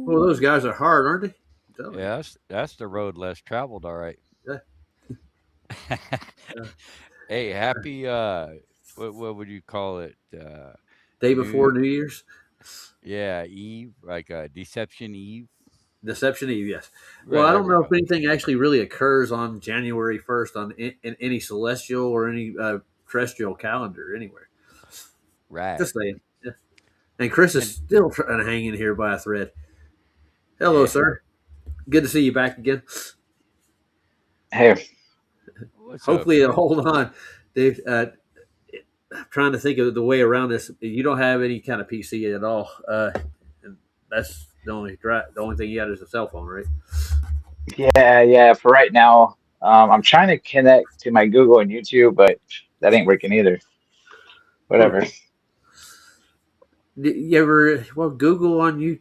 Well, those guys are hard, aren't they? I'm telling you. Yeah, that's the road less traveled, all right. Yeah. Uh, Hey, happy what would you call it? day before New New Year's, Yeah, Eve, like Deception Eve. Deception Eve. Yes. Well, Right, I there don't we know if go. anything actually really occurs on January 1st on in any celestial or any terrestrial calendar anywhere. Right. Just saying. Yeah. And Chris is And still trying to hang in here by a thread. Hello, yeah, sir. Good to see you back again. Hey, what's up, Hopefully, it'll Chris? hold on, Dave. I'm trying to think of the way around this. You don't have any kind of PC at all, and that's the only thing you got is a cell phone, right? yeah. For right now, I'm trying to connect to my Google and YouTube, but that ain't working either. Huh. Whatever. You ever Google on you?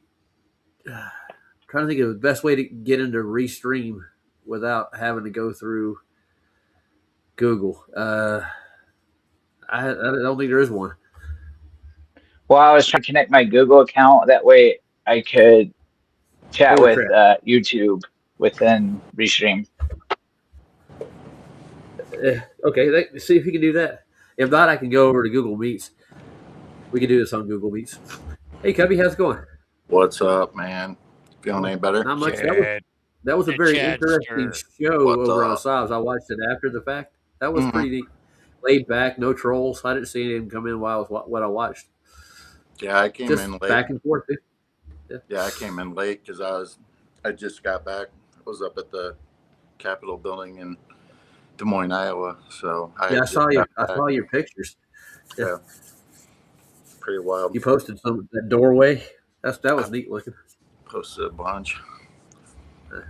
Trying to think of the best way to get into Restream without having to go through Google. I don't think there is one. Well, I was trying to connect my Google account. That way I could chat Holy with crap! YouTube within Restream. Okay, see if you can do that. If not, I can go over to Google Meets. We can do this on Google Meets. Hey, Cubby, how's it going? What's up, man? Feeling any better? Not much. Chad, That was a the very interesting Chadster. show What's over on up? Sobs. I watched it after the fact. That was hmm pretty neat. Laid back, no trolls. I didn't see anything come in while I was what I watched. Yeah, I came Just in late. back and forth. Yeah. Yeah, I came in late because I just got back. I was up at the Capitol building in Des Moines, Iowa. So I Yeah, had just got I back. saw your pictures. Yeah, Yeah, pretty wild. you posted some that doorway. That I was neat looking. posted a bunch.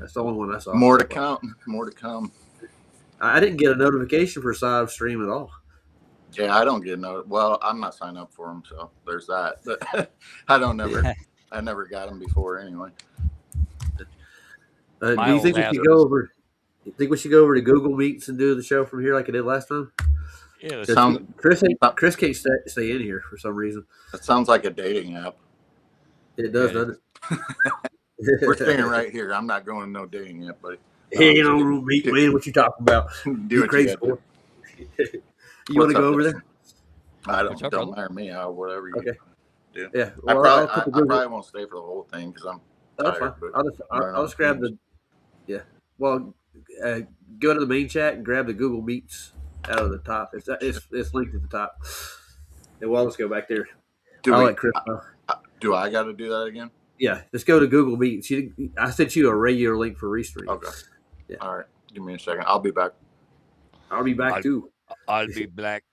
That's the only one I saw More so to far. come. More to come. I didn't get a notification for Sobs stream at all. Yeah, I don't get no. Well, I'm not signed up for them, so there's that. But I don't never. I never got them before anyway. Do My you old think we ass should go was over? You think we should go over to Google Meets and do the show from here like I did last time? yeah, let's Because do it. Sound. Chris can't stay in here for some reason. It sounds like a dating app. It Yeah, does, doesn't We're staying it? right here. I'm not going to no dating app, buddy. Hey, you know, Just room meet, man. What you talking about? do You what you crazy got to do. boy. You want What's to go up, over Dustin? there? I what's up, don't brother? matter to me. Whatever you Okay. do. Yeah. I Well, probably I'll put the I Google. probably won't stay for the whole thing because I'm Oh, that's fine. tired. But I'll running on just grab fumes. the. Yeah. Well, go to the main chat and grab the Google Meets out of the top. It's linked at the top. And we'll just go back there. Do I'll we? let Chris know. Do I got to do that again? Yeah, just go to Google Meets. I sent you a regular link for Restream. Okay. Yeah. All right. Give me a second. I'll be back. I'll be back I'll too. I'll be black.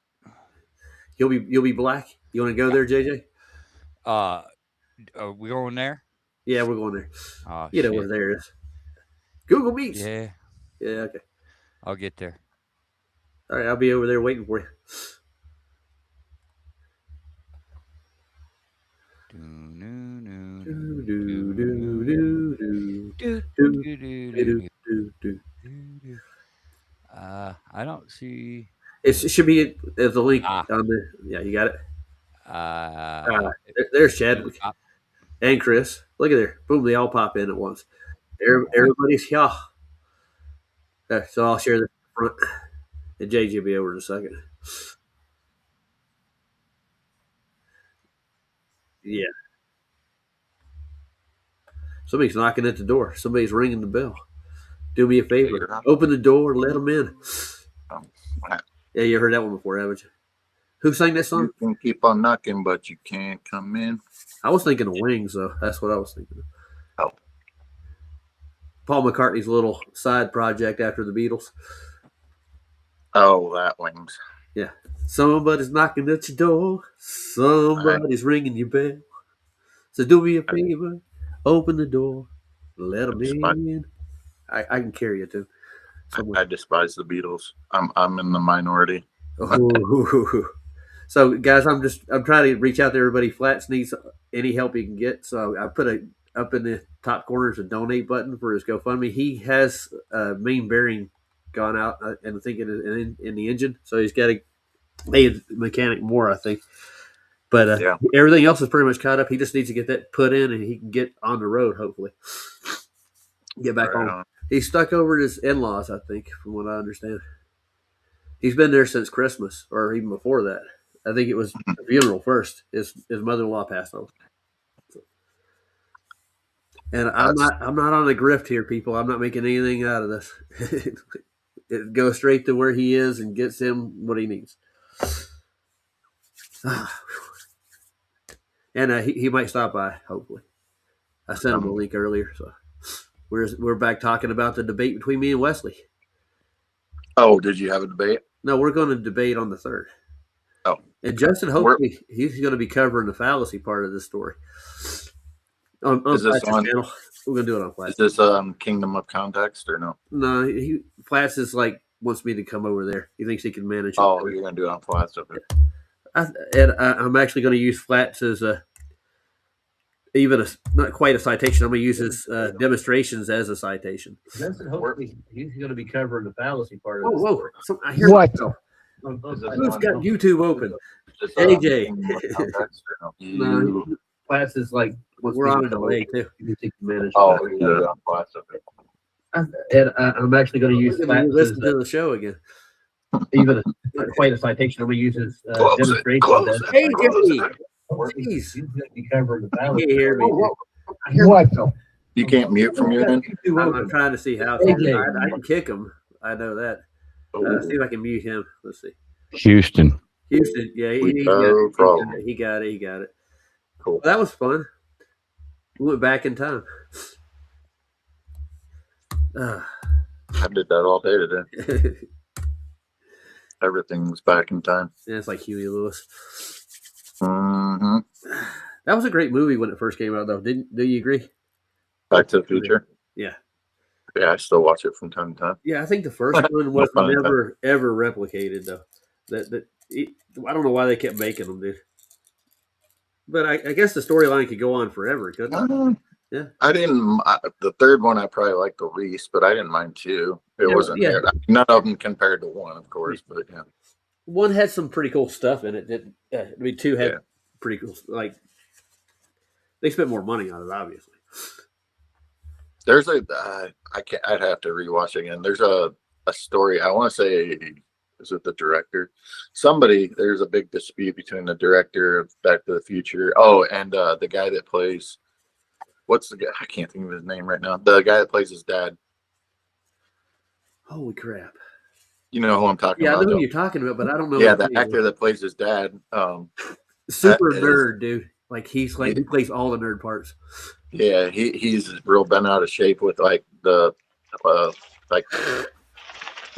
You'll be black. You want to go there, JJ? Uh, are we going there? Yeah, we're going there. Oh You know where shit. there is. Google Meets. Yeah, Yeah. Okay. I'll get there. All right. I'll be over there waiting for you. Do, no, no, Do, no, do, do, do, no. do, do, Do, do, do, do, do, do, do, do, do. do. I don't see. It should be at the link Ah, on the. Yeah, you got it. it, There's it's at the Chadwick top. and Chris. Look at there. Boom! They all pop in at once. Everybody's here. So I'll share the front, and JJ will be over in a second. Yeah. Somebody's knocking at the door. Somebody's ringing the bell. Do me a favor. Figure out. Open the door. Let them in. Um, Yeah, you heard that one before, haven't you? Who sang that song? You can keep on knocking, but you can't come in. I was thinking of Wings, though. That's what I was thinking of. Oh, Paul McCartney's little side project after the Beatles. oh, that Wings. Yeah. Somebody's knocking at your door. Somebody's ringing your bell. So do me a favor. Open the door. Let them in. I can carry you too. I despise the Beatles. I'm in the minority. So guys, I'm trying to reach out to everybody. Flats needs any help he can get. So I put up in the top corner is a donate button for his GoFundMe. He has a main bearing gone out and I think in the engine, so he's got to pay the mechanic more. I think, But Yeah. everything else is pretty much caught up. He just needs to get that put in, and he can get on the road. Hopefully, get back Right home. on. He's stuck over at his in-laws, I think, from what I understand. He's been there since Christmas, or even before that. I think it was the funeral first. His mother-in-law passed on. And I'm not on a grift here, people. I'm not making anything out of this. It goes straight to where he is and gets him what he needs. And he might stop by, hopefully. I sent him a link earlier, so we're back talking about the debate between me and Wesley. Oh, did you have a debate? No, we're going to debate on the 3rd. Oh. And Justin, hopefully, he's going to be covering the fallacy part of this story. On Is this Flat's on? channel. We're going to do it on Flats. Is this Kingdom of Context or no? No, Flats is like wants me to come over there. He thinks he can manage it. Oh, you're going to do it on Flats up there. I'm actually going to use Flats as not quite a citation. I'm going to use his demonstrations as a citation. Justin, hopefully, he's going to be covering the fallacy part of this. Whoa. So I hear What? Who's got YouTube open? Is this, AJ. Kingdom of Context or no? No, Flats is like we're on a delay too. You think you manage? Oh, you're going to do it on Flats up there. And I'm actually going to use Flats. Listen to the show again. Even not quite a citation. I'm going to use his demonstration. Hey, Jimmy. Jeez. He's going to be covering the fallacy. You hear me? What? You can't mute from your end? I'm trying to see how. I can kick him. I know that. See if I can mute him. Let's see. Houston. Yeah, he got it. Cool. Well, that was fun. We went back in time. I did that all day today. Everything was back in time. Yeah, it's like Huey Lewis. Mm-hmm. That was a great movie when it first came out, though. Do you agree? Back to the Future. Yeah. Yeah, I still watch it from time to time. Yeah, I think the first one was never ever replicated, though. I don't know why they kept making them, dude. But I guess the storyline could go on forever, couldn't it? Yeah. I didn't. The third one I probably liked the least, but I didn't mind two. It wasn't there. None of them compared to one, of course, but yeah. One had some pretty cool stuff in it. Two had pretty cool. Like they spent more money on it, obviously. There's I'd have to rewatch it again. There's a story. I want to say, is it the director? There's a big dispute between the director of Back to the Future. Oh, and the guy that plays. What's the guy? I can't think of his name right now. The guy that plays his dad. Holy crap! You know who I'm talking about? Yeah, I know who you're talking about, but I don't know. Yeah, the actor that plays his dad. Super nerd, dude. Like he plays all the nerd parts. Yeah, he's real bent out of shape with like the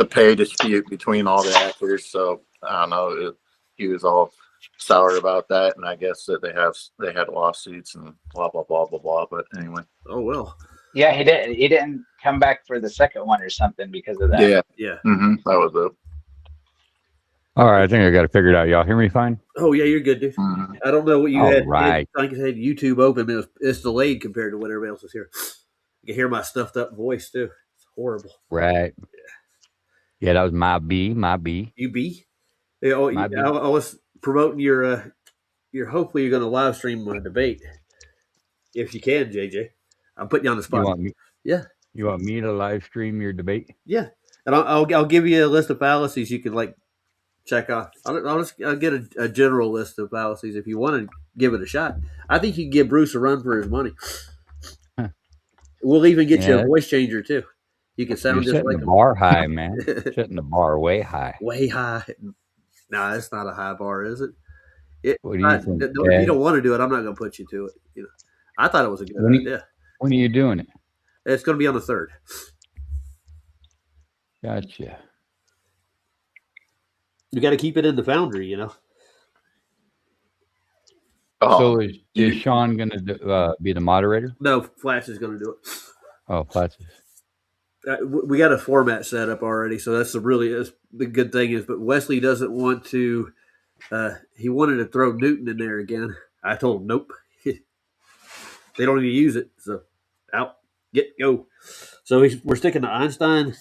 pay dispute between all the actors. So I don't know. He was all sour about that, and I guess that they had lawsuits and blah blah blah blah blah. But anyway. Oh well. Yeah, he didn't come back for the second one or something because of that. Yeah. Mm-hmm. That was it. All right, I think I got it figured out. Y'all hear me fine? Oh yeah, you're good, dude. Mm-hmm. I don't know what you All had. right. I think you had YouTube open. It's delayed compared to what everybody else is here. You can hear my stuffed up voice too. It's horrible. Right. Yeah, that was my B. You be? Yeah, I was promoting your. Hopefully you're going to live stream my debate if you can, JJ. I'm putting you on the spot. You want me? Yeah. You want me to live stream your debate? Yeah, and I'll give you a list of fallacies you can like check off. I'll get a general list of fallacies if you want to give it a shot. I think you can give Bruce a run for his money. Huh. We'll even get you a voice changer too. You can sound You're just setting like the him. bar high, man. Setting the bar way high. Way high. Nah, it's not a high bar, is it? What do you think, if you don't want to do it, I'm not going to put you to it. You know, I thought it was a good idea. When are you doing it? It's going to be on the 3rd. Gotcha. You got to keep it in the foundry, you know. So is Sean going to be the moderator? No, Flash is going to do it. Oh, Flash. We got a format set up already, so that's the good thing is. But Wesley doesn't want to. He wanted to throw Newton in there again. I told him nope. They don't even use it, so out, go. So we're sticking to Einstein,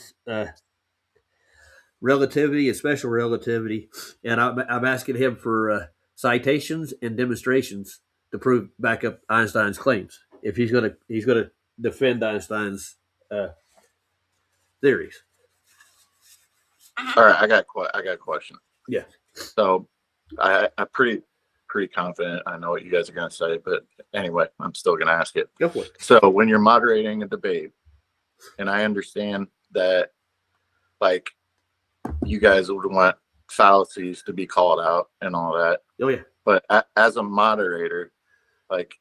relativity and special relativity, and I'm asking him for citations and demonstrations to prove back up Einstein's claims. If he's gonna defend Einstein's theories. All right, I got a question. Yeah. So I'm pretty confident I know what you guys are going to say, but anyway, I'm still going to ask it. Go for it. So when you're moderating a debate, and I understand that, like, you guys would want fallacies to be called out and all that. Oh yeah. But as a moderator, like,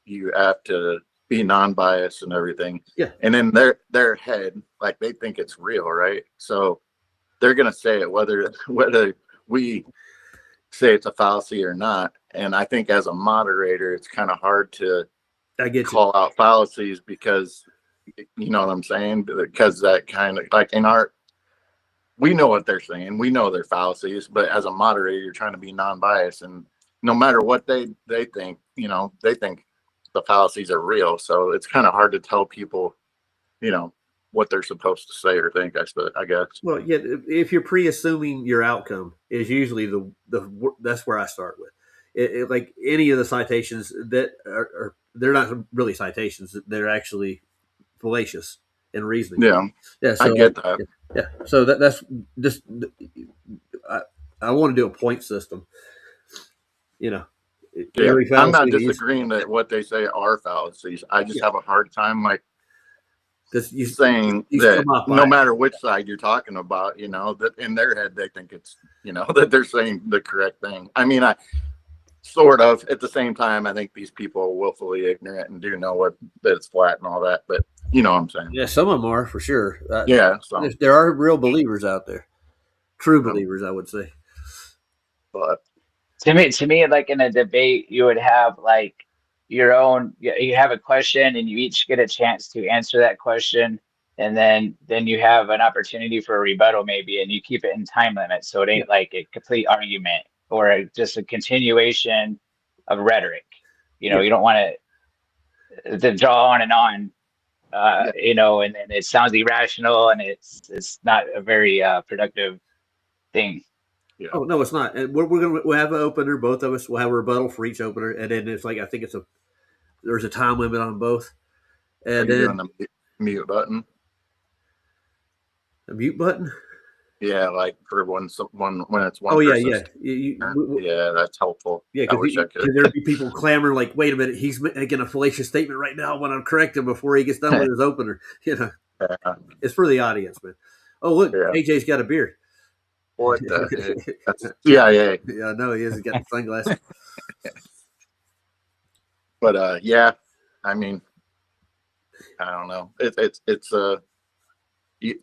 you have to be non-biased and everything. Yeah. And in their head, like, they think it's real, right? So they're going to say it whether we say it's a fallacy or not. And I think as a moderator, it's kind of hard to call out fallacies because, you know what I'm saying? Because that kind of, like, we know what they're saying. We know they're fallacies, but as a moderator, you're trying to be non-biased, and no matter what they think, you know, they think the fallacies are real. So it's kind of hard to tell people, you know, what they're supposed to say or think, I guess. Well, yeah, if you're pre-assuming your outcome is usually that's where I start with. Like any of the citations that are they're not really citations; they're actually fallacious in reasoning. Yeah. So I get that. Yeah. So that's just I want to do a point system. You know. Yeah. I'm not disagreeing that what they say are fallacies. I just have a hard time, like, saying that no matter which side you're talking about, you know, that in their head they think it's, you know, that they're saying the correct thing. I mean, I sort of, at the same time, I think these people are willfully ignorant and do know that it's flat and all that, but you know what I'm saying? Yeah, some of them are for sure. So there are real believers out there, true believers, I would say. But to me, like in a debate, you would have like your own. You have a question, and you each get a chance to answer that question, and then you have an opportunity for a rebuttal, maybe, and you keep it in time limit, so it ain't like a complete argument or just a continuation of rhetoric. You know, you don't want to draw on and on. You know, and then it sounds irrational, and it's not a very productive thing. Yeah. Oh no, it's not. And we'll have an opener. Both of us will have a rebuttal for each opener, and then it's like I think there's a time limit on both. And then the mute button. The mute button. Yeah, like for when it's one. Oh yeah. Yeah, that's helpful. Yeah, because there'd be people clamoring like, "Wait a minute, he's making a fallacious statement right now. I want to correct him before he gets done with his opener." You know, it's for the audience, man. Oh look, AJ's got a beard. What the heck? That's CIA. Yeah, no, he hasn't got the sunglasses. But yeah, I mean, I don't know. It's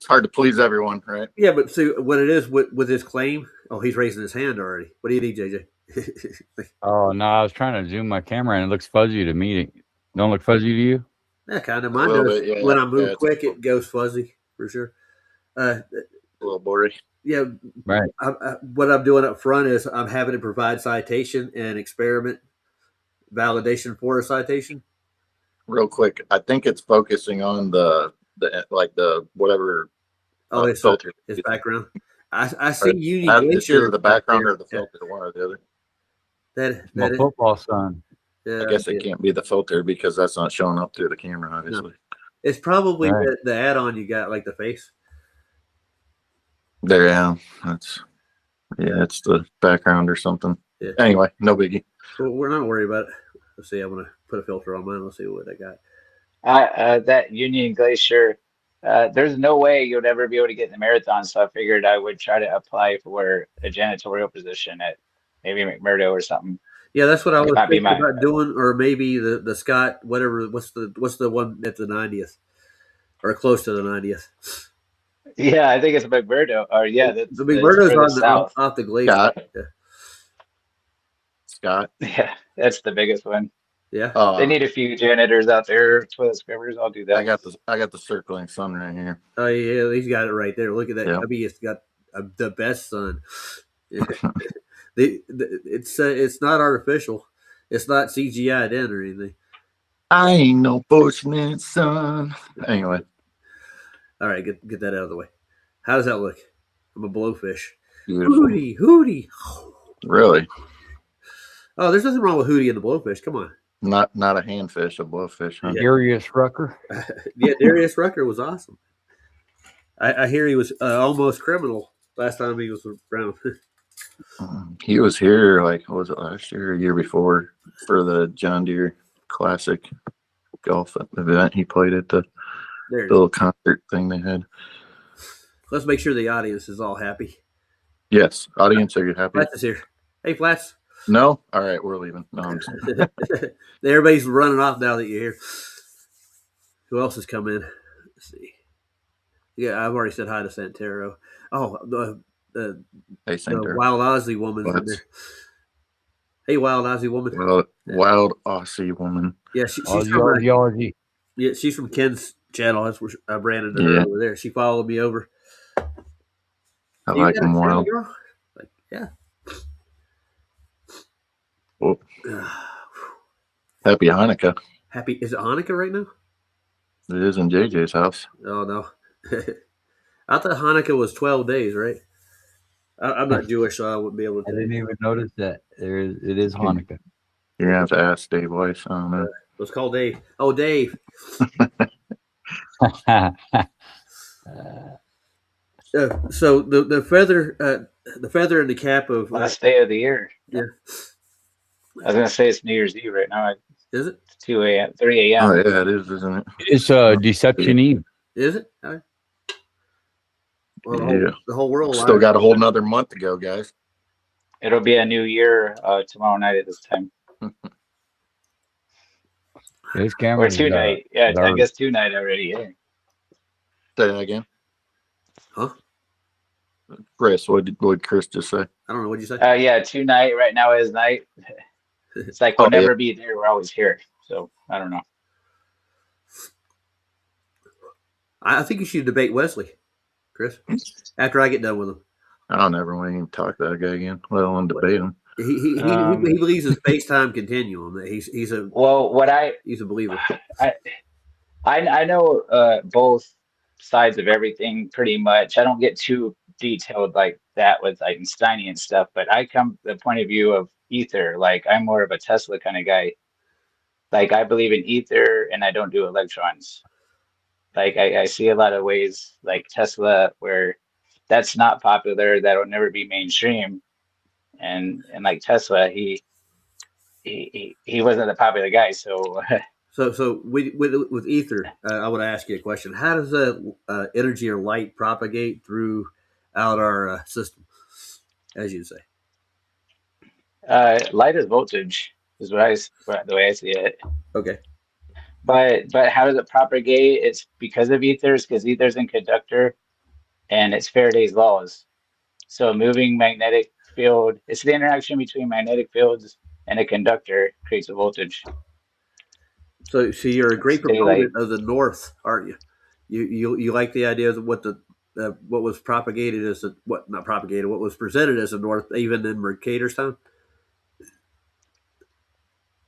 hard to please everyone, right? Yeah, but see what it is with his claim. Oh, he's raising his hand already. What do you need, JJ? Oh no, I was trying to zoom my camera and it looks fuzzy to me. Don't look fuzzy to you? Yeah, kind of. Mine does. Yeah. When I move quick, it goes fuzzy for sure. A little blurry. Yeah, right. What I'm doing up front is I'm having to provide citation and experiment validation for a citation. Real quick, I think it's focusing on the whatever. Oh, it's filter. His background. I see Union Glacier. The background or the filter, one or the other. That football sun. Yeah, I guess it can't be the filter because that's not showing up through the camera, obviously. No. It's probably the add-on you got, like the face. There, yeah. It's the background or something. Yeah. Anyway, no biggie. Well, we're not worried about it. Let's see. I'm gonna put a filter on mine. Let's see what I got. That Union Glacier. There's no way you'll ever be able to get in the marathon, so I figured I would try to apply for a janitorial position at maybe McMurdo or something. Yeah, that's what I was thinking about doing, or maybe the Scott, whatever. What's the one at the 90th, or close to the 90th? Yeah, I think it's McMurdo. Or the McMurdo's off the glacier. Scott. Yeah, that's the biggest one. Yeah, they need a few janitors out there, toilet scrubbers. I'll do that. I got the circling sun right here. Oh yeah, he's got it right there. Look at that. I mean, it's got the best sun. It's not artificial. It's not CGI'd in or anything. I ain't no bushman, son. Anyway. All right, get that out of the way. How does that look? I'm a blowfish. Beautiful. Hootie. Really? Oh, there's nothing wrong with Hootie and the Blowfish. Come on. Not a handfish, a blowfish. Huh? Yeah. Darius Rucker. Yeah, Darius Rucker was awesome. I hear he was almost criminal last time he was around. He was here, like, what was it, last year or year before, for the John Deere Classic golf event. He played at the There. little concert thing they had. Let's make sure the audience is all happy. Yes, audience, are you happy? Flats is here. Hey, Flats. No? All right, we're leaving. No, I'm just... Everybody's running off now that you're here. Who else has come in? Let's see. Yeah, I've already said hi to Santero. Oh, the Hey, Center. Wild Aussie woman's in there. Hey, Wild Aussie woman. Wild Aussie woman. Yeah, she's Aussie. Yeah, she's from Ken's channel. That's where I branded her over there. She followed me over. I like them wild. Like, yeah. Well, happy Hanukkah. Happy. Is it Hanukkah right now? It is in JJ's house. Oh, no. I thought Hanukkah was 12 days, right? I'm not Jewish, so I wouldn't be able to. I didn't even notice that. It is Hanukkah. You're going to have to ask Dave Weiss. I don't know. Let's call Dave. Oh, Dave. So the feather in the cap of last day of the year. Yeah. I was gonna say it's New Year's Eve right now. Is it? It's 2 a.m., 3 a.m. Oh yeah, it is, isn't it? It's Deception Eve. Is it? Well, yeah. The whole world Still got a whole another month to go, guys. It'll be a new year tomorrow night at this time. His camera. Or tonight. Yeah, I guess tonight already. Yeah. Say that again. Huh? Chris, what did Chris just say? I don't know. What'd you say? Yeah, tonight. Right now is night. It's like we'll never be there. We're always here. So I don't know. I think you should debate Wesley, Chris. After I get done with him. I don't ever want to even talk to that guy again, let alone debate him. He believes in space-time continuum. He's a believer. I know both sides of everything pretty much. I don't get too detailed like that with Einsteinian stuff, but I come to the point of view of ether. Like I'm more of a Tesla kind of guy. Like I believe in ether and I don't do electrons. Like I see a lot of ways like Tesla where that's not popular, that'll never be mainstream. And like Tesla, he wasn't a popular guy, so So with ether, I want to ask you a question. How does energy or light propagate throughout our system, as you say? Light is voltage, is the way I see it. Okay. But how does it propagate? It's because of ethers, because ether's in conductor, and it's Faraday's laws. So a moving magnetic field, it's the interaction between magnetic fields and a conductor creates a voltage. So you're a great proponent of the North, aren't you? You like the idea of what was propagated as what was presented as the North, even in Mercator's time.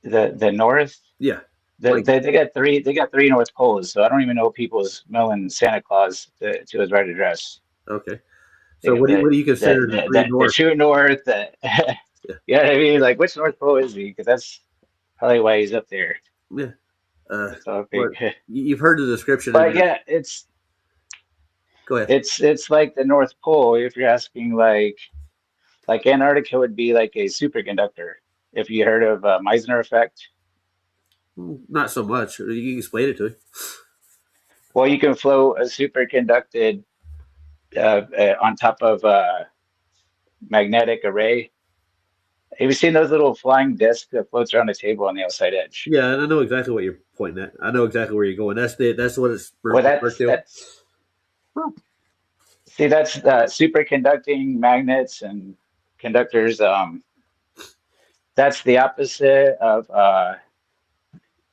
The North, yeah. They got three North Poles, so I don't even know people's mailing Santa Claus to his right address. Okay. So what do you consider the true North? Yeah. You know what I mean? Like which North Pole is he? Because that's probably why he's up there. Yeah. So you've heard the description. But yeah, go ahead. It's like the North Pole. If you're asking like Antarctica would be like a superconductor. If you heard of Meissner effect. Not so much. You can explain it to me. Well, you can float a superconducted on top of a magnetic array. Have you seen those little flying discs that floats around a table on the outside edge? Yeah, and I know exactly what you're pointing at. I know exactly where you're going. That's what it's. See, that's superconducting magnets and conductors. That's the opposite of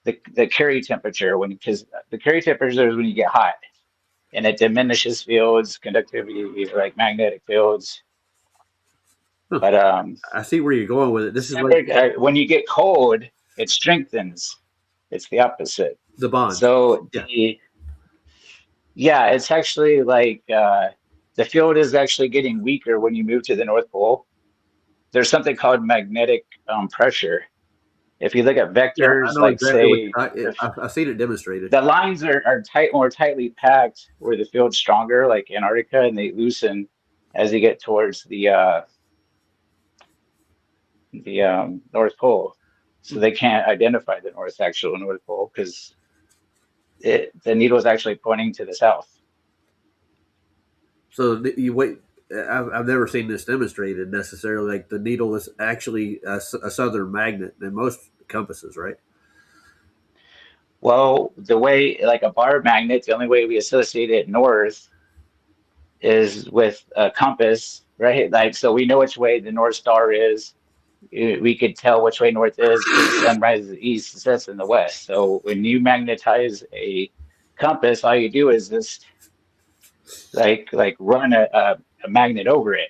the Curie temperature because the Curie temperature is when you get hot, and it diminishes fields, conductivity, like magnetic fields. But I see where you're going with it. This is when you get cold, it strengthens. It's the opposite. The bond. So it's actually like the field is actually getting weaker when you move to the North Pole. There's something called magnetic pressure. If you look at Yeah, I vectors, know like exactly what say I've seen it demonstrated. the lines are more tightly packed where the field's stronger, like Antarctica, and they loosen as you get towards the North Pole. So they can't identify the actual North Pole because the needle is actually pointing to the south. So you wait. I've never seen this demonstrated necessarily. Like the needle is actually a southern magnet than most compasses, right? Well, the way like a bar magnet, the only way we associate it north is with a compass, right? Like so we know which way the North Star is. We could tell which way north is because the sun rises east, sets in the west. So when you magnetize a compass, all you do is just like run a magnet over it,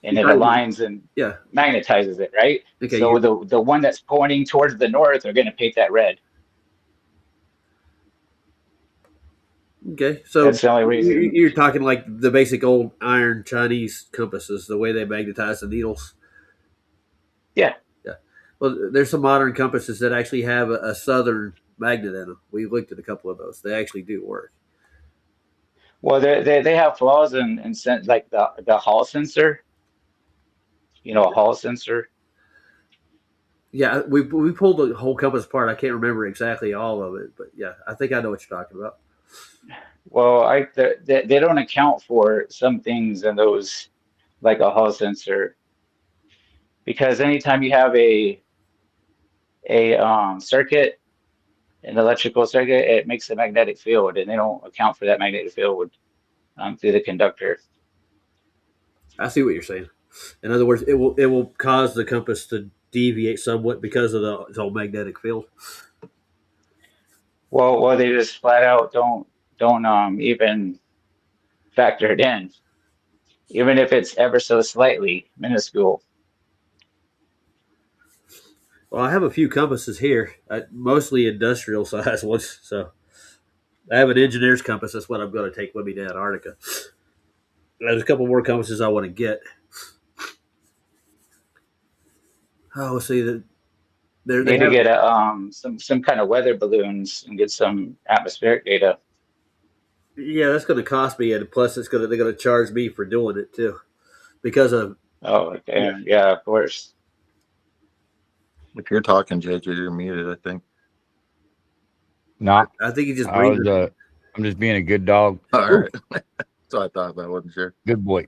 and it aligns and Yeah. magnetizes it, right? Okay. So the one that's pointing towards the north are going to paint that red. Okay, so That's the only reason. you're talking like the basic old iron Chinese compasses, the way they magnetize the needles. Yeah. Yeah. Well, there's some modern compasses that actually have a southern magnet in them. We looked at a couple of those. They actually do work. Well, they have flaws in like the Hall sensor. You know, a Hall sensor. Yeah, we pulled the whole compass apart. I can't remember exactly all of it, but yeah, I think I know what you're talking about. Well, they don't account for some things in those, like a Hall sensor, because anytime you have a circuit, an electrical circuit, it makes a magnetic field, and they don't account for that magnetic field through the conductor. I see what you're saying. In other words, it will cause the compass to deviate somewhat because of its whole magnetic field. Well, they just flat out don't even factor it in, even if it's ever so slightly minuscule. Well, I have a few compasses here, mostly industrial size ones. So I have an engineer's compass. That's what I'm going to take with me to Antarctica. There's a couple more compasses I want to get. Oh, let's see that You need to get some kind of weather balloons and get some atmospheric data. Yeah, that's going to cost me, and plus they're going to charge me for doing it too, because of. Oh, okay. Yeah, of course. If you're talking, JJ, you're muted, I think. No, I think he just. I'm just being a good dog. All right. So I thought, but I wasn't sure. Good boy.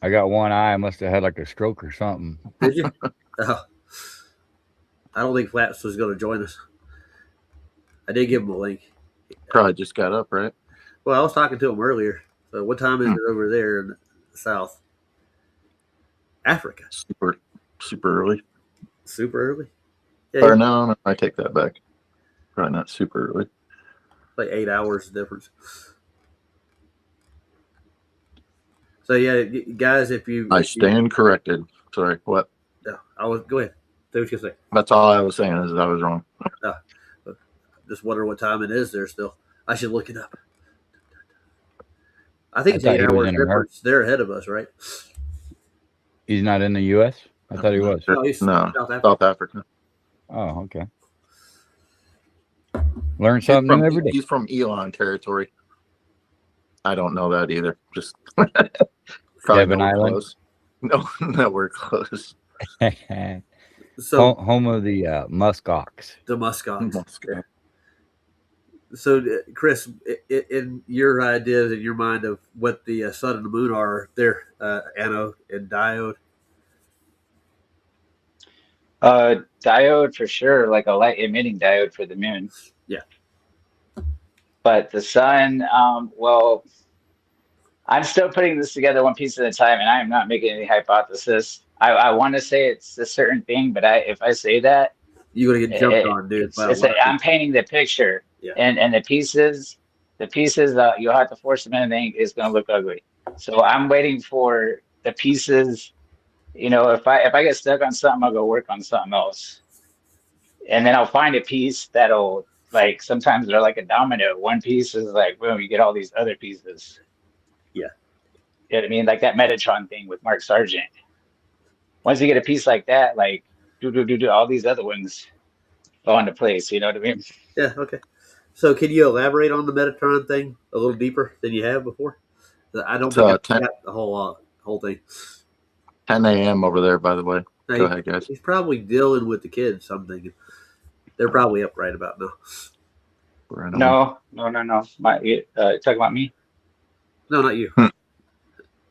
I got one eye. I must have had like a stroke or something. Did you? Oh. I don't think Flaps was going to join us. I did give him a link. Probably just got up, right? Well, I was talking to him earlier. So what time is it over there in the south? Africa. Super early. Super early? Yeah, Or no, I take that back. Probably not super early. Like 8 hours difference. So yeah, guys, if you stand corrected. Sorry, what? No, go ahead. Say what you say. That's all I was saying is I was wrong. Just wonder what time it is there still. I should look it up. I think it's 8 hours difference. They're ahead of us, right? He's not in the U.S.? I thought he was. No, he's South Africa. Oh, okay. Learn something new every day. He's from Elon territory. I don't know that either. Just Devon Island. Close. No, we're close. So home of the muskox. The muskox. Yeah. So, Chris, in your ideas, in your mind of what the sun and the moon are, they're anode and diode. Diode for sure, like a light emitting diode for the moon. Yeah. But the sun, well, I'm still putting this together one piece at a time, and I am not making any hypothesis. I want to say it's a certain thing, but if I say that, you're gonna get jumped on, dude. I'm painting the picture, yeah. And the pieces you'll have to force them in, and it's gonna look ugly. So I'm waiting for the pieces. You know, if I get stuck on something, I'll go work on something else, and then I'll find a piece that'll, like, sometimes they're like a domino. One piece is like, boom, you get all these other pieces. Yeah. You know what I mean? Like that Metatron thing with Mark Sargent. once you get a piece like that, like all these other ones fall into place. You know what I mean? Yeah. Okay. So, can you elaborate on the Metatron thing a little deeper than you have before? I don't It's think I 10, got the whole thing. 10 a.m. over there, by the way. Now, Go ahead, guys. He's probably dealing with the kids. I'm thinking they're probably up right about now. Right on. No. Talking about me? No, not you. Oh,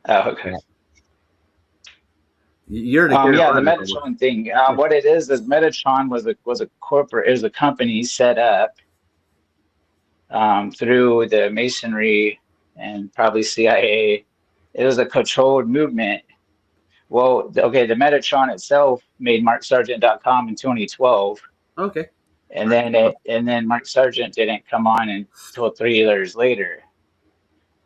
okay. You're in the Yeah, the Carolina. Metatron thing. What it is Metatron was a corporate, it was a company set up through the Masonry and probably CIA. It was a controlled movement. Well, okay, the Metatron itself made MarkSargent.com in 2012, Okay. and then Mark Sargent didn't come on until 3 years later.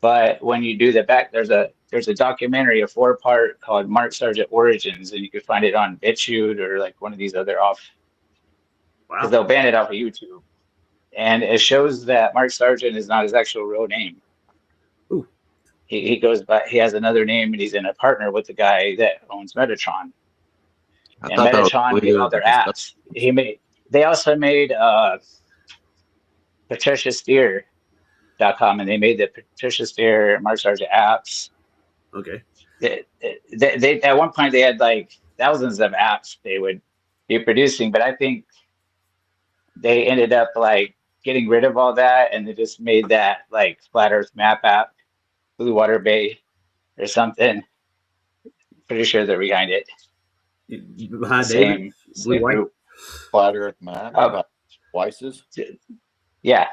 But when you do the back, there's a documentary, a 4-part called Mark Sargent Origins, and you can find it on BitChute or like one of these other because Wow. they'll ban it off of YouTube. And it shows that Mark Sargent is not his actual real name. Ooh. He goes by, he has another name, and he's in a partner with the guy that owns Metatron. I And thought that was Metatron made weird all their because apps. They also made PatriciaSteer.com, and they made the Patricia Steer Mark Sargent apps. Okay. They at one point they had like thousands of apps they would be producing, but I think they ended up like getting rid of all that, and they just made that like Flat Earth Map app, Blue Water Bay or something. Pretty sure they're behind it. Behind David, Same White. group. Flat Earth Map about Weiss's. Yeah.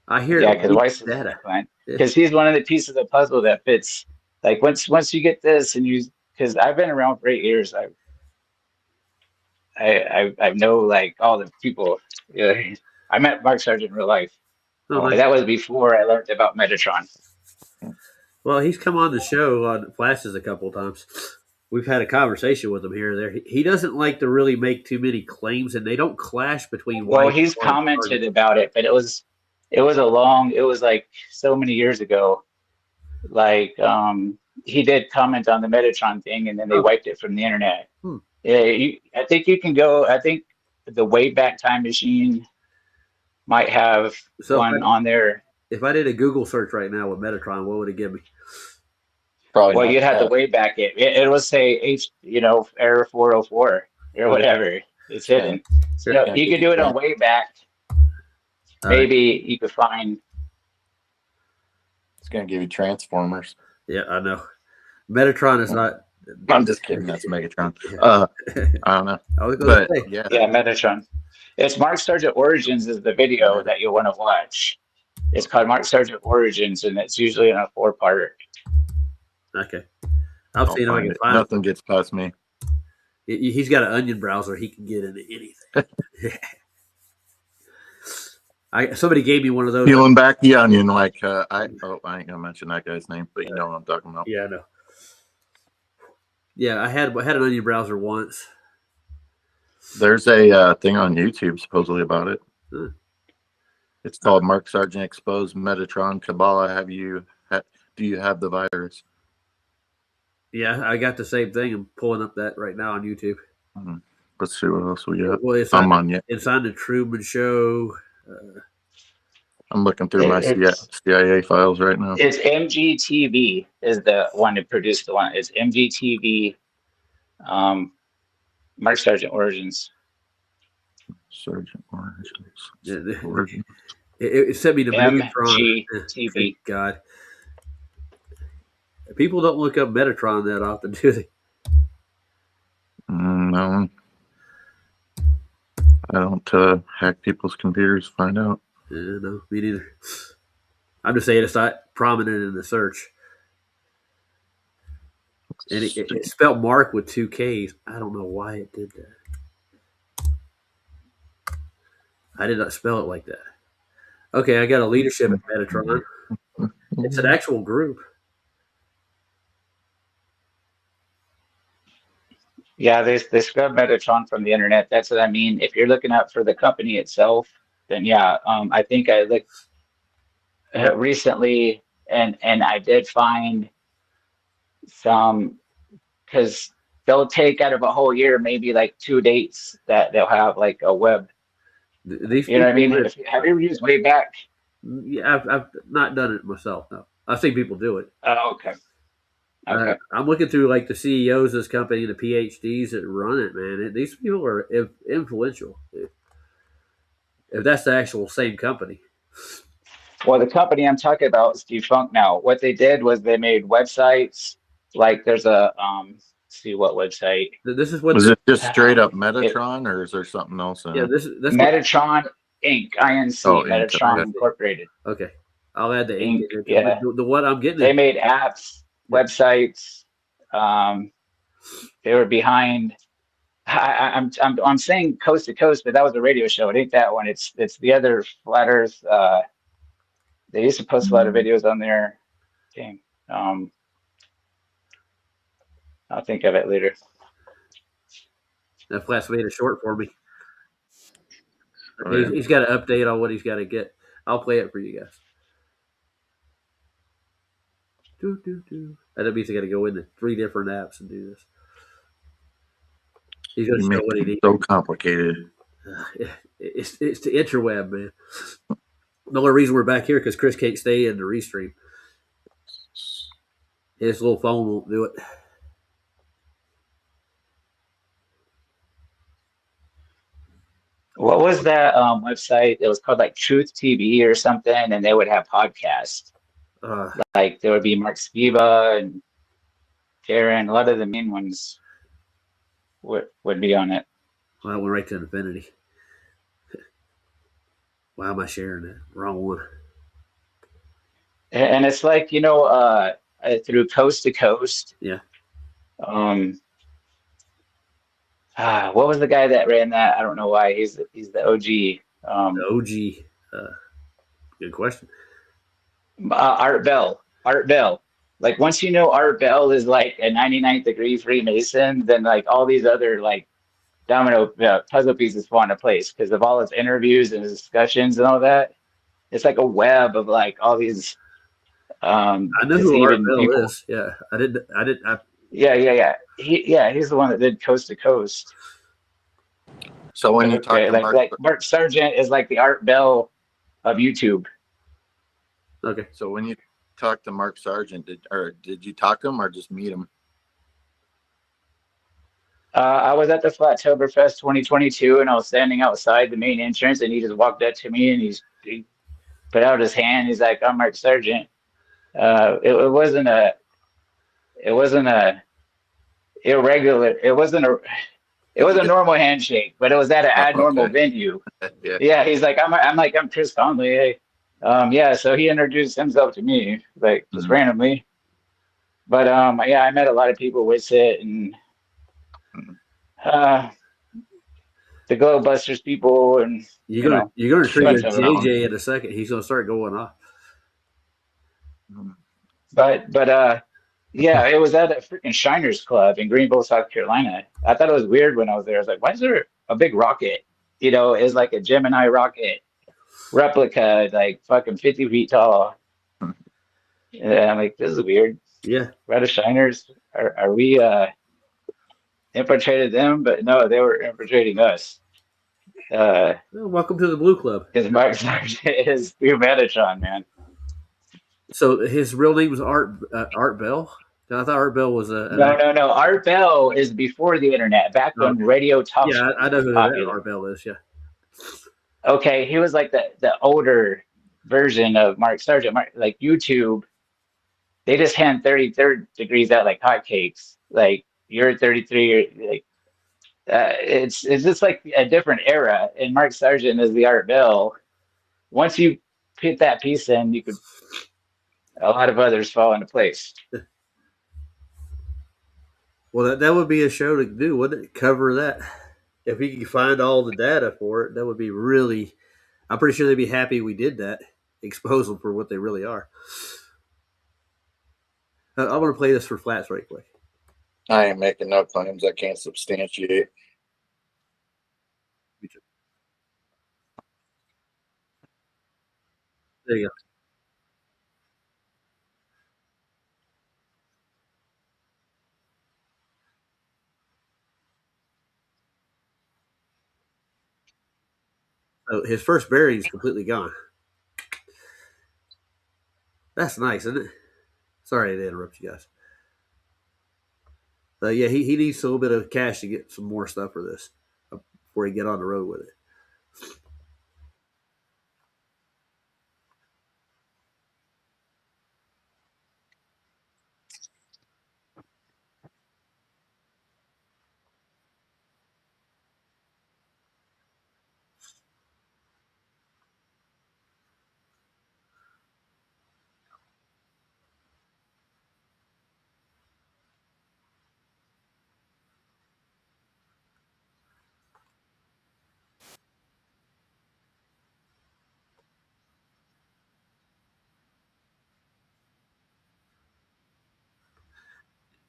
I hear. Yeah, because Weiss is data. because he's one of the pieces of the puzzle that fits. Like once you get this, and because I've been around for 8 years, I know like all the people. I met Mark Sargent in real life. Oh, nice. That was before I learned about Metatron. Well, he's come on the show on Flashes a couple of times. We've had a conversation with him here and there. He doesn't like to really make too many claims, and they don't clash between. Well, he's commented about it, but it was like so many years ago. Like he did comment on the Metatron thing, and then they wiped it from the internet. Yeah, I think you can go. I think the Wayback Time Machine might have one on there. If I did a Google search right now with Metatron, what would it give me? Probably. Well, you'd have to Wayback it. It will say error 404 or whatever. It's hidden. So you could do it on Wayback. Maybe you could find. It's going to give you Transformers. Yeah, I know. Metatron is not. I'm just kidding. That's Megatron. I don't know. I was going to say. Yeah, Metatron. It's Mark Sargent Origins is the video that you'll want to watch. It's called Mark Sargent Origins, and it's usually in a 4-part. Okay. I've seen him. Nothing gets past me. He's got an onion browser. He can get into anything. Somebody gave me one of those. Peeling back the onion, like I ain't gonna mention that guy's name, but you know what I'm talking about. Yeah, I know. Yeah, I had an onion browser once. There's a thing on YouTube supposedly about it. It's called Mark Sargent Exposed Metatron Kabbalah. Do you have the virus? Yeah, I got the same thing. I'm pulling up that right now on YouTube. Let's see what else we got. Well, it's on the Truman Show. I'm looking through my CIA files right now. It's MGTV is the one that produced the one. It's MGTV. Mark Sargent Origins. Sargent Origins. It sent me to Metatron. MGTV. God. People don't look up Metatron that often, do they? No. I don't hack people's computers to find out. Yeah, no, me neither. I'm just saying it's not prominent in the search. And it spelled Mark with 2 Ks. I don't know why it did that. I did not spell it like that. Okay, I got a leadership at Metatron. It's an actual group. Yeah, they scrubbed Metatron from the internet. That's what I mean. If you're looking up for the company itself, then yeah, I think I looked recently, and I did find some because they'll take out of a whole year maybe like 2 dates that they'll have like a web. These You know what I people mean? Have you ever used Wayback? yeah, I've not done it myself. No, I've seen people do it. Oh, okay. Okay. I'm looking through like the CEOs of this company, the PhDs that run it. Man, these people are influential. If that's the actual same company, Well, the company I'm talking about is defunct now. What they did was they made websites. Like there's a let's see what website. this is what. Was it just straight up It, Metatron, or is there something else in Yeah, it? that's what. Metatron Inc. Inc. Oh, Metatron okay. Incorporated Okay, I'll add the ink Inc. in it. But Yeah, the what I'm getting they is made apps, yeah, websites. Um, they were behind. I'm saying Coast to Coast, but that was a radio show. It ain't that one. It's the other Flat Earth. They used to post a lot of videos on there. Dang. I'll think of it later. that Flats made a short for me. Oh, yeah. He's got an update on what he's got to get. I'll play it for you guys. That means I got to go into 3 different apps and do this. He's going to You show make what he it needs. so complicated. It's the interweb, man. The only reason we're back here because Chris can't stay in the restream. His little phone won't do it. What was that website? It was called like Truth TV or something, and they would have podcasts. Uh, Like there would be Mark Skiba and Karen. A lot of the main ones would be on it. well, I went right to infinity. Why am I sharing that? Wrong one. And it's like, through Coast to Coast. Yeah. Um, what was the guy that ran that? I don't know why. He's the OG. The OG. Good question. Art Bell. Art Bell. Like once you know Art Bell is like a 99th degree Freemason, then like all these other like domino puzzle pieces fall into place because of all his interviews and his discussions and all that. It's like a web of like all these I know who Art deceiving Bell people. is. Yeah, I did. Yeah. He's the one that did Coast to Coast. So when you talk Okay, to like Mark Sargent is like the Art Bell of YouTube. Okay. So when you talk to Mark Sargent, did you talk to him or just meet him? I was at the Flattoberfest 2022, and I was standing outside the main entrance, and he just walked up to me, and he put out his hand. He's like, "I'm Mark Sargent." It wasn't a irregular. It was a normal handshake, but it was at an abnormal Okay. venue. Yeah. Yeah, he's like, I'm Chris Conley. Hey. Yeah, so he introduced himself to me, like just randomly. But yeah, I met a lot of people with it, and the Glowbusters people, and You're gonna a bunch trigger of them. JJ in a second. He's gonna start going off. But yeah, it was at a freaking Shiners Club in Greenville, South Carolina. I thought it was weird when I was there. I was like, why is there a big rocket? It's like a Gemini rocket replica, like fucking 50 feet tall. Yeah, I'm like, this is weird. Yeah. We're at a Shiners. Are we infiltrated them? But no, they were infiltrating us. Well, welcome to the Blue Club. Because Mark Sargent is through Metatron, man. So his real name was Art Bell. I thought Art Bell was a. No. Art Bell is before the internet, back when radio talk Yeah, shows I know was who popular. that Art Bell is. Yeah. Okay, he was like the older version of Mark Sargent. Like YouTube, they just hand 33rd degrees out like hotcakes. Like you're 33, you're like it's just like a different era. And Mark Sargent is the Art Bell. Once you put that piece in, you could a lot of others fall into place. Well, that would be a show to do, wouldn't it? Cover that. If we could find all the data for it, that would be really. I'm pretty sure they'd be happy we did that. Expose them for what they really are. I want to play this for Flats right quick. I ain't making no claims I can't substantiate. There you go. So his first bearing is completely gone. That's nice, isn't it? Sorry to interrupt you guys. Yeah, he needs a little bit of cash to get some more stuff for this before he get on the road with it.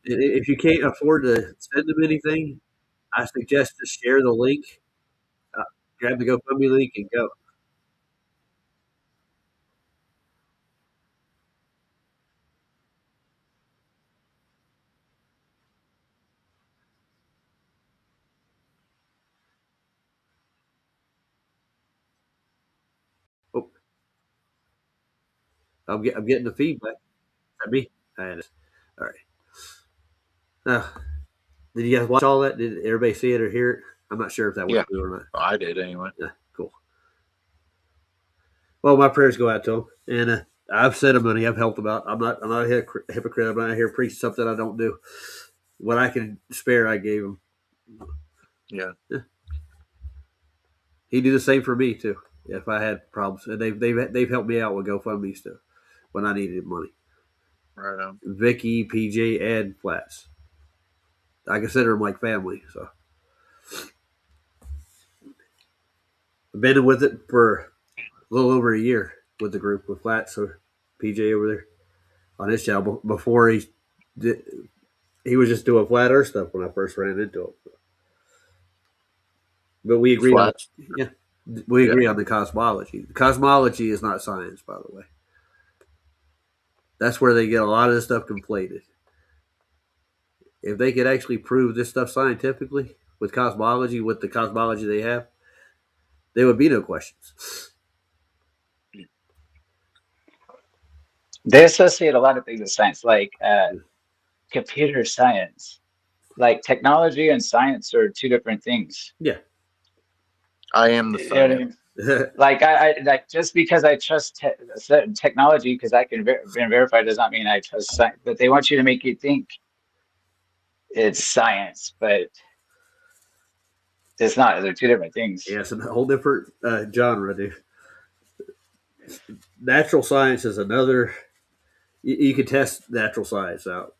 If you can't afford to send them anything, I suggest to share the link, grab the GoFundMe link, and go. Oh, I'm getting the feedback. That me? I had it. All right. Now, did you guys watch all that? Did everybody see it or hear it? I'm not sure if that went through or not. I did anyway. Yeah, cool. Well, my prayers go out to him, and I've sent him money. I've helped him out. I'm not a hypocrite. I'm not here preaching something I don't do. What I can spare, I gave him. Yeah. He did the same for me too. If I had problems, and they've helped me out with GoFundMe stuff when I needed money. Right on. Vicky, PJ, and Flats. I consider them like family. So I've been with it for a little over a year with the group with Flats. So PJ over there on his channel before he was just doing flat Earth stuff when I first ran into him. But we agree on the cosmology. The cosmology is not science, by the way. That's where they get a lot of this stuff conflated. If they could actually prove this stuff scientifically with cosmology, with the cosmology they have, there would be no questions. They associate a lot of things with science, like computer science. Like technology and science are two different things. Yeah. I am the science. Like I like just because I trust technology because I can verify does not mean I trust science. But they want you to make you think it's science, but it's not. They're two different things. Yeah, it's a whole different genre, dude. Natural science is another. You can test natural science out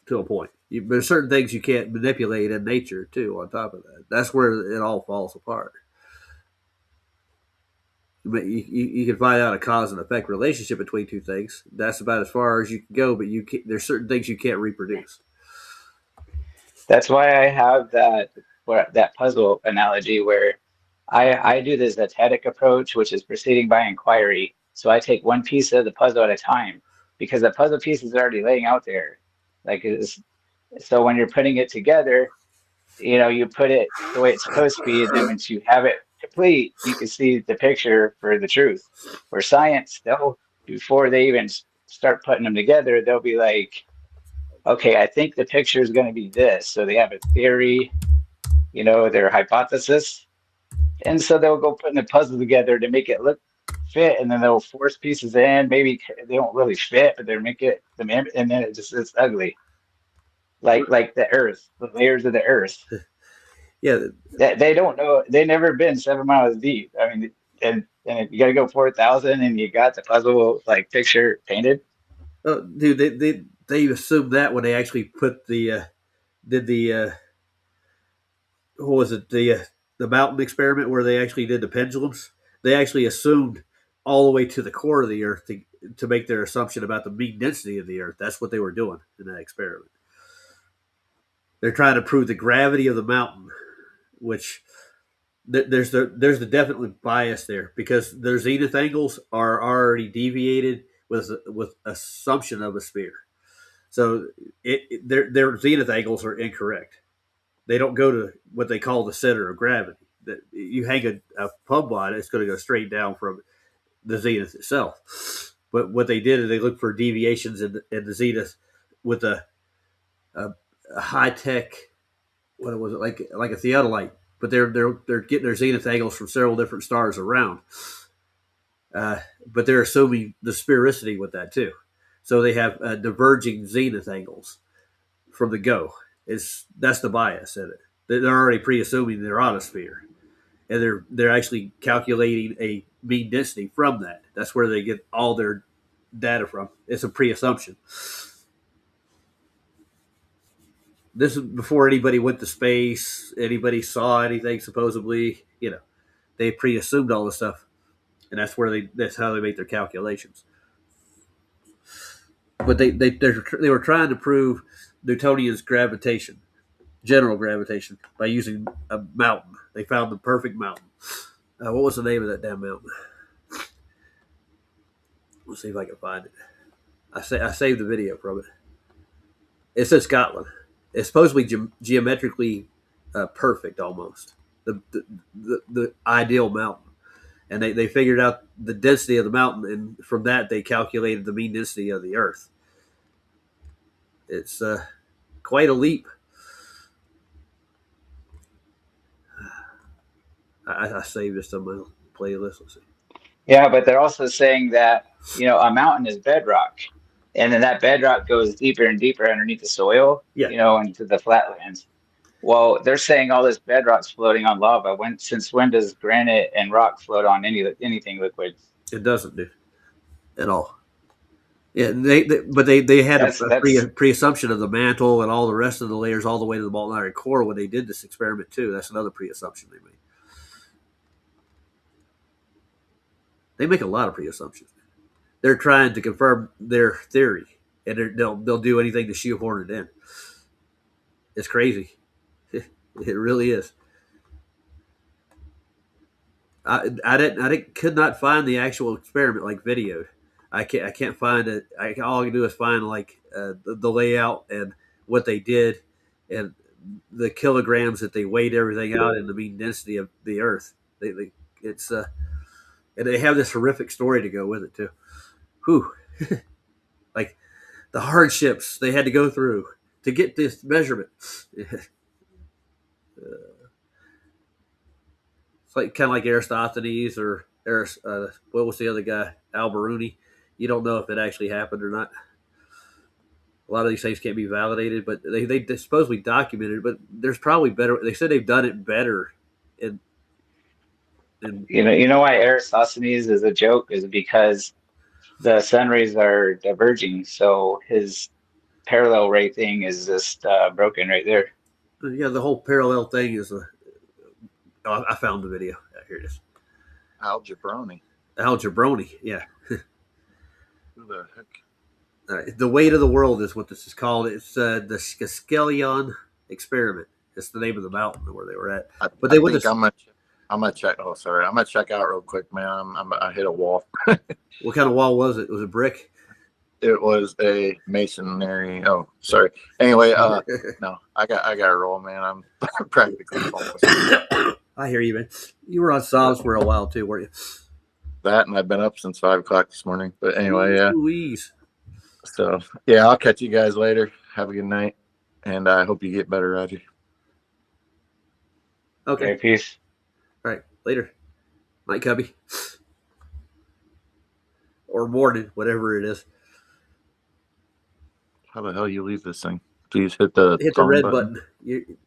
to a point. There's certain things you can't manipulate in nature too. On top of that, that's where it all falls apart. You can find out a cause and effect relationship between two things. That's about as far as you can go. But there's certain things you can't reproduce. That's why I have that puzzle analogy where I do this aesthetic approach, which is proceeding by inquiry. So I take one piece of the puzzle at a time because the puzzle piece is already laying out there. So when you're putting it together, you put it the way it's supposed to be, and then once you have it complete, you can see the picture for the truth. For science, before they even start putting them together, they'll be like, okay, I think the picture is going to be this. So they have a theory, their hypothesis. And so they'll go putting the puzzle together to make it look fit. And then they'll force pieces in. Maybe they don't really fit, but they'll make it, and then it's ugly. Like the earth, the layers of the earth. Yeah. They don't know. They've never been 7 miles deep. I mean, and you got to go 4,000 and you got the puzzle picture painted. Dude, they assumed that when they actually put what was it, the mountain experiment where they actually did the pendulums. They actually assumed all the way to the core of the earth to make their assumption about the mean density of the earth. That's what they were doing in that experiment. They're trying to prove the gravity of the mountain, which there's the definitely bias there because their zenith angles are already deviated with assumption of a sphere. So their zenith angles are incorrect. They don't go to what they call the center of gravity. that you hang a pump on it, it's going to go straight down from the zenith itself. But what they did is they looked for deviations in the zenith with a high tech, what was it, like a theodolite, but they're getting their zenith angles from several different stars around. But they're assuming the sphericity with that too. So they have diverging zenith angles from the go. That's the bias in it. They're already pre-assuming they're on a sphere, and they're actually calculating a mean density from that. That's where they get all their data from. It's a pre-assumption. This is before anybody went to space, anybody saw anything. Supposedly, they pre-assumed all this stuff, and that's how they make their calculations. But they were trying to prove Newtonian's gravitation, general gravitation, by using a mountain. They found the perfect mountain. What was the name of that damn mountain? Let's see if I can find it. I saved the video from it. It's in Scotland. It's supposedly geometrically perfect, almost the ideal mountain. And they figured out the density of the mountain, and from that they calculated the mean density of the Earth. It's quite a leap. I saved this on my playlist. Let's see. Yeah, but they're also saying that, a mountain is bedrock, and then that bedrock goes deeper and deeper underneath the soil, into the flatlands. Well, they're saying all this bedrock's floating on lava. Since when does granite and rock float on anything liquid? It doesn't, do at all. Yeah, but they had a pre-assumption of the mantle and all the rest of the layers all the way to the molten iron core when they did this experiment too. That's another pre-assumption they made. They make a lot of pre-assumptions. They're trying to confirm their theory, and they'll do anything to shoehorn it in. It's crazy. It really is. I could not find the actual experiment videoed. I can't find it. All I can do is find the layout and what they did and the kilograms that they weighed everything out and the mean density of the Earth. It's and they have this horrific story to go with it too. Whew. Like the hardships they had to go through to get this measurement. It's kind of like Aristophanes or what was the other guy, Al-Biruni. You don't know if it actually happened or not. A lot of these things can't be validated, but they supposedly documented it. But there's probably better. They said they've done it better. You know why Aristophanes is a joke is because the sun rays are diverging, so his parallel ray thing is just broken right there. Yeah, the whole parallel thing is I found the video. Here it is. Al-Jabroni. Yeah. Who the heck? The weight of the world is what this is called. It's the Skaskelion experiment. It's the name of the mountain where they were at. But they went. I'm gonna check. Oh, sorry. I'm gonna check out real quick, man. I hit a wall. What kind of wall was it? Was it brick? It was a masonry. Oh, sorry. Anyway, no, I got to roll, man. I'm practically almost. I hear you, man. You were on Psalms for a while too, weren't you? That, and I've been up since 5 o'clock this morning. But anyway, yeah. Louise. So yeah, I'll catch you guys later. Have a good night, and I hope you get better, Roger. Okay, peace. All right, later. Night, Cubby. Or morning, whatever it is. How the hell you leave this thing? Please hit the red button.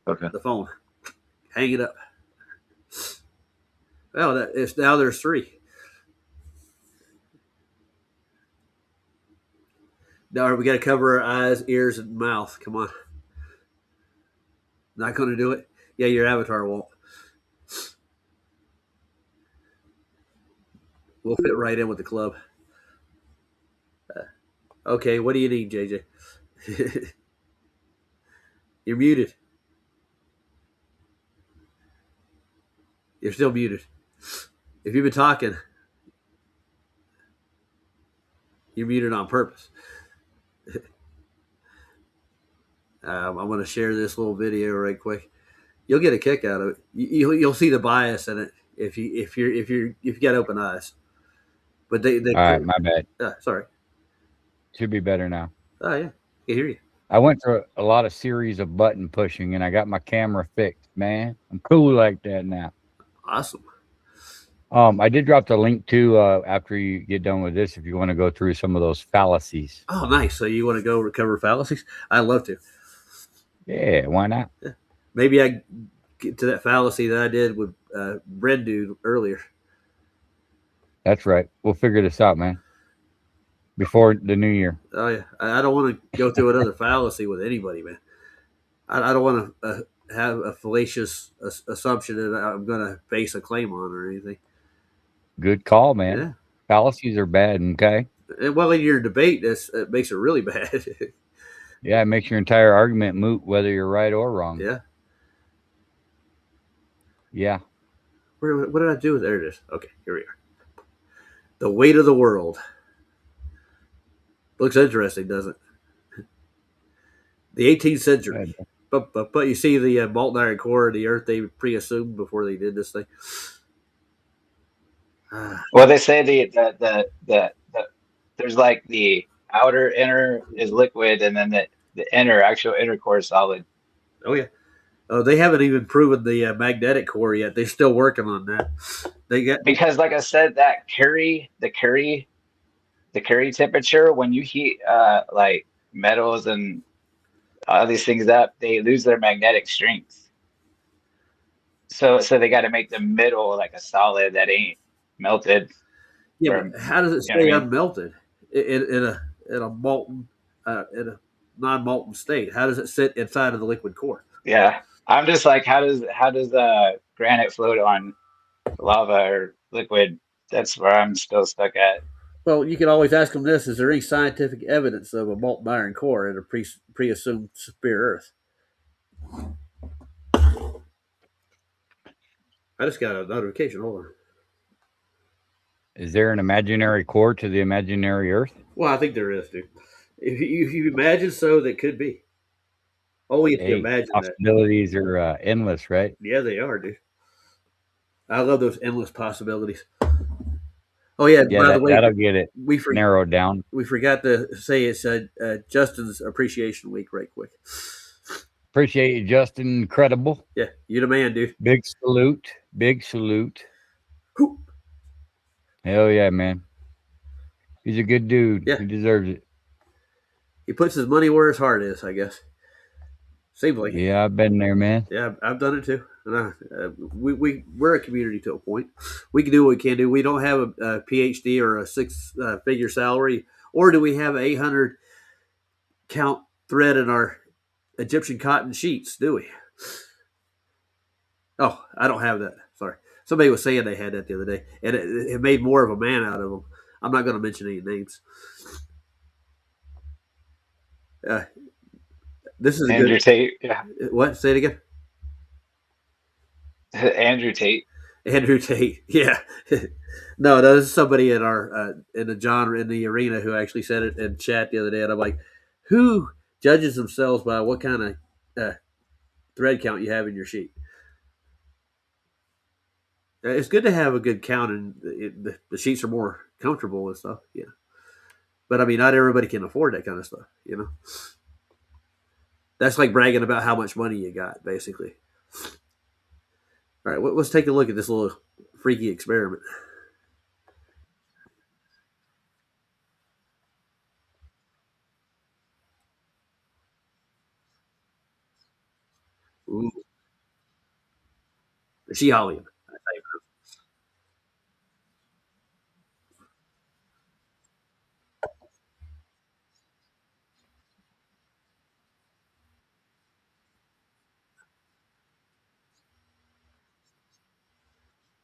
Okay. The phone. Hang it up. Well, now there's 3. Now we got to cover our eyes, ears, and mouth. Come on. Not going to do it? Yeah, your avatar won't. We'll fit right in with the club. Okay, what do you need, JJ? You're muted. You're still muted. If you've been talking, you're muted on purpose. I'm going to share this little video right quick. You'll get a kick out of it. You'll see the bias in it if you got open eyes. But they All right, my bad. sorry. Should be better now. Oh yeah, I can hear you. I went through a lot of series of button pushing, and I got my camera fixed. Man, I'm cool like that now. Awesome. I did drop the link too after you get done with this if you want to go through some of those fallacies. Oh, nice. So you want to go recover fallacies? I'd love to. Yeah, why not? Yeah. Maybe I get to that fallacy that I did with Bread Dude earlier. That's right. We'll figure this out, man. Before the new year. Oh yeah, I don't want to go through another fallacy with anybody, man. I don't want to have a fallacious assumption that I'm going to base a claim on or anything. Good call, man. Yeah. Fallacies are bad, okay? And while in your debate, it makes it really bad. Yeah, it makes your entire argument moot whether you're right or wrong. Yeah. Yeah. What did I do? There it is. Okay, here we are. The weight of the world. Looks interesting, doesn't it? The 18th century. But you see the molten iron core of the Earth they pre-assumed before they did this thing. Well, they say the there's like the outer inner is liquid, and then the actual inner core is solid. Oh yeah. Oh, they haven't even proven the magnetic core yet. They're still working on that. Because, like I said, the Curie temperature, when you heat like metals and all these things up, they lose their magnetic strength. So they got to make the middle like a solid that ain't melted. Yeah, but how does it stay unmelted in a molten in a non-molten state? How does it sit inside of the liquid core? Yeah, I'm just like, how does granite float on lava or liquid? That's where I'm still stuck at. Well, you can always ask them this: is there any scientific evidence of a molten iron core in a pre-assumed sphere Earth? I just got a notification. Hold on. Is there an imaginary core to the imaginary Earth? Well, I think there is, dude. If you imagine so, that could be. Only if you imagine possibilities are endless, right? Yeah, they are, dude. I love those endless possibilities. Oh yeah, by the way, that'll get it narrowed down. We forgot to say it's Justin's Appreciation Week, right quick. Appreciate you, Justin. Incredible. Yeah, you the man, dude. Big salute. Big salute. Whew. Hell yeah, man. He's a good dude. Yeah. He deserves it. He puts his money where his heart is, I guess. Seems like it. Yeah, I've been there, man. Yeah, I've done it too. And we're a community to a point. We can do what we can do. We don't have a PhD or a six-figure salary, or do we have 800 count thread in our Egyptian cotton sheets? Do we? Oh, I don't have that. Sorry. Somebody was saying they had that the other day, and it made more of a man out of them. I'm not going to mention any names. This is Andrew Tate. Yeah. What? Say it again. Andrew Tate. Andrew Tate. Yeah. No, there's somebody in our in the arena who actually said it in chat the other day, and I'm like, who judges themselves by what kind of thread count you have in your sheet? It's good to have a good count, and the sheets are more comfortable and stuff. Yeah. But I mean, not everybody can afford that kind of stuff, you know. That's like bragging about how much money you got, basically. All right, let's take a look at this little freaky experiment. Ooh. She Hollywood.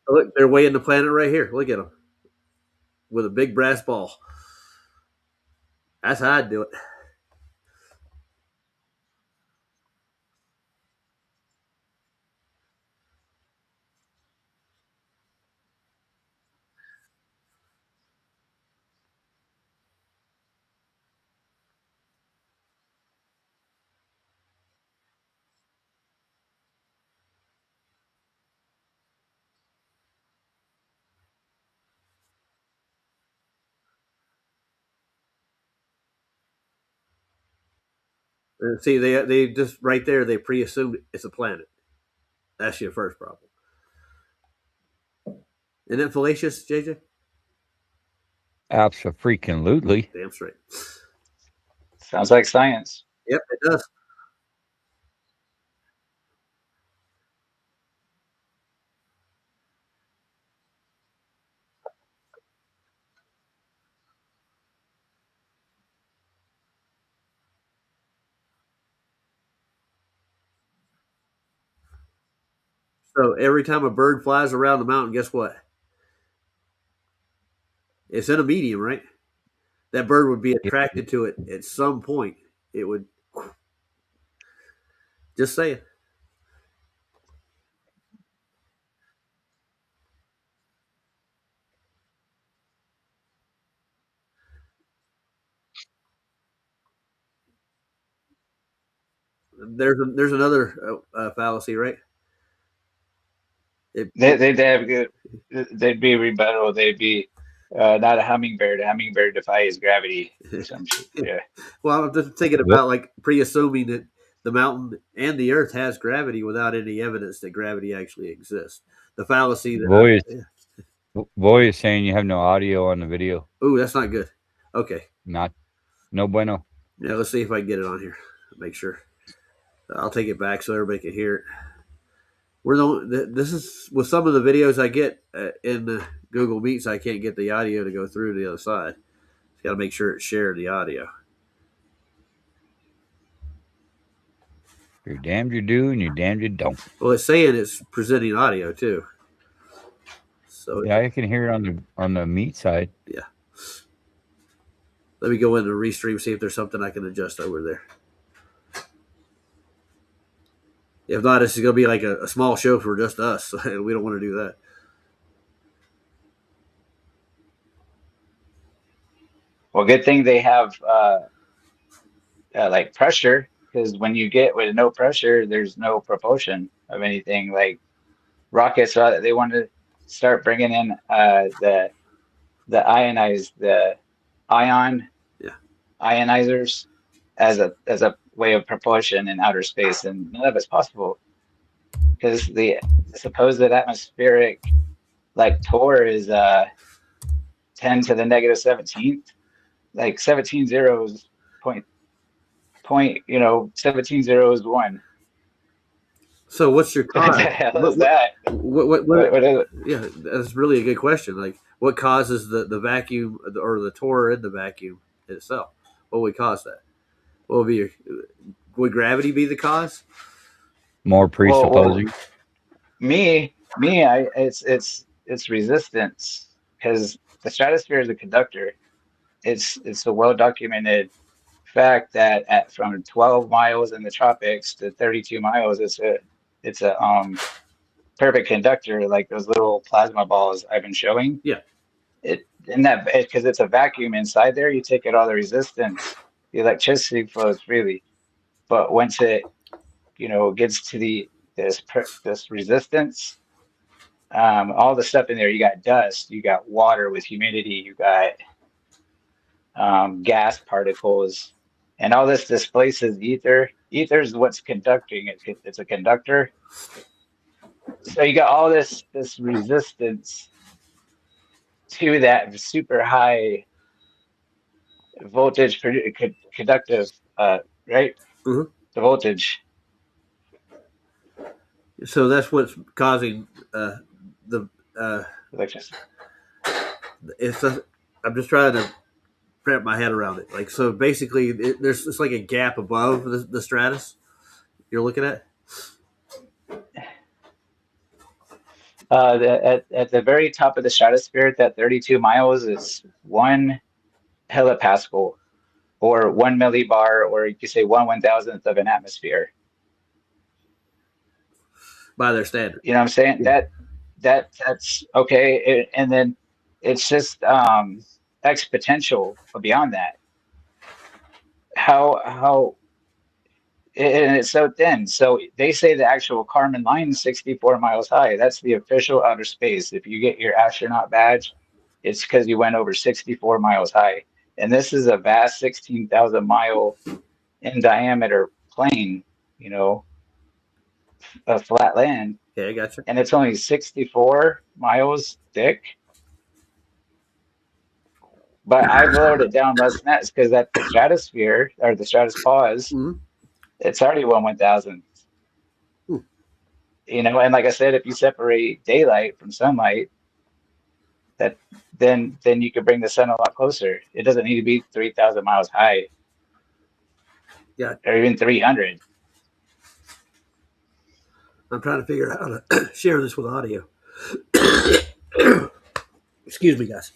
Look, they're weighing the planet right here. Look at them with a big brass ball. That's how I'd do it. See, they just right there they pre-assumed it's a planet. That's your first problem. Isn't it fallacious, JJ? Absolutely. Damn straight. Sounds like science. Yep, it does. So every time a bird flies around the mountain, guess what? It's in a medium, right? That bird would be attracted to it at some point. It would. Just saying. There's another fallacy, right? They'd have good. They'd be rebuttal. They'd be not a hummingbird. A hummingbird defies gravity or some shit. Yeah. Well, I'm just thinking about like pre-assuming that the mountain and the earth has gravity without any evidence that gravity actually exists. The fallacy that Boy is saying you have no audio on the video. Ooh, that's not good. Okay. No bueno. Yeah, let's see if I can get it on here. Make sure. I'll take it back so everybody can hear it. This is with some of the videos I get in the Google Meets. I can't get the audio to go through to the other side. Got to make sure it's shared the audio. You're damned you do, and you're damned you don't. Well, it's saying it's presenting audio too. So yeah, I can hear it on the meat side. Yeah. Let me go into Restream, see if there's something I can adjust over there. If not, this is going to be like a small show for just us. We don't want to do that. Well, good thing they have like pressure, because when you get with no pressure, there's no propulsion of anything. Like rockets, they want to start bringing in the ionizers as a way of propulsion in outer space, and none of it's possible because the supposed atmospheric like torr is 10 to the negative 17th, like 17 zeros point 17 zeros 1. So what's your cause? What the hell is that? What is it? Yeah, that's really a good question. Like, what causes the vacuum or the torr in the vacuum itself? What would cause that? What would would gravity be the cause? More presupposing. It's resistance, because the stratosphere is a conductor. It's a well documented fact that from 12 miles in the tropics to 32 miles, it's a perfect conductor, like those little plasma balls I've been showing. Yeah. Because it's a vacuum inside there, you take out all the resistance, the electricity flows freely. But once it gets to this resistance, all the stuff in there, you got dust, you got water with humidity, you got gas particles, and all this displaces ether. Ether is what's conducting. It's a conductor. So you got all this resistance to that super high voltage conductive, right? Mm-hmm. The voltage. So that's what's causing the electricity. I'm just trying to wrap my head around it. Like, so basically, it's like a gap above the stratus you're looking at. At the very top of the stratosphere, at 32 miles, is 1 hepapascal, or 1 millibar, or you could say 1/1000th of an atmosphere. By their standard. You know what I'm saying? Yeah. That's okay. And then it's just exponential beyond that. How and it's so thin. So they say the actual Kármán line is 64 miles high. That's the official outer space. If you get your astronaut badge, it's because you went over 64 miles high. And this is a vast 16,000 mile in diameter plane, you know, a flat land, Okay, I got you. and it's only 64 miles thick. But I've lowered it down less than that because at the stratosphere or the stratus pause, Mhm. it's already 1/1000. Hmm. You know, and like I said, if you separate daylight from sunlight, that then you could bring the sun a lot closer. It doesn't need to be 3,000 miles high. Yeah. Or even 300. I'm trying to figure out how to share this with audio. Excuse me, guys.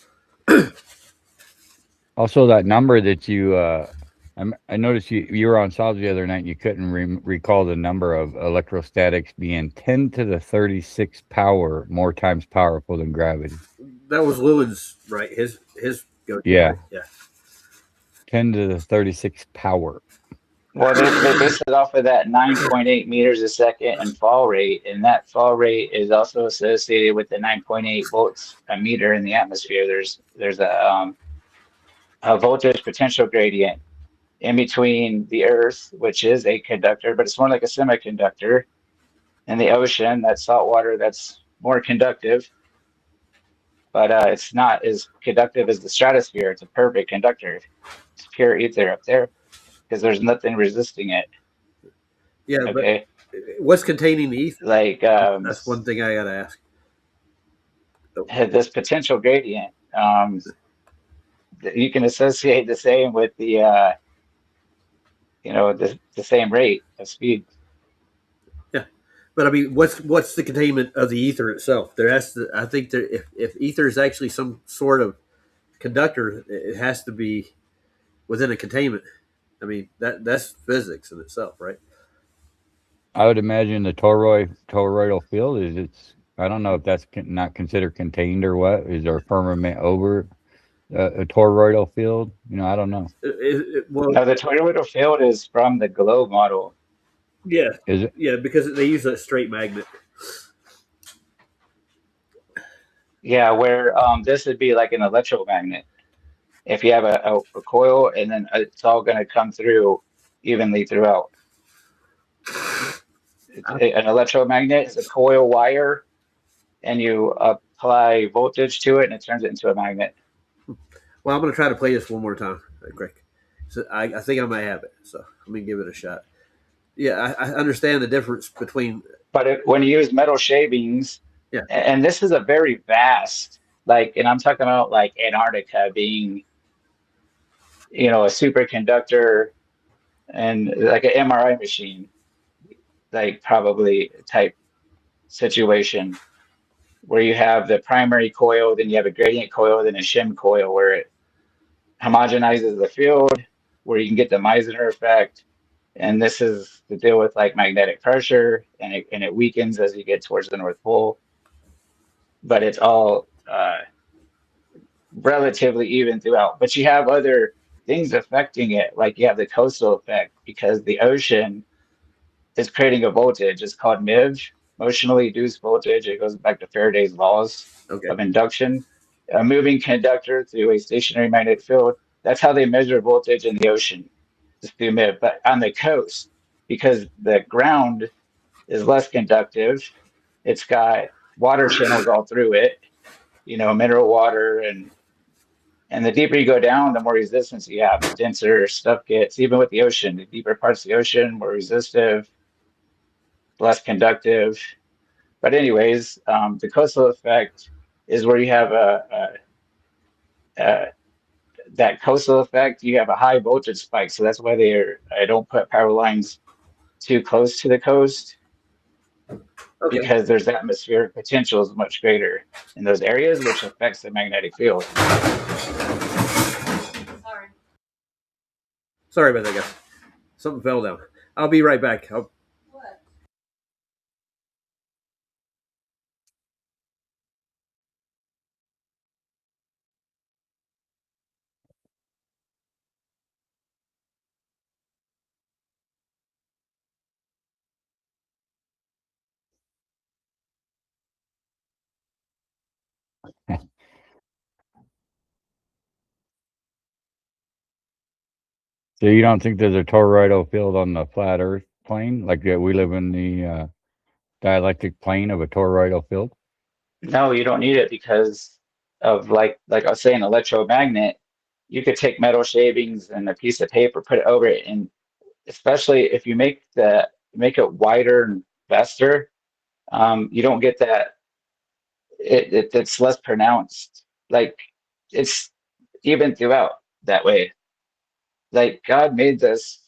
Also, that number that you, I noticed you were on Solid the other night and you couldn't recall the number of electrostatics being 10 to the 36 power, more times powerful than gravity. That was Lewin's, right? His go-to. Yeah. Right? Yeah. 10 to the 36 power. Well, they base it off of that 9.8 meters a second and fall rate, and that fall rate is also associated with the 9.8 volts a meter in the atmosphere. There's a voltage potential gradient in between the Earth, which is a conductor, but it's more like a semiconductor, and the ocean, that's salt water, that's more conductive, but it's not as conductive as the stratosphere. It's a perfect conductor. It's pure ether up there because there's nothing resisting it. Yeah, Okay, but what's containing the ether? like That's one thing I got to ask. this potential gradient. You can associate the same with the the same rate of speed. Yeah, but I mean, what's the containment of the ether itself? There has to. I think there, if ether is actually some sort of conductor, it has to be within a containment. I mean, that's physics in itself, right? I would imagine the toroidal field is I don't know if that's not considered contained or what. Is there a firmament over a toroidal field? I don't know. Well, Now the toroidal field is from the globe model. yeah, Is it? yeah, because they use a straight magnet. Yeah, where this would be like an electromagnet. If you have a coil, and then it's all going to come through evenly throughout. An electromagnet is a coil wire, and you apply voltage to it, and it turns it into a magnet. Well, I'm going to try to play this one more time, Greg. So I think I might have it. So let me give it a shot. Yeah, I understand the difference between. But when you use metal shavings, Yeah. and this is a very vast, like, and I'm talking about like Antarctica being, a superconductor and like an MRI machine, like probably type situation where you have the primary coil, then you have a gradient coil, then a shim coil where it homogenizes the field, where you can get the Meissner effect. And this is to deal with like magnetic pressure, and it weakens as you get towards the North Pole. But it's all relatively even throughout. But you have other things affecting it, like you have the coastal effect because the ocean is creating a voltage. It's called MIV, motionally induced voltage. It goes back to Faraday's laws Okay. of induction. A moving conductor through a stationary magnetic field. That's how they measure voltage in the ocean, just through MIV. But on the coast, because the ground is less conductive, it's got water channels all through it, mineral water, and the deeper you go down, the more resistance you have, the denser stuff gets. Even with the ocean, the deeper parts of the ocean, more resistive, less conductive. But anyways, the coastal effect is where you have a that coastal effect. You have a high voltage spike, so that's why I don't put power lines too close to the coast Okay. because there's atmospheric potential is much greater in those areas, which affects the magnetic field. Sorry about that, guys. Something fell down. I'll be right back. So you don't think there's a toroidal field on the flat Earth plane, like we live in the dialectic plane of a toroidal field? No, you don't need it because of like I was saying, electromagnet. You could take metal shavings and a piece of paper, put it over it, and especially if you make it wider and faster, you don't get that. It's less pronounced. Like it's even throughout that way. Like God made this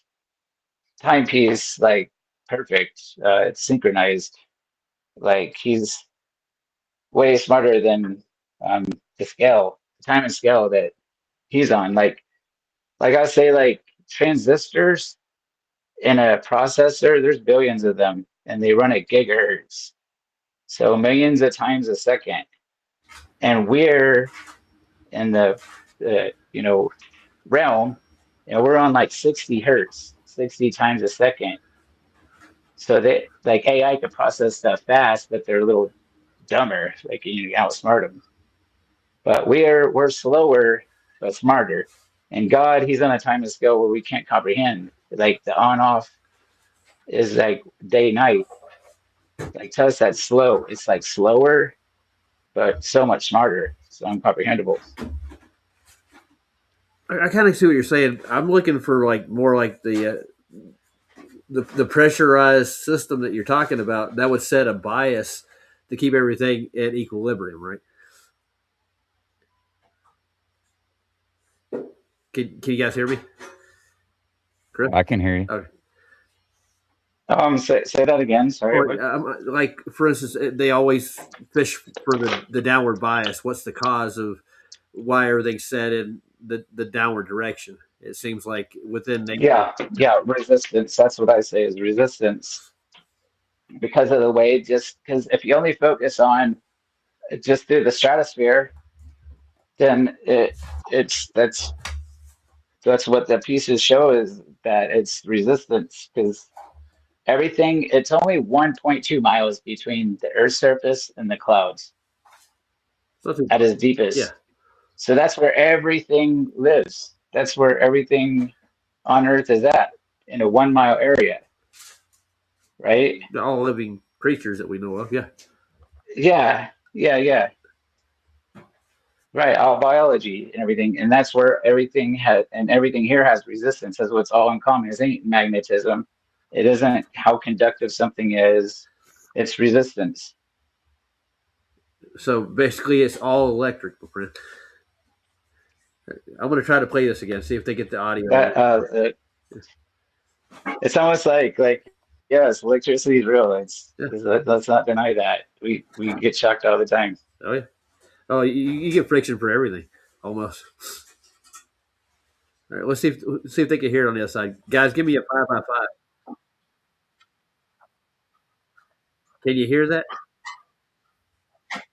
timepiece like perfect. It's synchronized. Like he's way smarter than um, the scale, time and scale that he's on. Like I say, like transistors in a processor, there's billions of them, and they run at gigahertz, so millions of times a second. And we're in the realm, we're on like 60 hertz, 60 times a second. So they like AI could process stuff fast, but they're a little dumber. Like you outsmart them. But we're slower but smarter. And God, he's on a time and scale where we can't comprehend. Like the on off is like day night. Like to us that's slow. It's like slower, but so much smarter. So incomprehensible. I kind of see what you're saying. I'm looking for like more like the pressurized system that you're talking about. That would set a bias to keep everything at equilibrium, right? Can you guys hear me? Chris? I can hear you. Okay. Say that again. Sorry. Or, like for instance, they always fish for the downward bias. What's the cause of why everything's set in the downward direction? It seems like within nature. Yeah, resistance. That's what I say is resistance because of the way. Just because if you only focus on just through the stratosphere, then that's what the pieces show is that it's resistance because everything. It's only 1.2 miles between the Earth's surface and the clouds at its deepest. Yeah. So that's where everything lives. That's where everything on Earth is at in a 1 mile area, right? All living creatures that we know of. Yeah. Yeah. Right, all biology and everything, and that's where everything has, and everything here has resistance. That's what's all in common. It ain't magnetism. It isn't how conductive something is. It's resistance. So basically, it's all electric, my friend. I'm going to try to play this again, see if they get the audio. It's almost like yes, electricity is real. Let's not deny that. We get shocked all the time. Oh yeah. Oh, you get friction for everything, almost. All right, let's see if they can hear it on the other side. Guys, give me a 5x5. Can you hear that?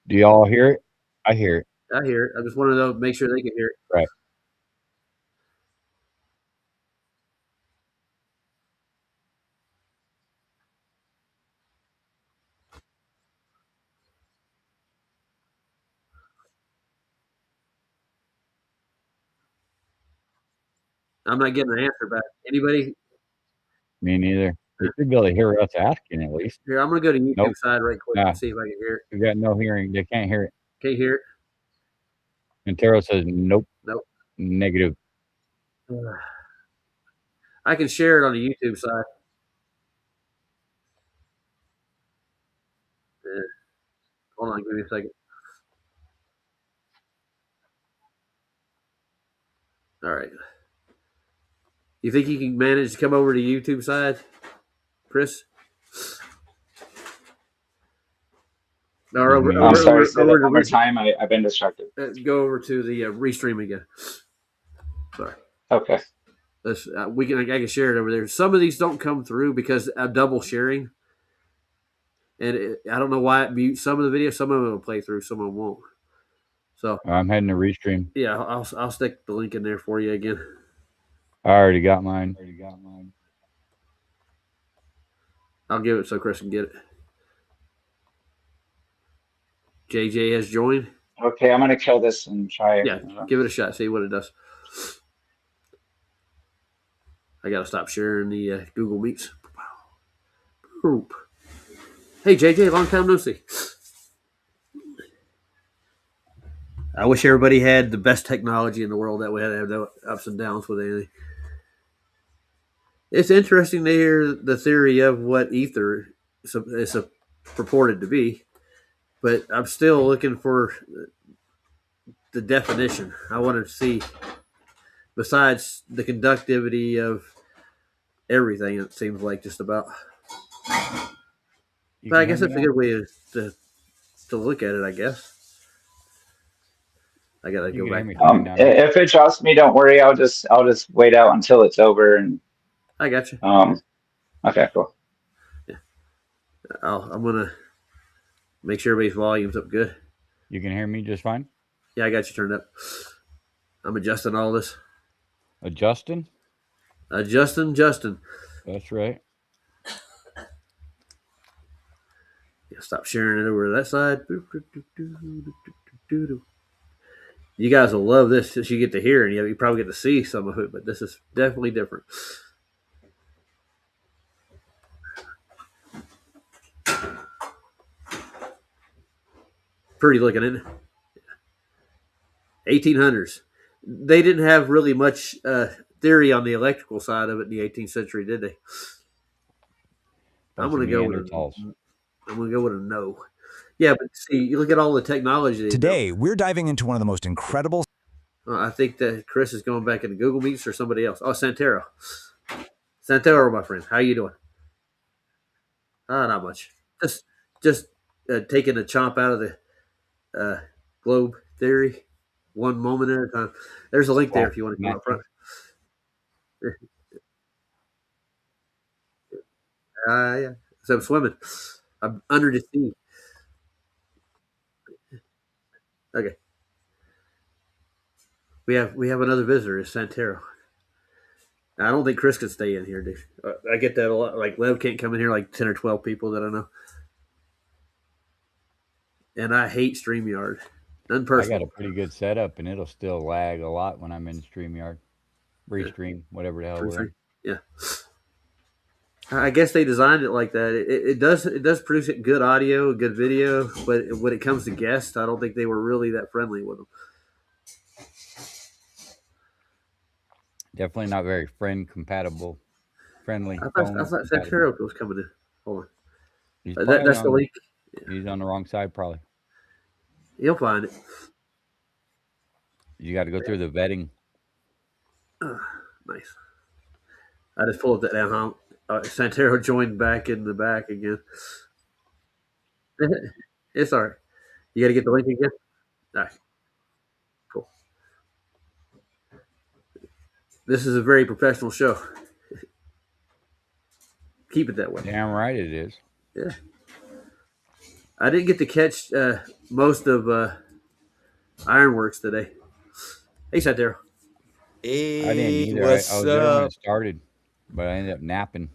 Do y'all hear it? I hear it. I hear it. I just want to know, make sure they can hear it. Right. I'm not getting an answer back. Anybody? Me neither. They should be able to hear us asking at least. Here, I'm going to go to YouTube side right quick and see if I can hear it. We got no hearing. They can't hear it. Can't hear it. And Taro says nope. Nope. Negative. I can share it on the YouTube side. Yeah. Hold on, give me a second. All right. You think you can manage to come over to YouTube side, Chris? No, I'm sorry. Say that one more time. I've been distracted. Go over to the restream again. Sorry. Okay. I can share it over there. Some of these don't come through because of double sharing, and I don't know why it mutes some of the videos. Some of them will play through, some of them won't. So I'm heading to restream. Yeah, I'll stick the link in there for you again. I already got mine. I'll give it so Chris can get it. JJ has joined. Okay, I'm gonna kill this and try. Yeah, give it a shot. See what it does. I gotta stop sharing the Google Meets. Boop. Hey JJ, long time no see. I wish everybody had the best technology in the world that we had to have no ups and downs with anything. It's interesting to hear the theory of what ether is purported to be, but I'm still looking for the definition. I want to see, besides the conductivity of everything, it seems like just about. But I guess that's a good way to look at it, I guess. I gotta go back. If it drops me, don't worry. I'll just wait out until it's over. And I got you. Okay, cool. Yeah. I'm gonna make sure everybody's volume's up good. You can hear me just fine? Yeah, I got you turned up. I'm adjusting all this. Adjusting? Justin. That's right. Yeah, stop sharing it over to that side. You guys will love this since you get to hear, and you probably get to see some of it, but this is definitely different. Pretty looking, isn't it? 1800s. They didn't have really much theory on the electrical side of it in the 18th century, did they? I'm going to go with a no. Yeah, but see, you look at all the technology. Today, we're diving into one of the most incredible. I think that Chris is going back into Google Meets or somebody else. Oh, Santero. Santero, my friend. How you doing? Not much. Just taking a chomp out of the globe theory, one moment at a time. There's a link there if you want to come up front. Yeah. So I'm swimming. I'm under the sea. Okay. We have another visitor. It's Santero. I don't think Chris can stay in here, dude. I get that a lot. Like Lev can't come in here, like 10 or 12 people that I know. And I hate StreamYard. None personal. I got a pretty good setup, and it'll still lag a lot when I'm in StreamYard. Restream, whatever the hell we're in. Yeah. I guess they designed it like that. It does produce good audio, good video, but when it comes to guests, I don't think they were really that friendly with them. Definitely not very friendly. I thought Santero was coming in. Hold on. That's the link. He's on the wrong side, probably. You'll find it. You got to go through the vetting. Nice. I just pulled that down. Santero joined back in the back again. It's all right. You got to get the link again? All right. Cool. This is a very professional show. Keep it that way. Damn right it is. Yeah. I didn't get to catch most of Ironworks today. Hey, Santero. Hey, I didn't either. I was there when it started, but I ended up napping.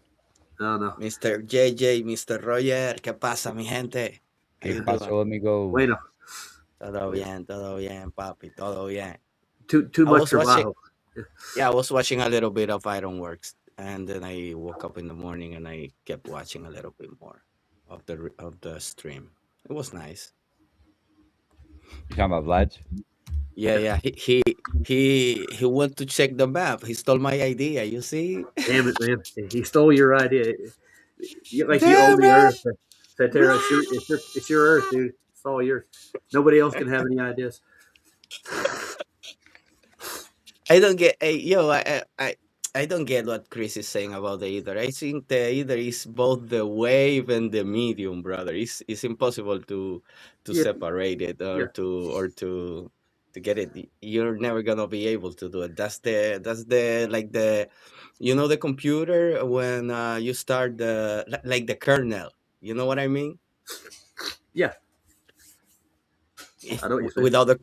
No. Mr. JJ, Mr. Roger, ¿qué pasa, mi gente? ¿Qué pasó, amigo? Bueno. Todo bien, papi, todo bien. Too much trabajo. Yeah, I was watching a little bit of Ironworks, and then I woke up in the morning and I kept watching a little bit more of the stream. It was nice. You talking about Vlad's? Yeah. He went to check the map. He stole my idea. You see? Damn it, man! He stole your idea. You own the earth, Santero. It's your earth, dude. It's all yours. Nobody else can have any ideas. I don't get. I don't get what Chris is saying about the ether. I think the ether is both the wave and the medium, brother. It's impossible to separate it or to get it. You're never gonna be able to do it. That's the like the, the computer when you start the kernel. You know what I mean? Yeah. I know what you're saying.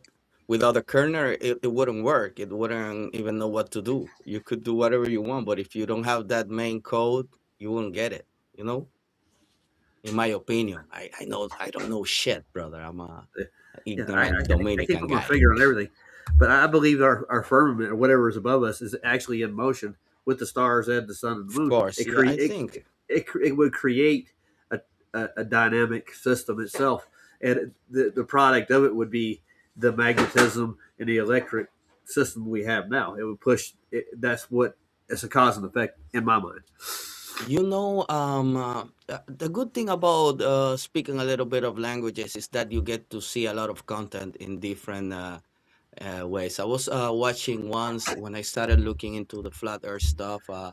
Without the kernel, it wouldn't work. It wouldn't even know what to do. You could do whatever you want, but if you don't have that main code, you won't get it. In my opinion, I don't know shit, brother. I'm a ignorant Dominican I can't put guy. my finger on everything, but I believe our firmament or whatever is above us is actually in motion. with the stars and the sun and the Of moon, course, it yeah, I create think. it would create a dynamic system itself, and the product of it would be the magnetism and the electric system we have now. It would push. That's what it's a cause and effect in my mind. The good thing about speaking a little bit of languages is that you get to see a lot of content in different ways. I was watching once when I started looking into the flat Earth stuff, a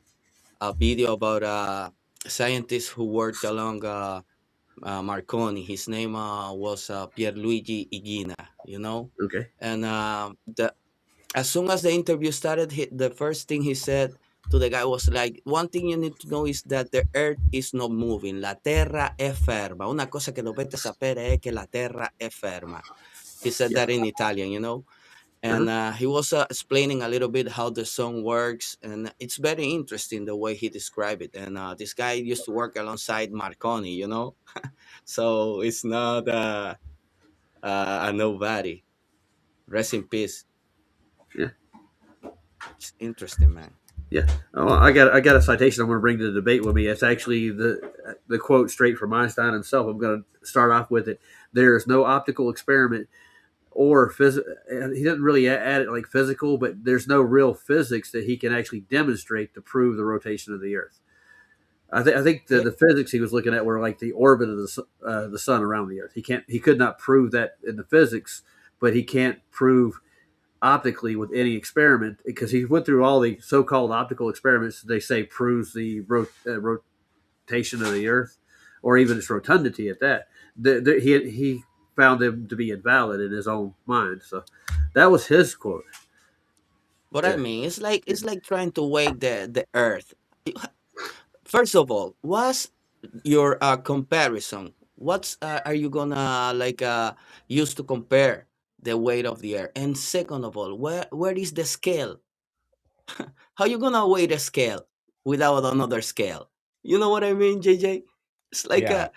video about a scientist who worked along Marconi. His name was Pierluigi Igina, Okay. and as soon as the interview started, the first thing he said to the guy was like, one thing you need to know is that the earth is not moving. La terra è ferma. Una cosa che dovete sapere è che la terra è ferma. He said Yeah. that in Italian. And he was explaining a little bit how the sun works, and it's very interesting the way he described it. And this guy used to work alongside Marconi, so it's not a nobody. Rest in peace. Yeah. It's interesting, man. Yeah. Oh, I got a citation I'm going to bring to the debate with me. It's actually the quote straight from Einstein himself. I'm going to start off with it. There is no optical experiment or physical. He doesn't really add it like physical, but there's no real physics that he can actually demonstrate to prove the rotation of the Earth. I think the physics he was looking at were like the orbit of the sun around the Earth. He could not prove that in the physics, but he can't prove optically with any experiment because he went through all the so-called optical experiments they say proves the rotation of the Earth or even its rotundity at that. He found them to be invalid in his own mind. So that was his quote. What I mean, it's like trying to weigh the Earth. First of all, what's your comparison? What's are you gonna use to compare the weight of the Earth? And second of all, where is the scale? How you gonna weigh the scale without another scale? You know what I mean, JJ? It's like Yeah.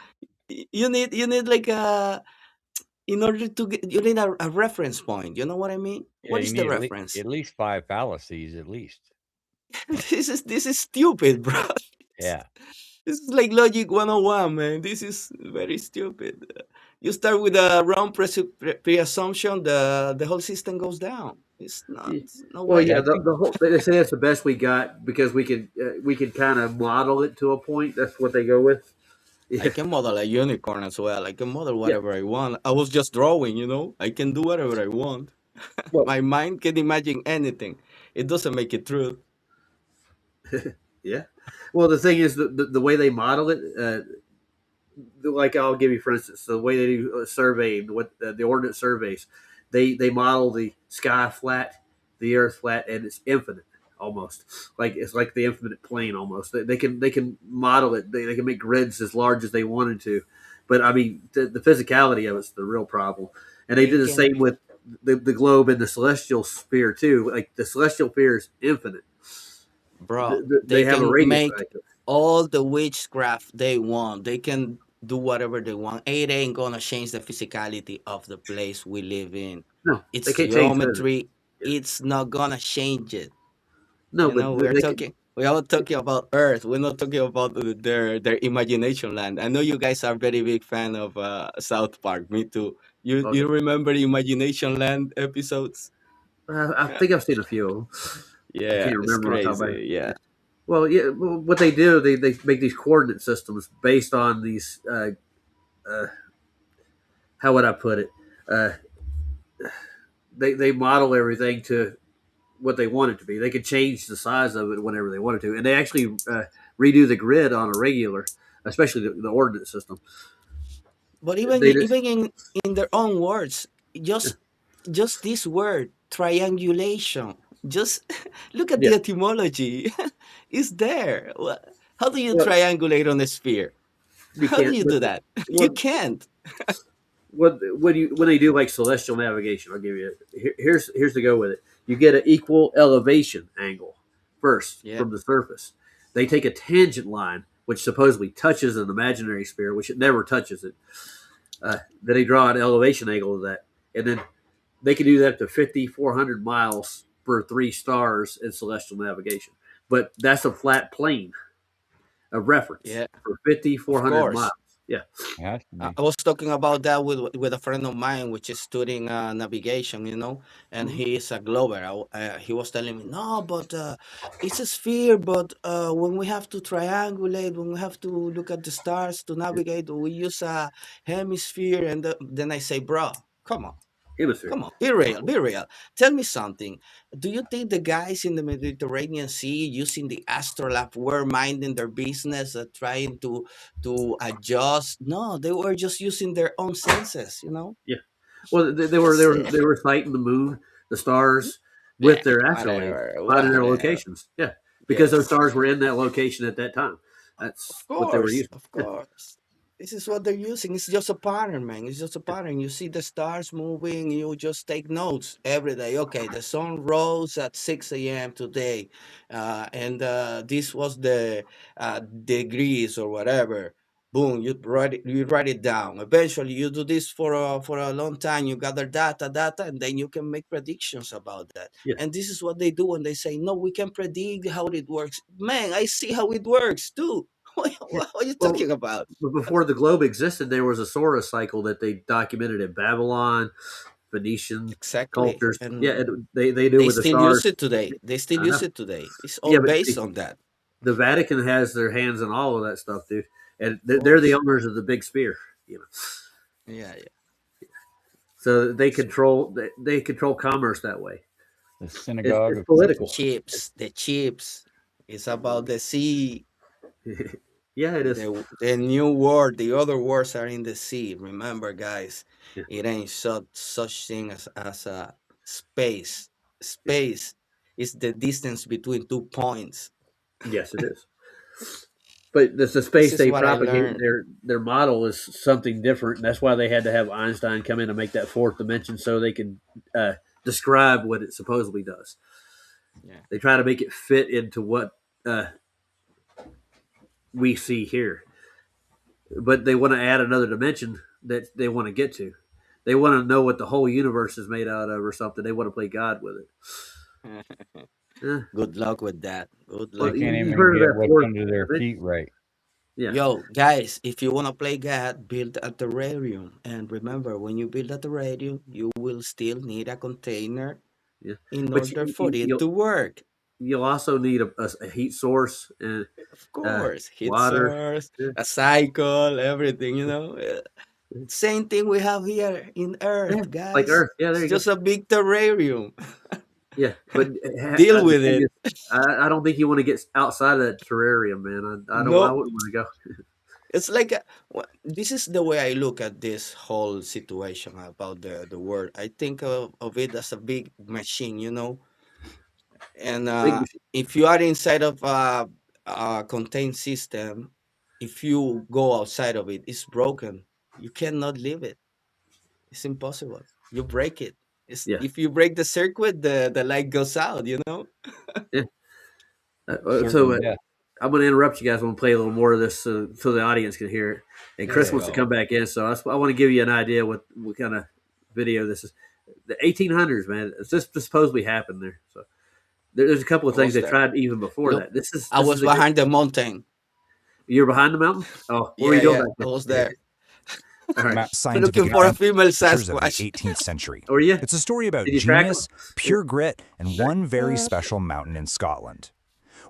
you need like in order to get you need a reference point. You know what I mean? Yeah, What you is the need reference? at least 5 fallacies at least. This is stupid, bro. Yeah. This is like logic 101, man. This is very stupid. You start with a wrong pre-assumption, the whole system goes down. It's not no Well, way. yeah, I think the whole they say that's the best we got because we could kind of model it to a point. That's what they go with. I Yeah, can model a unicorn as well. I can model yeah. whatever I want. I was just drawing, I can do whatever I want. Well, My mind can imagine anything. It doesn't make it true. yeah. Well, the thing is, the way they model it, like I'll give you for instance, the way they do surveying, what the ordnance surveys, they model the sky flat, the earth flat, and it's infinite almost. Like it's like the infinite plane almost. They can model it. They can make grids as large as they wanted to, but I mean the physicality of it's the real problem. And they They did the can, same with the globe and the celestial sphere too. Like the celestial sphere is infinite. bro. They They have a can radius make factor. all the witchcraft they want. They can do whatever they want. It ain't gonna change the physicality of the place we live in. No, they It's can't change physics. geometry. Yeah. It's not gonna change it. No, but they can. We are talking about Earth. We're not talking about their imagination land. I know you guys are very big fan of South Park. Me too. You Okay. remember the Imagination Land episodes? I think I've seen a few of them. I Yeah, can't it's remember off the top of my head. crazy. Yeah. Well, yeah. Well, what they do, they make these coordinate systems based on these. How would I put it? Uh, they model everything to what they want it to be. They could change the size of it whenever they wanted to, and they actually redo the grid on a regular, especially the ordinate system. But They just even in their own words, just this word triangulation. Just look at yeah. the etymology. It's there. How do you Well, triangulate on a sphere? you How do can't. you do that? You Well, can't. when they do like celestial navigation, I'll give you here's to go with it. You get an equal elevation angle first Yeah. from the surface. They take a tangent line which supposedly touches an imaginary sphere, which it never touches it. Then they draw an elevation angle of that, and then they can do that to 5,400 miles for 3 stars in celestial navigation. but that's a flat plane of reference Yeah, for 50, of 400 miles. course. Yeah. It has to be. I was talking about that with a friend of mine, which is studying navigation, and Mhm. he is a glober. He was telling me, no, but it's a sphere. But when we have to triangulate, when we have to look at the stars to navigate, we use a hemisphere. And then I say, bro, come on. Hemisphere. Come on, be real, be real. Tell me something. Do you think the guys in the Mediterranean Sea using the astrolabe were minding their business, trying to adjust? No, they were just using their own senses. Yeah. Well, That's it. they were sighting the moon, the stars Yeah, with their astrolabe, whatever, finding their whatever. locations. Yeah, because those Yes. stars were in that location at that time. That's what they were using. Of Yeah. course. This is what they're using. It's just a pattern, man. It's just a pattern. You see the stars moving, you just take notes every day. Okay, the sun rose at 6 a.m. today. And this was the degrees or whatever. Boom, you write it down. Eventually you do this for a long time. You gather data, and then you can make predictions about that. Yeah. And this is what they do when they say, no, we can predict how it works. Man, I see how it works too. Yeah. What are you Well, talking about? but before the globe existed, there was a solar cycle that they documented in Babylon, Phoenician Exactly. cultures. Yeah, And they knew they with the still use stars. it today. They still I know. use it today. It's all Yeah, but based see, on that. the Vatican has their hands in all of that stuff, dude, and Of they're the course. owners of the big spear. You know, Yeah, yeah. so they control commerce that way. The synagogue It's of political. The chips. It's about the sea. Yeah, it is. The new world. The other worlds are in the sea. Remember, guys, Yeah, it ain't such thing as a space. yeah. Space is the distance between 2 points. Yes, it is. But the This space is they what I propagate, learned. their model is something different. And that's why they had to have Einstein come in and make that fourth dimension so they could describe what it supposedly does. Yeah. They try to make it fit into what uh, we see here, but they want to add another dimension that they want to get to. They want to know what the whole universe is made out of or something. They want to play God with it. Yeah. Good luck with that. Good Well, they luck can't with you've that. even heard of get that what's fourth under their dimension? feet right. Yeah. Yo, guys, if you want to play God, build a terrarium. And remember, when you build a terrarium, you will still need a container Yeah. in But order for it to work. you'll also need a heat source and Of course, heat water. source, Yeah. a cycle, everything. Same thing we have here in Yeah, Earth, like guys. Earth. Yeah, there It's you go. just a big terrarium. Yeah, but Deal the with thing it. is, I don't think you want to get outside of that terrarium, man. I don't. I No, wouldn't want to go. it's like this is the way I look at this whole situation about the world. I think of it as a big machine. And Big if you are inside of a contained system, if you go outside of it, it's broken. You cannot leave it. It's impossible. You break it. Yeah, If you break the circuit, the light goes out. yeah. So Certain death. I'm going to interrupt you guys. I'm going to play a little more of this so the audience can hear it. And Chris Let's wants to go. come back in, so I want to give you an idea what kind of video this is. The 1800s, man. This supposedly happened there. So there's a couple of I things was they there. tried even before Look, that. This is I was a good. behind the mountain. You're behind the mountain. Oh, what were Yeah, you doing yeah, back I there? was there. All right. Mount Scientific Looking for a female adventures of the Sasquatch. 18th century. Or you? It's a story about Did you track genius, them? pure grit, and one very special mountain in Scotland.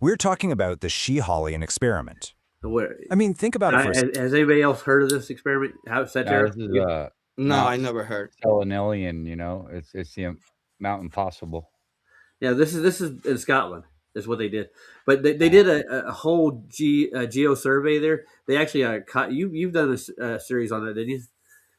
We're talking about the Sheehollian experiment. Where, I mean, think about it for a second. has anybody else heard of this experiment? How it's that No, this is No, Mount I never heard. Selenelian. It's the Mount Impossible. Yeah, this is in Scotland. Is what they did, but they did a whole geo survey there. They actually you've done a series on that, didn't you,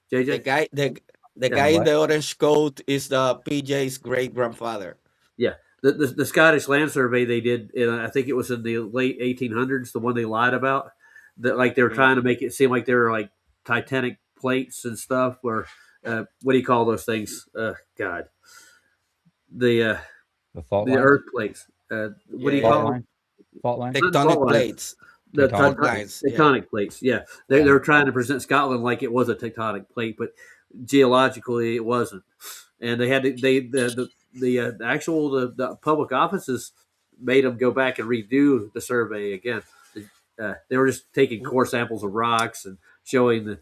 The JJ? guy, the Yeah, guy in What? the orange coat is the PJ's great grandfather. yeah. The Scottish Land Survey they did, I think it was in the late 1800s. The one they lied about, that like they were Yeah. trying to make it seem like they were like Titanic plates and stuff, or what do you call those things? God, the The fault the line? Earth plates. What do you Yeah. Fault call them? line? Fault line? Not Tectonic fault lines. plates, The Tectonic fault plates. lines. Yeah. tectonic plates. Yeah, they were trying to present Scotland like it was a tectonic plate, but geologically it wasn't. And they had to, the actual the public offices made them go back and redo the survey again. They were just taking core samples of rocks and showing the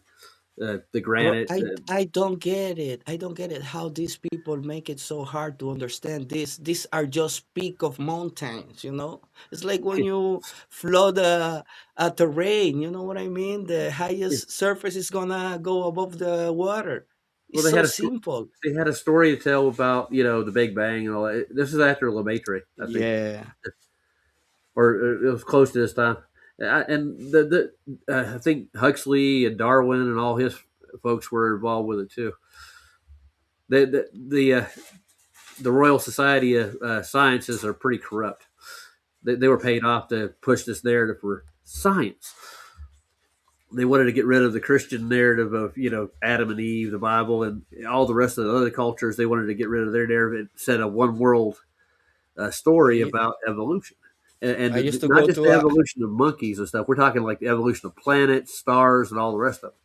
Bro, granite. I don't get it. I don't get it how these people make it so hard to understand this. These are just peak of mountains, you know? It's like when you flood a terrain, you know what I mean? The highest surface is gonna go above the water. Well, It's so simple. they had a story to tell about the Big Bang and all that. This is after Lemaitre, I think, Yeah. or it was close to this time. And I think Huxley and Darwin and all his folks were involved with it too. The Royal Society of Sciences are pretty corrupt. They were paid off to push this narrative for science. They wanted to get rid of the Christian narrative of Adam and Eve, the Bible, and all the rest of the other cultures. They wanted to get rid of their narrative and set a one world story about evolution. And I used to not go just to the a evolution of monkeys and stuff. We're talking like the evolution of planets, stars, and all the rest of it.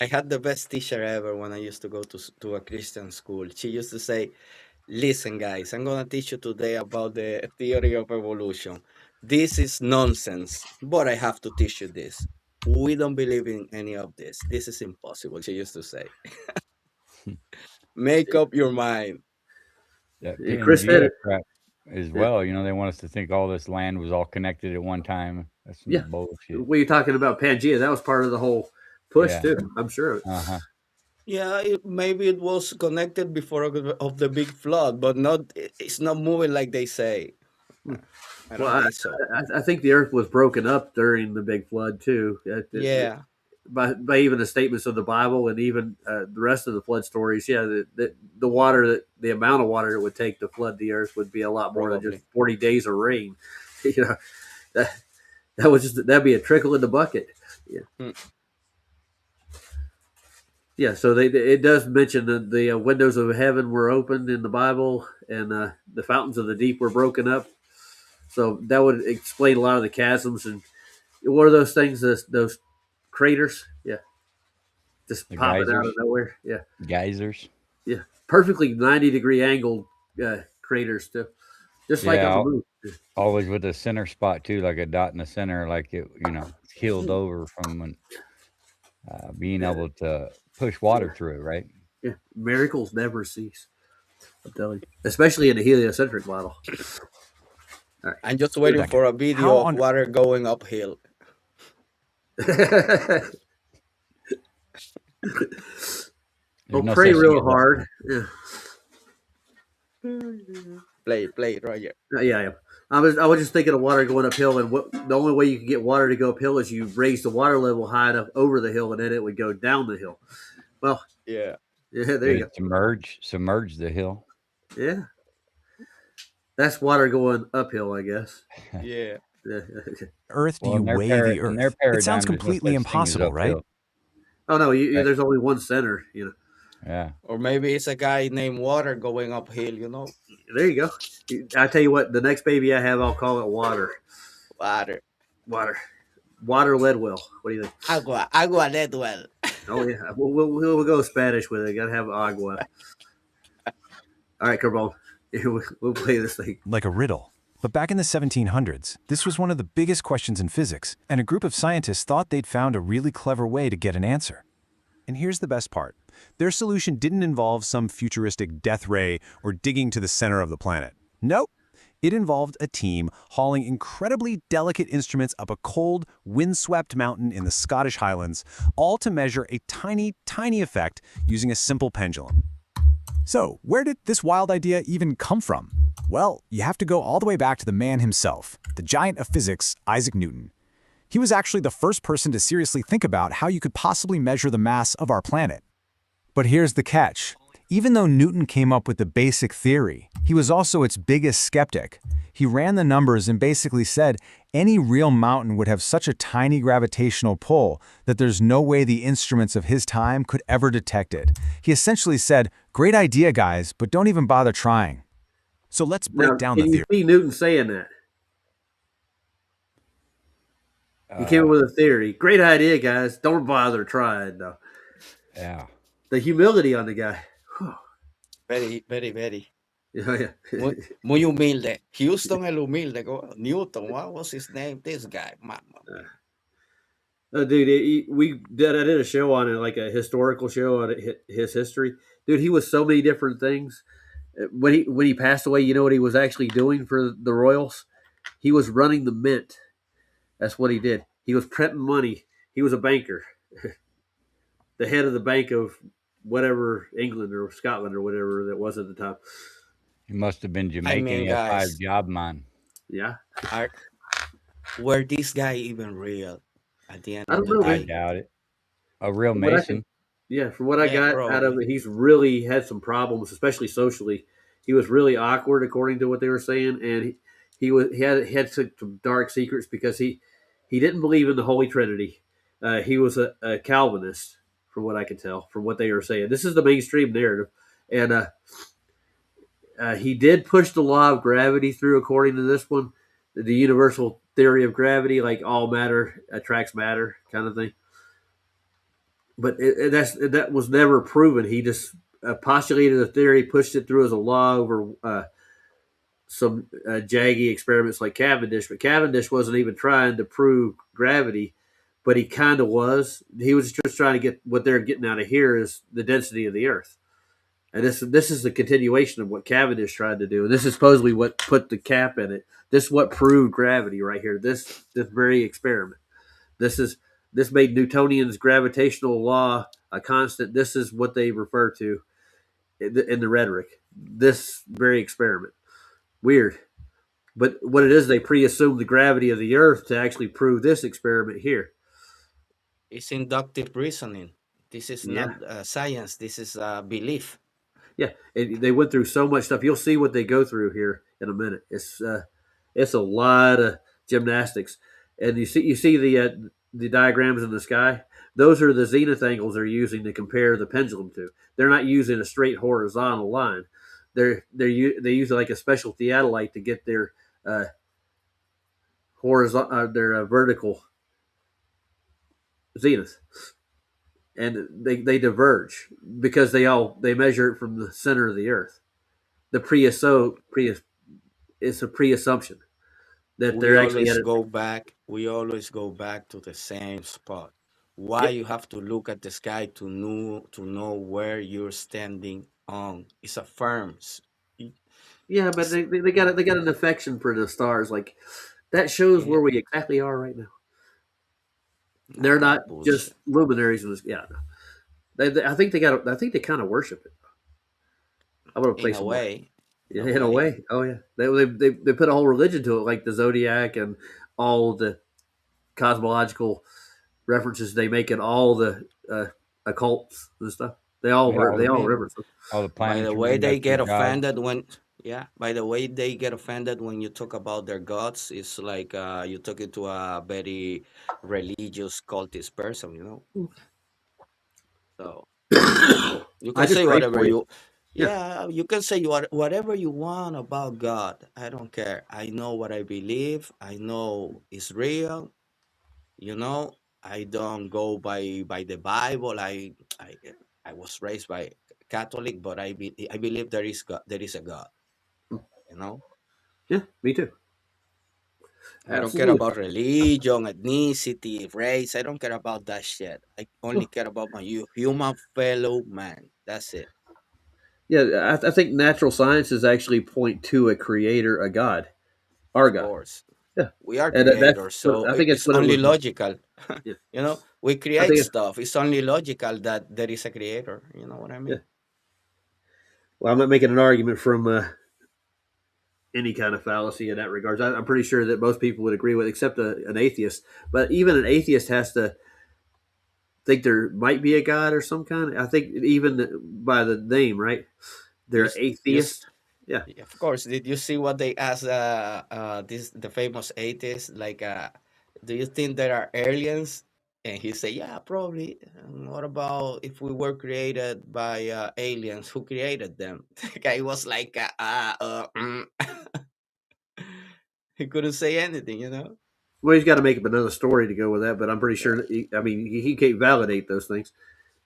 I had the best teacher ever when I used to go to a Christian school. She used to say, "Listen, guys, I'm gonna teach you today about the theory of evolution. This is nonsense, but I have to teach you this. We don't believe in any of this. This is impossible," she used to say. Make up your mind. That Chris said Pangea it. crap as well. You know, they want us to think all this land was all connected at one time. That's some bullshit. When you're talking about Pangea, that was part of the whole push Yeah. too. I'm sure. Yeah, maybe it was connected before of the big flood, but it's not moving like they say. I don't think so. I think the Earth was broken up during the big flood too. Yeah. By even the statements of the Bible and even the rest of the flood stories. Yeah, the water, the amount of water it would take to flood the Earth would be a lot more than just 40 days of rain. That'd be a trickle in the bucket. Yeah. Yeah, so it does mention that the windows of heaven were opened in the Bible, and the fountains of the deep were broken up. So that would explain a lot of the chasms. And what are those things? Those craters? Yeah, just The popping out of geysers. nowhere. Yeah, Geysers. yeah, perfectly 90-degree angled craters too, just like on the moon. Always with a center spot too, like a dot in the center, like it, healed over from being able to push water through it, right? Yeah, miracles never cease. I'm telling you, especially in the heliocentric model. Right. I'm just waiting for a video of water going uphill. Pray real hard. Yeah. Play it, Roger. Yeah. I was just thinking of water going uphill, and the only way you can get water to go uphill is you raise the water level high enough over the hill, and then it would go down the hill. Well, yeah, there you go. Submerge the hill. Yeah, that's water going uphill, I guess. Yeah. Earth, do you weigh the Earth? It sounds completely impossible, right? Oh no, there's only one center, Yeah. Or maybe it's a guy named Water going uphill, There you go. I tell you what, the next baby I have, I'll call it Water. Water Ledwell. What do you think? Agua Ledwell. Oh yeah, we'll go Spanish with it. Gotta have agua. All right, Carbone, we'll play this thing like a riddle. But back in the 1700s, this was one of the biggest questions in physics, and a group of scientists thought they'd found a really clever way to get an answer. And here's the best part. Their solution didn't involve some futuristic death ray or digging to the center of the planet. Nope. It involved a team hauling incredibly delicate instruments up a cold, windswept mountain in the Scottish Highlands, all to measure a tiny, tiny effect using a simple pendulum. So, where did this wild idea even come from? Well, you have to go all the way back to the man himself, the giant of physics, Isaac Newton. He was actually the first person to seriously think about how you could possibly measure the mass of our planet. But here's the catch. Even though Newton came up with the basic theory, he was also its biggest skeptic. He ran the numbers and basically said any real mountain would have such a tiny gravitational pull that there's no way the instruments of his time could ever detect it. He essentially said, "Great idea, guys, but don't even bother trying." So let's break down the theory. Can you see Newton saying that? He came up with a theory. Great idea, guys. Don't bother trying, though. Yeah. The humility on the guy. Whew. Very, very, very. Yeah, Muy, muy humilde. Houston el humilde. Newton, what was his name? This guy. Dude, I did a show on it, like a historical show on his history. Dude, he was so many different things. When he passed away, you know what he was actually doing for the Royals? He was running the mint. That's what he did. He was printing money. He was a banker, the head of the bank of whatever England or Scotland or whatever that was at the time. He must have been Jamaican. He had 5 job, man. Yeah. Were this guy even real at the end I of don't the know, day? I doubt it. A real From what I Mason. from what I got probably. out of it, he's really had some problems, especially socially. He was really awkward, according to what they were saying, and he had some dark secrets because he didn't believe in the Holy Trinity. He was a Calvinist, from what I could tell, from what they were saying. This is the mainstream narrative, and he did push the law of gravity through, according to this one, the universal theory of gravity, like all matter attracts matter, kind of thing. But that was never proven. He just postulated a theory, pushed it through as a law over some jaggy experiments like Cavendish. But Cavendish wasn't even trying to prove gravity, but he kind of was. He was just trying to get what they're getting out of here is the density of the Earth. And this is the continuation of what Cavendish tried to do. And this is supposedly what put the cap in it. This is what proved gravity right here. This very experiment. This made Newtonian's gravitational law a constant. This is what they refer to in the rhetoric. This very experiment. Weird. But what it is, they pre-assume the gravity of the Earth to actually prove this experiment here. It's inductive reasoning. This is not science. This is belief. Yeah, and they went through so much stuff. You'll see what they go through here in a minute. It's a lot of gymnastics, and you see the diagrams in the sky. Those are the zenith angles they're using to compare the pendulum to. They're not using a straight horizontal line. They use like a special theodolite to get their horizontal vertical zenith, and they diverge because they measure it from the center of the Earth. It's a pre-assumption that they're actually we always go back to the same spot. Why you have to look at the sky to know where you're standing on? It's affirms. Yeah, but they got an affection for the stars. Like that shows where we exactly are right now. They're not just luminaries in this. Yeah, I think they kind of worship it. I'm gonna play in a way. Yeah, in a way. Oh yeah, they put a whole religion to it, like the zodiac and all the cosmological references they make in all the occults and stuff. They all reference them. All the planets. By the way, they get offended when by the way they get offended when you talk about their gods. It's like you talk to a very religious cultist person, you know. So you can say whatever you. Yeah, you can say whatever you want about God. I don't care. I know what I believe. I know it's real. You know, I don't go by the Bible. I was raised by Catholic, but I believe there is God. There is a God. You know. Yeah, me too. I don't care about religion, ethnicity, race. I don't care about that shit. I only care about my human fellow man. That's it. Yeah, I think natural sciences actually point to a creator, a God, our God. Of course. Yeah, we are creators, so I think it's only logical. Yeah. You know, we create stuff. It's only logical that there is a creator. You know what I mean? Yeah. Well, I'm not making an argument from any kind of fallacy in that regard. I'm pretty sure that most people would agree with, except an atheist. But even an atheist has to think there might be a God or some kind. I think even by the name, right? They're atheists. Yeah, of course. Did you see what they asked the famous atheist? Like, do you think there are aliens? And he said, yeah, probably. What about if we were created by aliens? Who created them? The guy was like, he couldn't say anything, you know? Well, he's got to make up another story to go with that, but I'm pretty sure, he can't validate those things.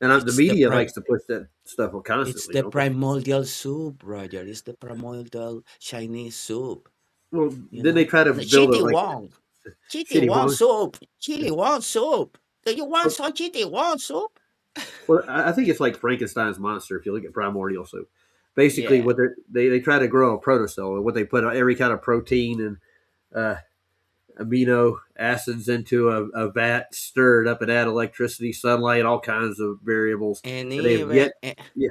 And the It's the media pri- likes to push that stuff it's constantly, the don't they? primordial soup, Roger. It's the primordial Chinese soup. Well, You then they know, try to the build it Chitty like Wong. Chitty Shitty Wong Wong. soup. Chitty Wong soup. Do you want Well, some Chitty Wong soup? I think it's like Frankenstein's monster. If you look at primordial soup, basically Yeah. what they try to grow a protocell, and what they put every kind of protein and uh, amino acids into a vat, stir it up, and add electricity, sunlight, all kinds of variables, And and they've even yet, yeah,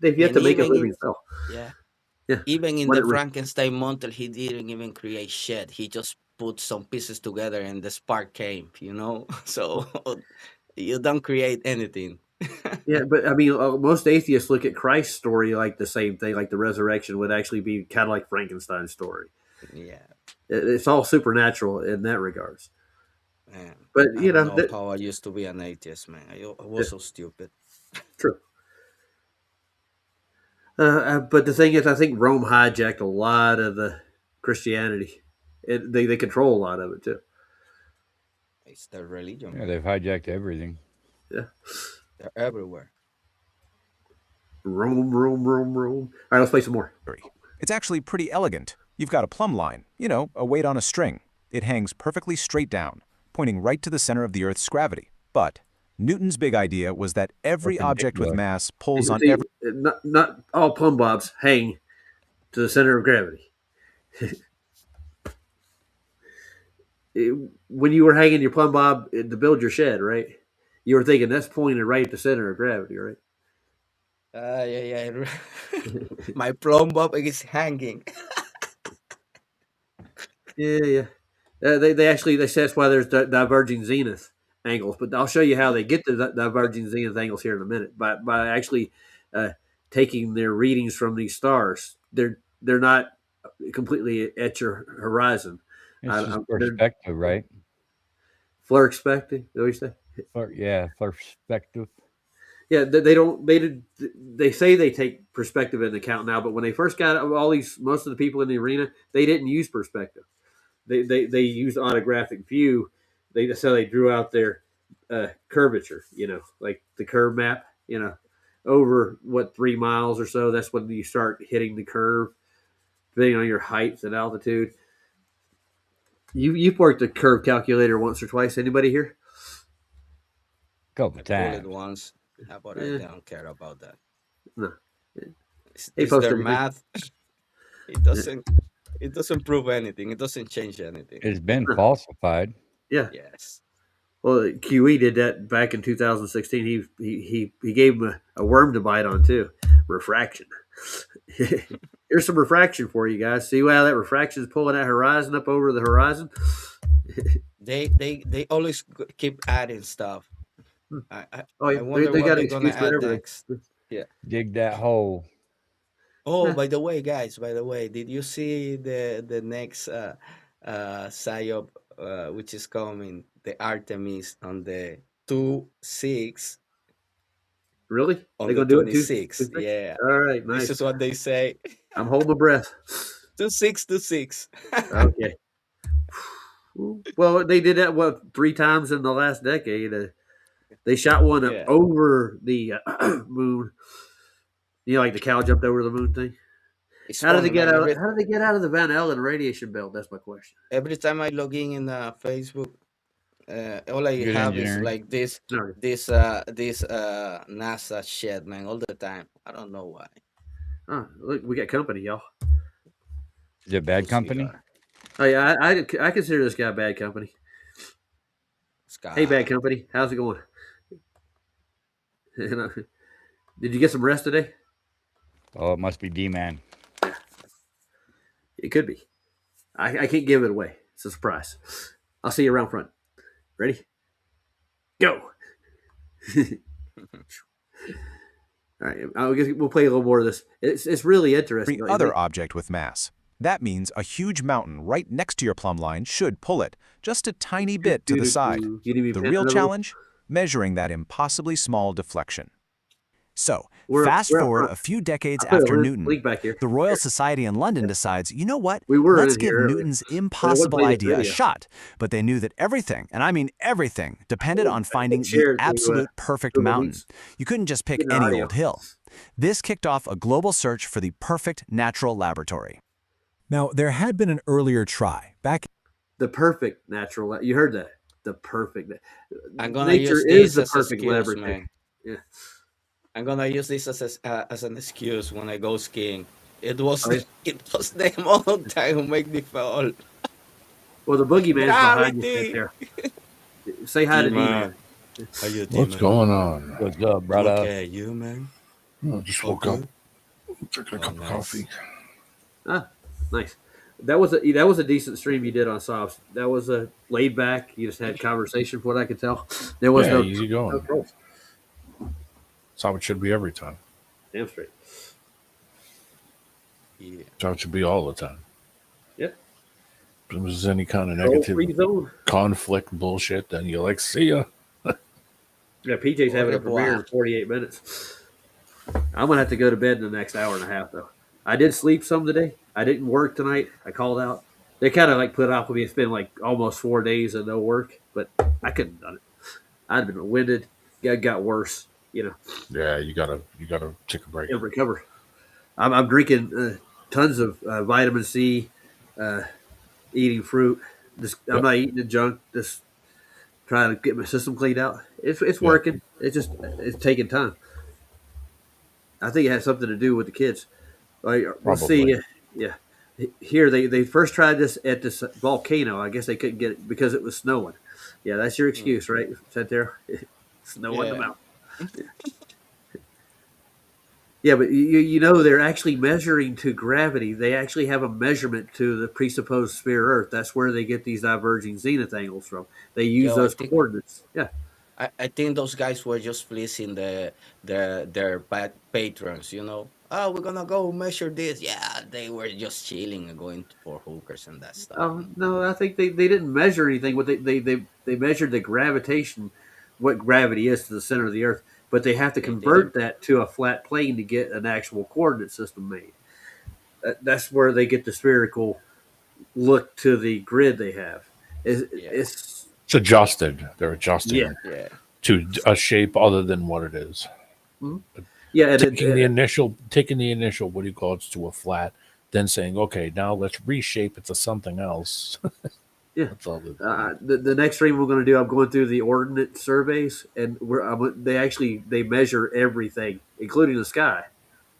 they've yet and to make a even living in cell. yeah, Yeah, even in what the it Frankenstein monster, he didn't even create shit. He just put some pieces together and the spark came, you know? So you don't create anything. yeah, but I mean, most atheists look at Christ's story like the same thing, like the resurrection would actually be kind of like Frankenstein's story. Yeah. It's all supernatural in that regards. Man, But I you don't know, know how I used to be an atheist, man. I was so stupid. true. But the thing is, I think Rome hijacked a lot of the Christianity. They control a lot of it too. It's their religion, Yeah, man. they've hijacked everything. Yeah, They're everywhere. Rome. All right, let's play some more. It's actually pretty elegant. You've got a plumb line, you know, a weight on a string. It hangs perfectly straight down, pointing right to the center of the Earth's gravity. But Newton's big idea was that every Fucking object with dick mass pulls on See, every not all plumb bobs hang to the center of gravity. When you were hanging your plumb bob to build your shed, right? You were thinking that's pointed right at the center of gravity, right? Yeah. My plumb bob is hanging. Yeah. They actually they say that's why there's diverging zenith angles, but I'll show you how they get to the diverging zenith angles here in a minute by actually taking their readings from these stars. They're not completely at your horizon. It's just perspective, right? Flurspective, what do you say? Perspective. Yeah, they don't. They say they take perspective into account now, but when they first got most of the people in the arena, they didn't use perspective. They used autographic view. So they drew out their curvature. You know, like the curve map. You know, over 3 miles or so. That's when you start hitting the curve, depending on your height and altitude. You've worked a curve calculator once or twice. Anybody here? Couple I pulled times. it once, but I don't care about that. No. It's Hey, their posted math. It doesn't prove anything. It doesn't change anything. It's been falsified. Yeah. Yes. Well, QE did that back in 2016. He gave him a worm to bite on too. Refraction. Here's some refraction for you guys. See how that refraction is pulling that horizon up over the horizon? They always keep adding stuff. I wonder they what got they're an gonna excuse for add everything. next. Yeah. Dig that hole. Oh, by the way, guys. By the way, did you see the next psyop which is coming? The Artemis on the 2/6. Really? On They're the gonna do it 26. too? Yeah. All right, nice. This is what they say. I'm holding my breath. 26. Okay. Well, they did that 3 times in the last decade. They shot one up Yeah. over the moon. You know, like the cow jumped over the moon thing. It's How did funny, they get man. out? How did they get out of the Van Allen radiation belt? That's my question. Every time I log in Facebook, all I Good have is engineering. like this No. NASA shit, man, all the time. I don't know why. Oh, look, we got company, y'all. Is it bad Who's we company? got? Oh yeah, I consider this guy bad company. Hey, bad company, how's it going? Did you get some rest today? Oh, it must be D-Man. It could be. I can't give it away. It's a surprise. I'll see you around front. Ready? Go. All right, we'll play a little more of this. It's really interesting. every other object with mass. That means a huge mountain right next to your plumb line should pull it just a tiny bit to the side. The real challenge? Measuring that impossibly small deflection. So, We're fast out forward front. a few decades I put after a Newton, link back here. the Royal Society in London decides, you know what? We were Let's in give here earlier, Newton's but it wasn't impossible playing this idea a video. shot. But they knew that everything, and I mean everything, depended on finding the Share it to, absolute perfect Google mountain. Meets. You couldn't just pick Get an any audio. old hill. This kicked off a global search for the perfect natural laboratory. Now, there had been an earlier try back The perfect natural. You heard that? The perfect. I'm gonna Nature use is this the as perfect excuse, laboratory. man. Yeah. I'm gonna use this as an excuse when I go skiing. It was Oh, yeah. it was the mountain who made me fall. Well, the boogeyman's behind you, Gravity. there. Say hi to D-Man. How you What's going on? What's up, brother? Okay, you man. I just All woke up, good? drinking a Oh, cup of nice. coffee. Ah, nice. That was a decent stream you did on Sobs. That was a laid back. You just had conversation, from what I could tell. There was Yeah, no easy going. no trolls. That's how it should be every time. Damn straight. Yeah. That's how it should be all the time. Yep. If there's any kind of Troll-free negative zone. conflict bullshit, then you're like, see ya. Yeah, PJ's having a Au revoir. premiere in 48 minutes. I'm gonna have to go to bed in the next hour and a half, though. I did sleep some today. I didn't work tonight. I called out. They kind of like put off with me. It's been like almost 4 days of no work, but I couldn't have done it. I'd been winded. It got worse, Yeah, you gotta take a break. and recover. I'm drinking tons of vitamin C, eating fruit. I'm Yep. not eating the junk. Just trying to get my system cleaned out. It's Yeah. working. It's taking time. I think it has something to do with the kids. Like, let's see. Probably. Yeah, here they first tried this at this volcano. I guess they couldn't get it because it was snowing. Yeah, that's your excuse, right, Santero? Snow on the Yeah. mountain. Yeah, but they're actually measuring to gravity. They actually have a measurement to the presupposed sphere Earth. That's where they get these diverging zenith angles from. They use Yo, I those think- coordinates. Yeah. I think those guys were just pleasing their patrons, Oh, we're gonna go measure this. Yeah, they were just chilling and going for hookers and that stuff. No, I think they didn't measure anything. What they measured the gravitation, what gravity is to the center of the Earth, but they have to They convert that to a flat plane to get an actual coordinate system made. That's where they get the spherical look to the grid they have. It's It's adjusted. They're adjusting Yeah. Yeah. to a shape other than what it is. yeah, and Taking the initial, what do you call it, to a flat, then saying, okay, now let's reshape it to something else. Yeah. That's all it- the next stream we're going to do, I'm going through the ordnance surveys, and they measure everything, including the sky,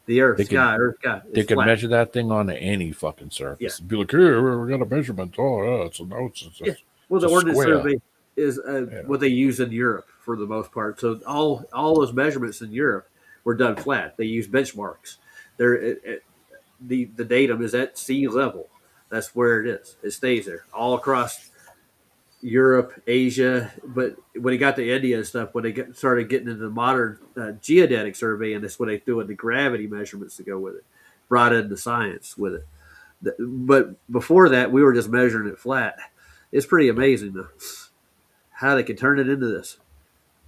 the Earth, They can- Earth, sky. They It's can flat. measure that thing on any fucking surface. Yeah. Be like, here, we got a measurement. Oh, yeah, it's Yeah. Well, the it's a ordnance square. survey is what they use in Europe for the most part. So all those measurements in Europe were done flat. They use benchmarks. The datum is at sea level. That's where it is. It stays there all across Europe, Asia. But when it got to India and stuff, when they started getting into the modern geodetic survey, and that's when they threw in the gravity measurements to go with it, brought in the science with it. But before that, we were just measuring it flat. It's pretty amazing, though, how they can turn it into this.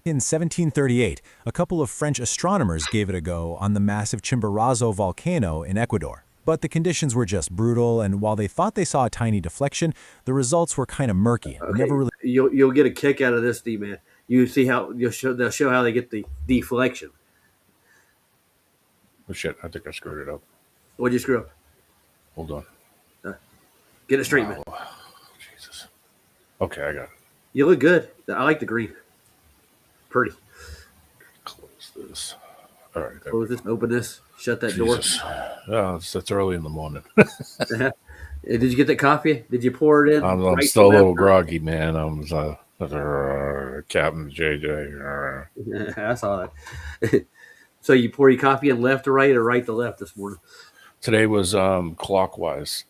in 1738, a couple of French astronomers gave it a go on the massive Chimborazo volcano in Ecuador. But the conditions were just brutal, and while they thought they saw a tiny deflection, the results were kind of murky. Okay. Never really You'll get a kick out of this, D-Man. You see how they'll show how they get the deflection. Oh, shit, I think I screwed it up. What'd you screw up? Hold on. Get it straight, man. Oh, Jesus. Okay, I got it. You look good. I like the green. Pretty. Close this. All right. There Close this. Open this. Shut that door. Jesus. Yeah, it's early in the morning. Did you get that coffee? Did you pour it in? I'm right still a to little left? groggy, man. I'm Captain JJ. I saw that. So you pour your coffee in left to right or right to left this morning? Today was clockwise.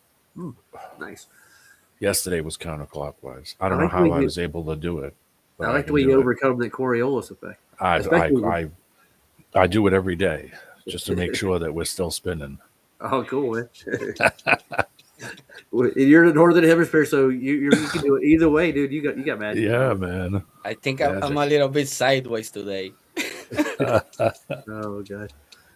Nice. Yesterday was counterclockwise. I don't I like know the how way I you- was able to do it. but I like the can way do you it. overcome that Coriolis effect. I especially- I do it every day just to make sure that we're still spinning. Oh, cool, man. Well, you're in the northern hemisphere, so you can do it either way, dude. You got magic. Yeah, man. I think Magic. I'm a little bit sideways today. Oh god.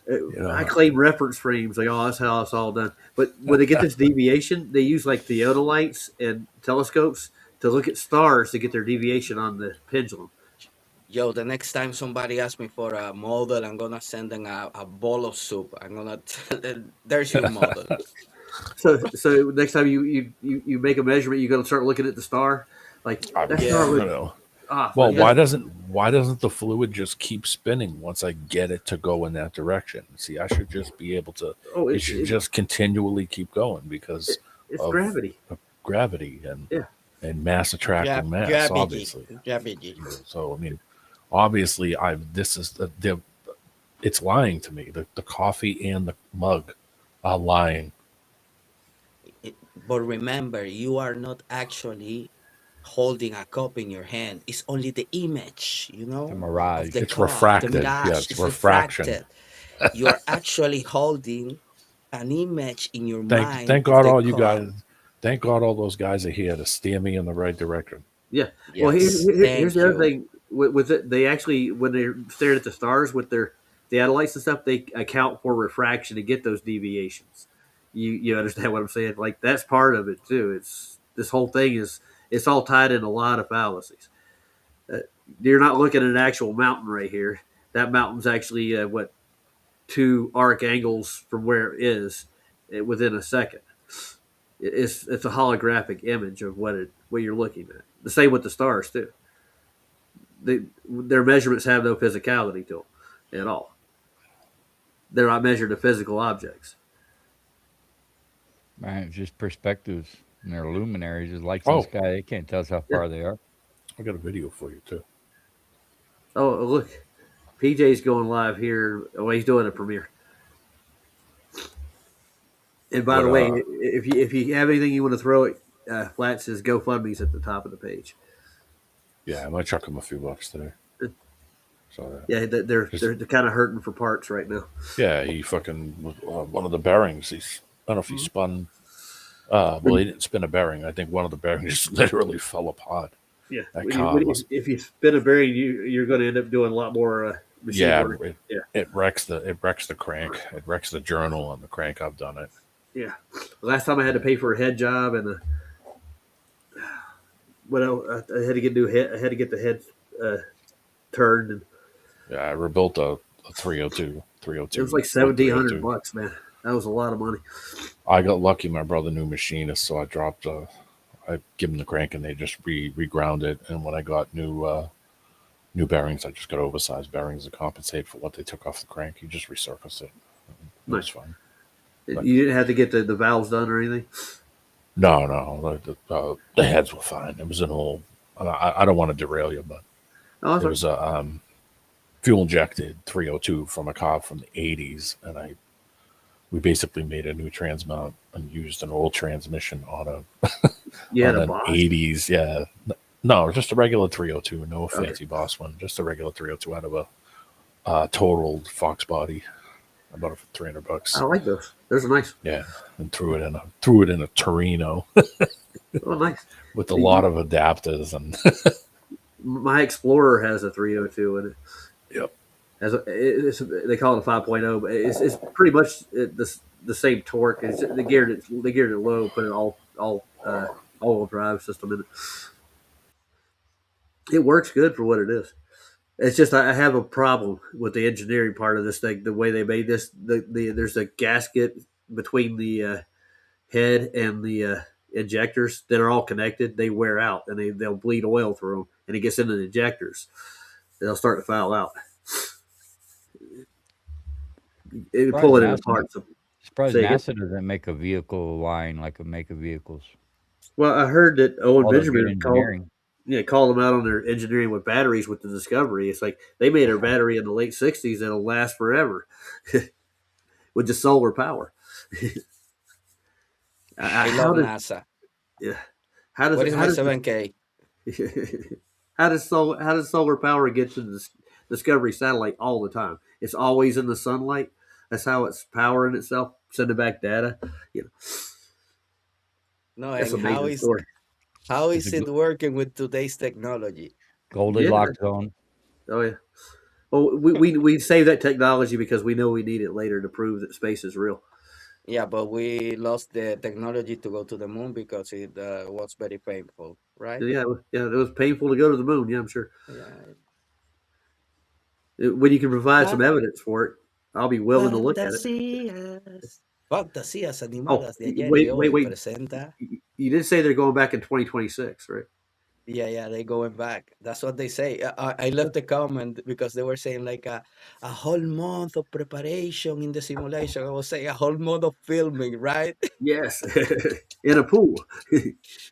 know, I claim reference frames. Like, oh, that's how it's all done. But when they get this deviation, they use like theodolites and telescopes to look at stars to get their deviation on the pendulum. Yo, the next time somebody asks me for a model, I'm gonna send them a bowl of soup. I'm gonna tell them, there's your model. So next time you make a measurement, you're gonna start looking at the star. Like that Yeah. star you looks know. off. Well, Like, why doesn't the fluid just keep spinning once I get it to go in that direction? See, I should just be able to. oh, It should just continually keep going because it's of gravity. gravity Yeah. and mass attracting mass, Gravity. obviously. Gravity. So I mean, obviously, it's lying to me. The coffee and the mug are lying. But remember, you are not actually holding a cup in your hand. It's only the image, The of mirage. the It's cup. refracted. The Yeah, mirage it's is refraction. refracted. You are actually holding an image in your mind. Thank of God the all you cup. guys. Thank God all those guys are here to steer me in the right direction. Yeah. Well, Yes, here's thank the other you. thing with it. They actually, when they're staring at the stars with their theodolites and stuff, they account for refraction to get those deviations. You understand what I'm saying? Like that's part of it too. It's this whole thing is it's all tied in a lot of fallacies. You're not looking at an actual mountain right here. That mountain's actually what 2 arc angles from where it is within a second. It's a holographic image of what you're looking at. The same with the stars too. Their measurements have no physicality to them at all. They're not measured to physical objects. Man, it's just perspectives. And they're luminaries, just lights in Oh. the sky. They can't tell us how far they are. I got a video for you too. Oh, look, PJ's going live here. Oh, he's doing a premiere. And by the way, if you have anything you want to throw at Flat, says GoFundMe's at the top of the page. Yeah, I might chuck him a few bucks today. So Yeah, they're kind of hurting for parts right now. yeah, he fucking one of the bearings. I don't know if he spun. Well, he didn't spin a bearing. I think one of the bearings just literally fell apart. Yeah, That car was- if you spin a bearing, you're going to end up doing a lot more machine work. It wrecks the crank. It wrecks the journal on the crank. I've done it. Yeah. Last time I had to pay for a head job and I had to get I had to get the head turned. And Yeah, I rebuilt a 302. it was like $1,700, man. That was a lot of money. I got lucky. My brother knew machinist, so I dropped. I give him the crank, and they just reground it. And when I got new bearings, I just got oversized bearings to compensate for what they took off the crank. You just resurfaced it. It was fine. You didn't have to get the valves done or anything? No. The heads were fine. It was an old. I don't want to derail you, but it was a fuel injected 302 from a car from the 80s, and we basically made a new transmount and used an old transmission on an 80s. Yeah, no, just a regular 302, no fancy Boss one, just a regular 302 out of a totaled Fox body. About it for $300. I like those. Those are nice. Yeah, and threw it in a Torino. Oh, nice. With a lot of adapters and. My Explorer has a 302 in it. Yep. They call it a 5.0, but it's pretty much the same torque. They geared it low, put an all-wheel drive system in it. It works good for what it is. It's just I have a problem with the engineering part of this thing. The way they made this, there's a gasket between the head and the injectors that are all connected. They wear out and they'll bleed oil through them, and it gets into the injectors. They'll start to foul out. It pull it apart. Surprised NASA doesn't make a vehicle line like a make of vehicles. Well, I heard that Owen Benjamin called them out on their engineering with batteries with the Discovery. It's like they made a battery in the late 60s that'll last forever with just solar power. I love NASA. Yeah. What is my 7K? How does solar power get to the Discovery satellite all the time? It's always in the sunlight. That's how it's powering itself, sending back data. No, that's and how is it working with today's technology? Goldilocks zone. Oh yeah. Well, we save that technology because we know we need it later to prove that space is real. Yeah, but we lost the technology to go to the moon because it was very painful, right? Yeah, it was painful to go to the moon. Yeah, I'm sure. Yeah. When you can provide some evidence for it, I'll be willing to look at it. Fantasías Oh, animadas de ayer y hoy wait. presenta. You did say they're going back in 2026, right? Yeah, they going back. That's what they say. I left a comment because they were saying like a whole month of preparation in the simulation. I was saying a whole month of filming, right? Yes, in a pool.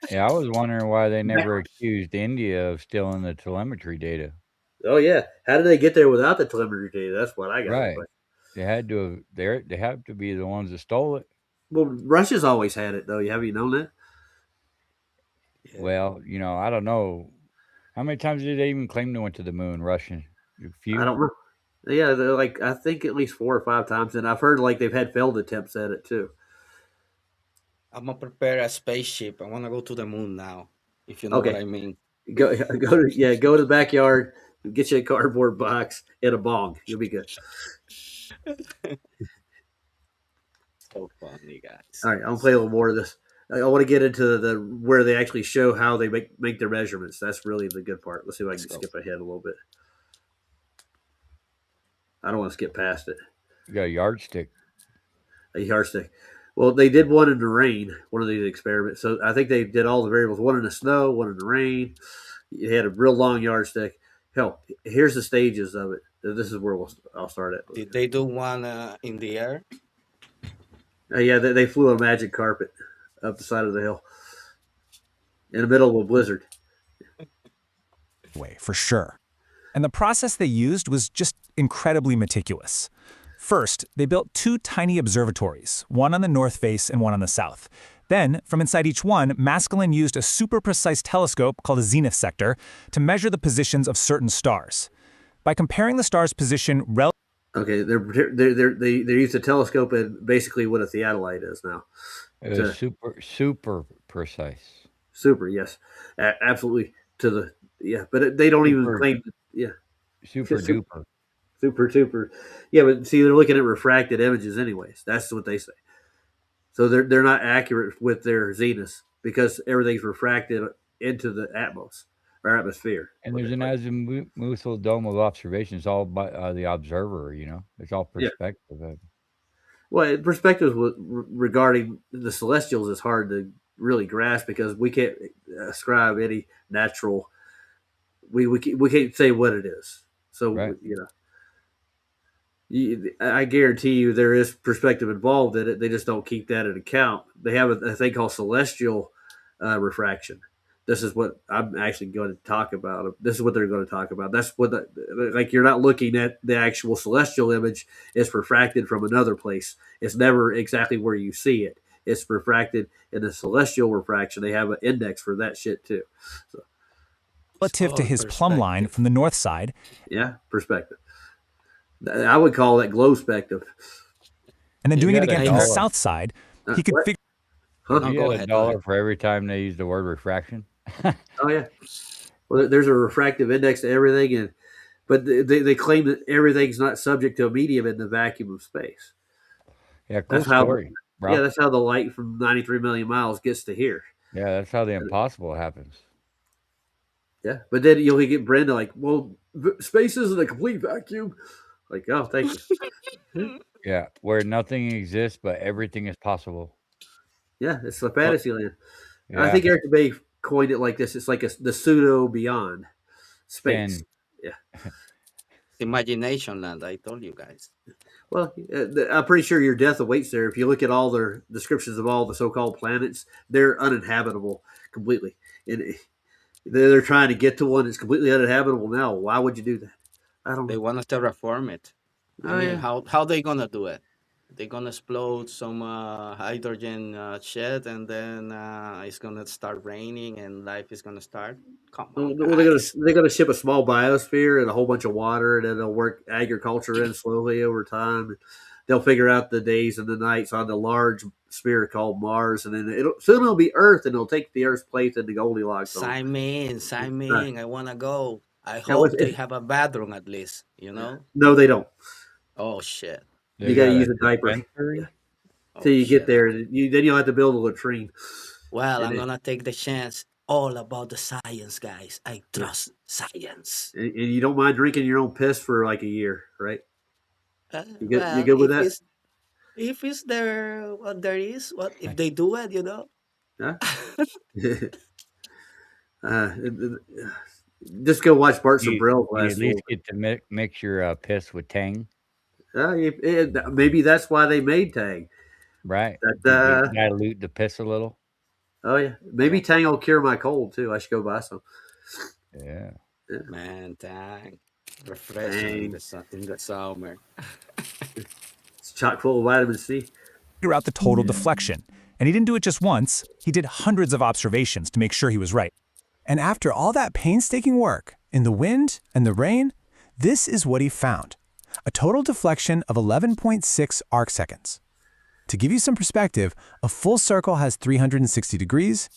Yeah, I was wondering why they never accused India of stealing the telemetry data. Oh yeah, how did they get there without the telemetry data? That's what I got. Right. They had to have. They have to be the ones that stole it. Well, Russia's always had it, though. Have you known that? Yeah. Well, I don't know. How many times did they even claim they went to the moon? Russian? A few? I don't know. Yeah, they're like, I think at least 4 or 5 times, and I've heard like they've had failed attempts at it too. I'm gonna prepare a spaceship. I wanna go to the moon now. If you know what I mean. Go to the backyard, get you a cardboard box and a bong. You'll be good. So funny, guys. All right, I'll play a little more of this. I want to get into where they actually show how they make their measurements. That's really the good part. Let's see if I can skip ahead a little bit. I don't want to skip past it. You got a yardstick. A yardstick. Well, they did one in the rain, one of these experiments. So I think they did all the variables, one in the snow, one in the rain. It had a real long yardstick. Hell, here's the stages of it. This is where I'll start at. Did they do one in the air? Yeah, they flew a magic carpet up the side of the hill in the middle of a blizzard. Way, for sure. And the process they used was just incredibly meticulous. First, they built 2 tiny observatories, one on the north face and one on the south. Then, from inside each one, Maskelyne used a super precise telescope called a zenith sector to measure the positions of certain stars. By comparing the star's position Okay, they use a telescope and basically what a theodolite is now. It was super precise. Super, yes, absolutely but they don't even claim. Super duper. Super. Yeah, but see, they're looking at refracted images anyways. That's what they say. So they're not accurate with their zeniths because everything's refracted into the atmosphere. And there's an azimuthal dome of observation. It's all by the observer, It's all perspective. Yeah. Well, perspectives regarding the celestials is hard to really grasp because we can't ascribe any natural. We can't say what it is. So right. I guarantee you there is perspective involved in it. They just don't keep that into account. They have a thing called celestial refraction. This is what I'm actually going to talk about. This is what they're going to talk about. That's what you're not looking at the actual celestial image. It's refracted from another place. It's never exactly where you see it. It's refracted in the celestial refraction. They have an index for that shit too. So, relative to his plumb line from the north side. Yeah, perspective. I would call that glowspective. And then doing it again from the south side, he could figure. You get $1 for every time they use the word refraction. Oh yeah. Well, there's a refractive index to everything, but they claim that everything's not subject to a medium in the vacuum of space. Yeah, cool story. Yeah, that's how the light from 93 million miles gets to here. Yeah, that's how the impossible happens. Yeah, but then you'll get Brenda like, well, space isn't a complete vacuum. Like, oh, thank you. Yeah, where nothing exists, but everything is possible. Yeah, it's the fantasy land. Yeah. I think Eric Bay coined it like this. It's like the pseudo beyond space. Yeah. Imagination land, I told you guys. Well, I'm pretty sure your death awaits there. If you look at all their descriptions of all the so-called planets, they're uninhabitable completely. And they're trying to get to one that's completely uninhabitable now. Why would you do that? I don't know. They want to terraform it. I mean, how they going to do it? They're going to explode some hydrogen shed, and then it's going to start raining, and life is going to start? Come on, well, they're going to ship a small biosphere and a whole bunch of water, and then they'll work agriculture in slowly over time. They'll figure out the days and the nights on the large sphere called Mars, and then soon it'll be Earth, and it'll take the Earth's place in the Goldilocks zone. Sign me in. I want to go. I hope they have a bathroom at least, you know? No, they don't. Oh, shit. You got to use a diaper. dispensary? Till you get shit. there. Then you'll have to build a latrine. Well, And I'm it- going to take the chance. All about the science, guys. I trust science. And you don't mind drinking your own piss for like a year, right? You Well, good with that? if it's there, what there is, what if they do it, you know? Huh? Just go watch Bart Sombrell You at least get to mix your piss with Tang. Maybe that's why they made Tang. Right. That, dilute the piss a little. Oh yeah, maybe Tang will cure my cold too. I should go buy some. Yeah. Man, Tang, refreshing in the summer. It's chock full of vitamin C. Figure out the total deflection. And he didn't do it just once. He did hundreds of observations to make sure he was right. And after all that painstaking work, in the wind and the rain, this is what he found. A total deflection of 11.6 arc seconds. To give you some perspective, a full circle has 360 degrees,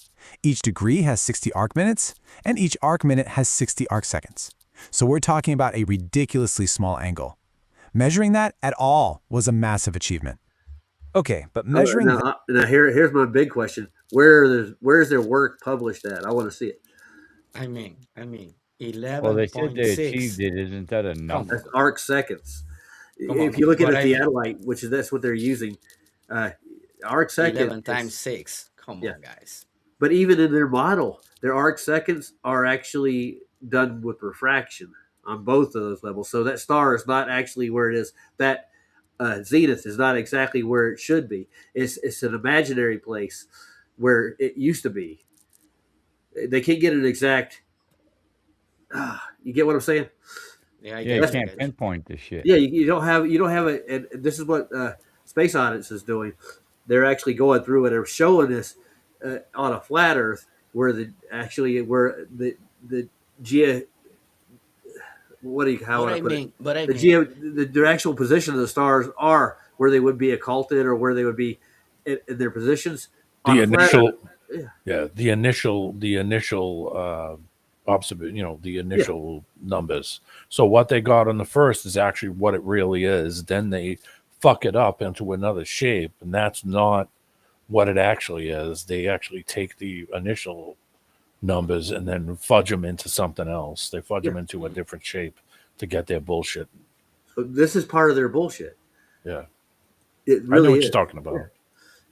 each degree has 60 arc minutes, and each arc minute has 60 arc seconds. So we're talking about a ridiculously small angle. Measuring that at all was a massive achievement. Okay, but measuring... Now here's my big question. Where's their work published at? I want to see it. I mean, 11.6. Well, they said they achieved it. Isn't that a number? That's arc seconds. If you look at a theodolite, that's what they're using, arc seconds. 11 times 6. Come on, guys. But even in their model, their arc seconds are actually done with refraction on both of those levels. So that star is not actually where it is. That zenith is not exactly where it should be. It's an imaginary place where it used to be. They can't get an exact. You get what I'm saying? Yeah, you can't pinpoint this shit. Yeah, you don't have it. And this is what Space Audits is doing. They're actually going through and they're showing this on a flat Earth where the actual position of the stars are where they would be occulted or where they would be in their positions. The initial observation, the initial numbers. So what they got on the first is actually what it really is. Then they fuck it up into another shape, and that's not what it actually is. They actually take the initial numbers and then fudge them into something else. They fudge them into a different shape to get their bullshit. So this is part of their bullshit. Yeah, it really I know what is. you're talking about. Yeah.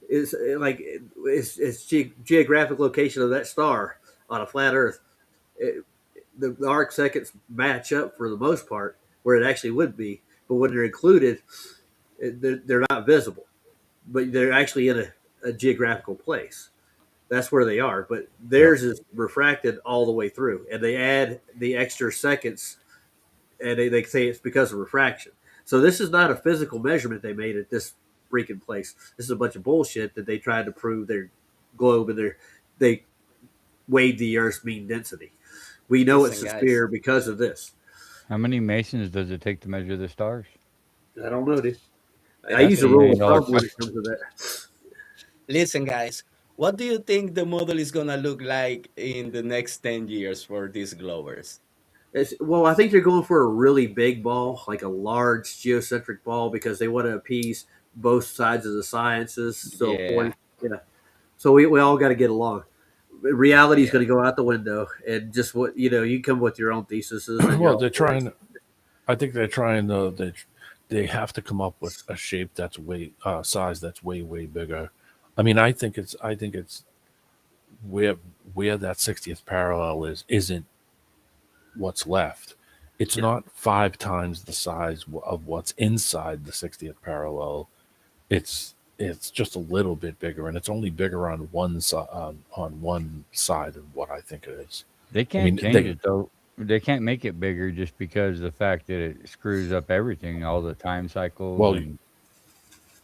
It's geographic location of that star on a flat Earth. The arc seconds match up for the most part where it actually would be, but when they're included, they're not visible, but they're actually in a geographical place. That's where they are, but theirs is refracted all the way through, and they add the extra seconds, and they say it's because of refraction. So this is not a physical measurement they made at this freaking place. This is a bunch of bullshit that they tried to prove their globe, and they weighed the Earth's mean density. We know it's a sphere because of this. How many Masons does it take to measure the stars? I don't know, dude. I use a rule of thumb when it comes to that. Listen, guys, what do you think the model is going to look like in the next 10 years for these globers? I think they're going for a really big ball, like a large geocentric ball, because they want to appease both sides of the sciences. So, so we all got to get along. Reality is going to go out the window, and just you come with your own theses. Well, they're trying. I think they're trying. They have to come up with a shape that's size that's way bigger. I mean, I think it's where that 60th parallel isn't what's left. It's not 5 times the size of what's inside the 60th parallel. It's just a little bit bigger, and it's only bigger on one side of what I think it is. They can't change it though. They can't make it bigger just because of the fact that it screws up everything, all the time cycles.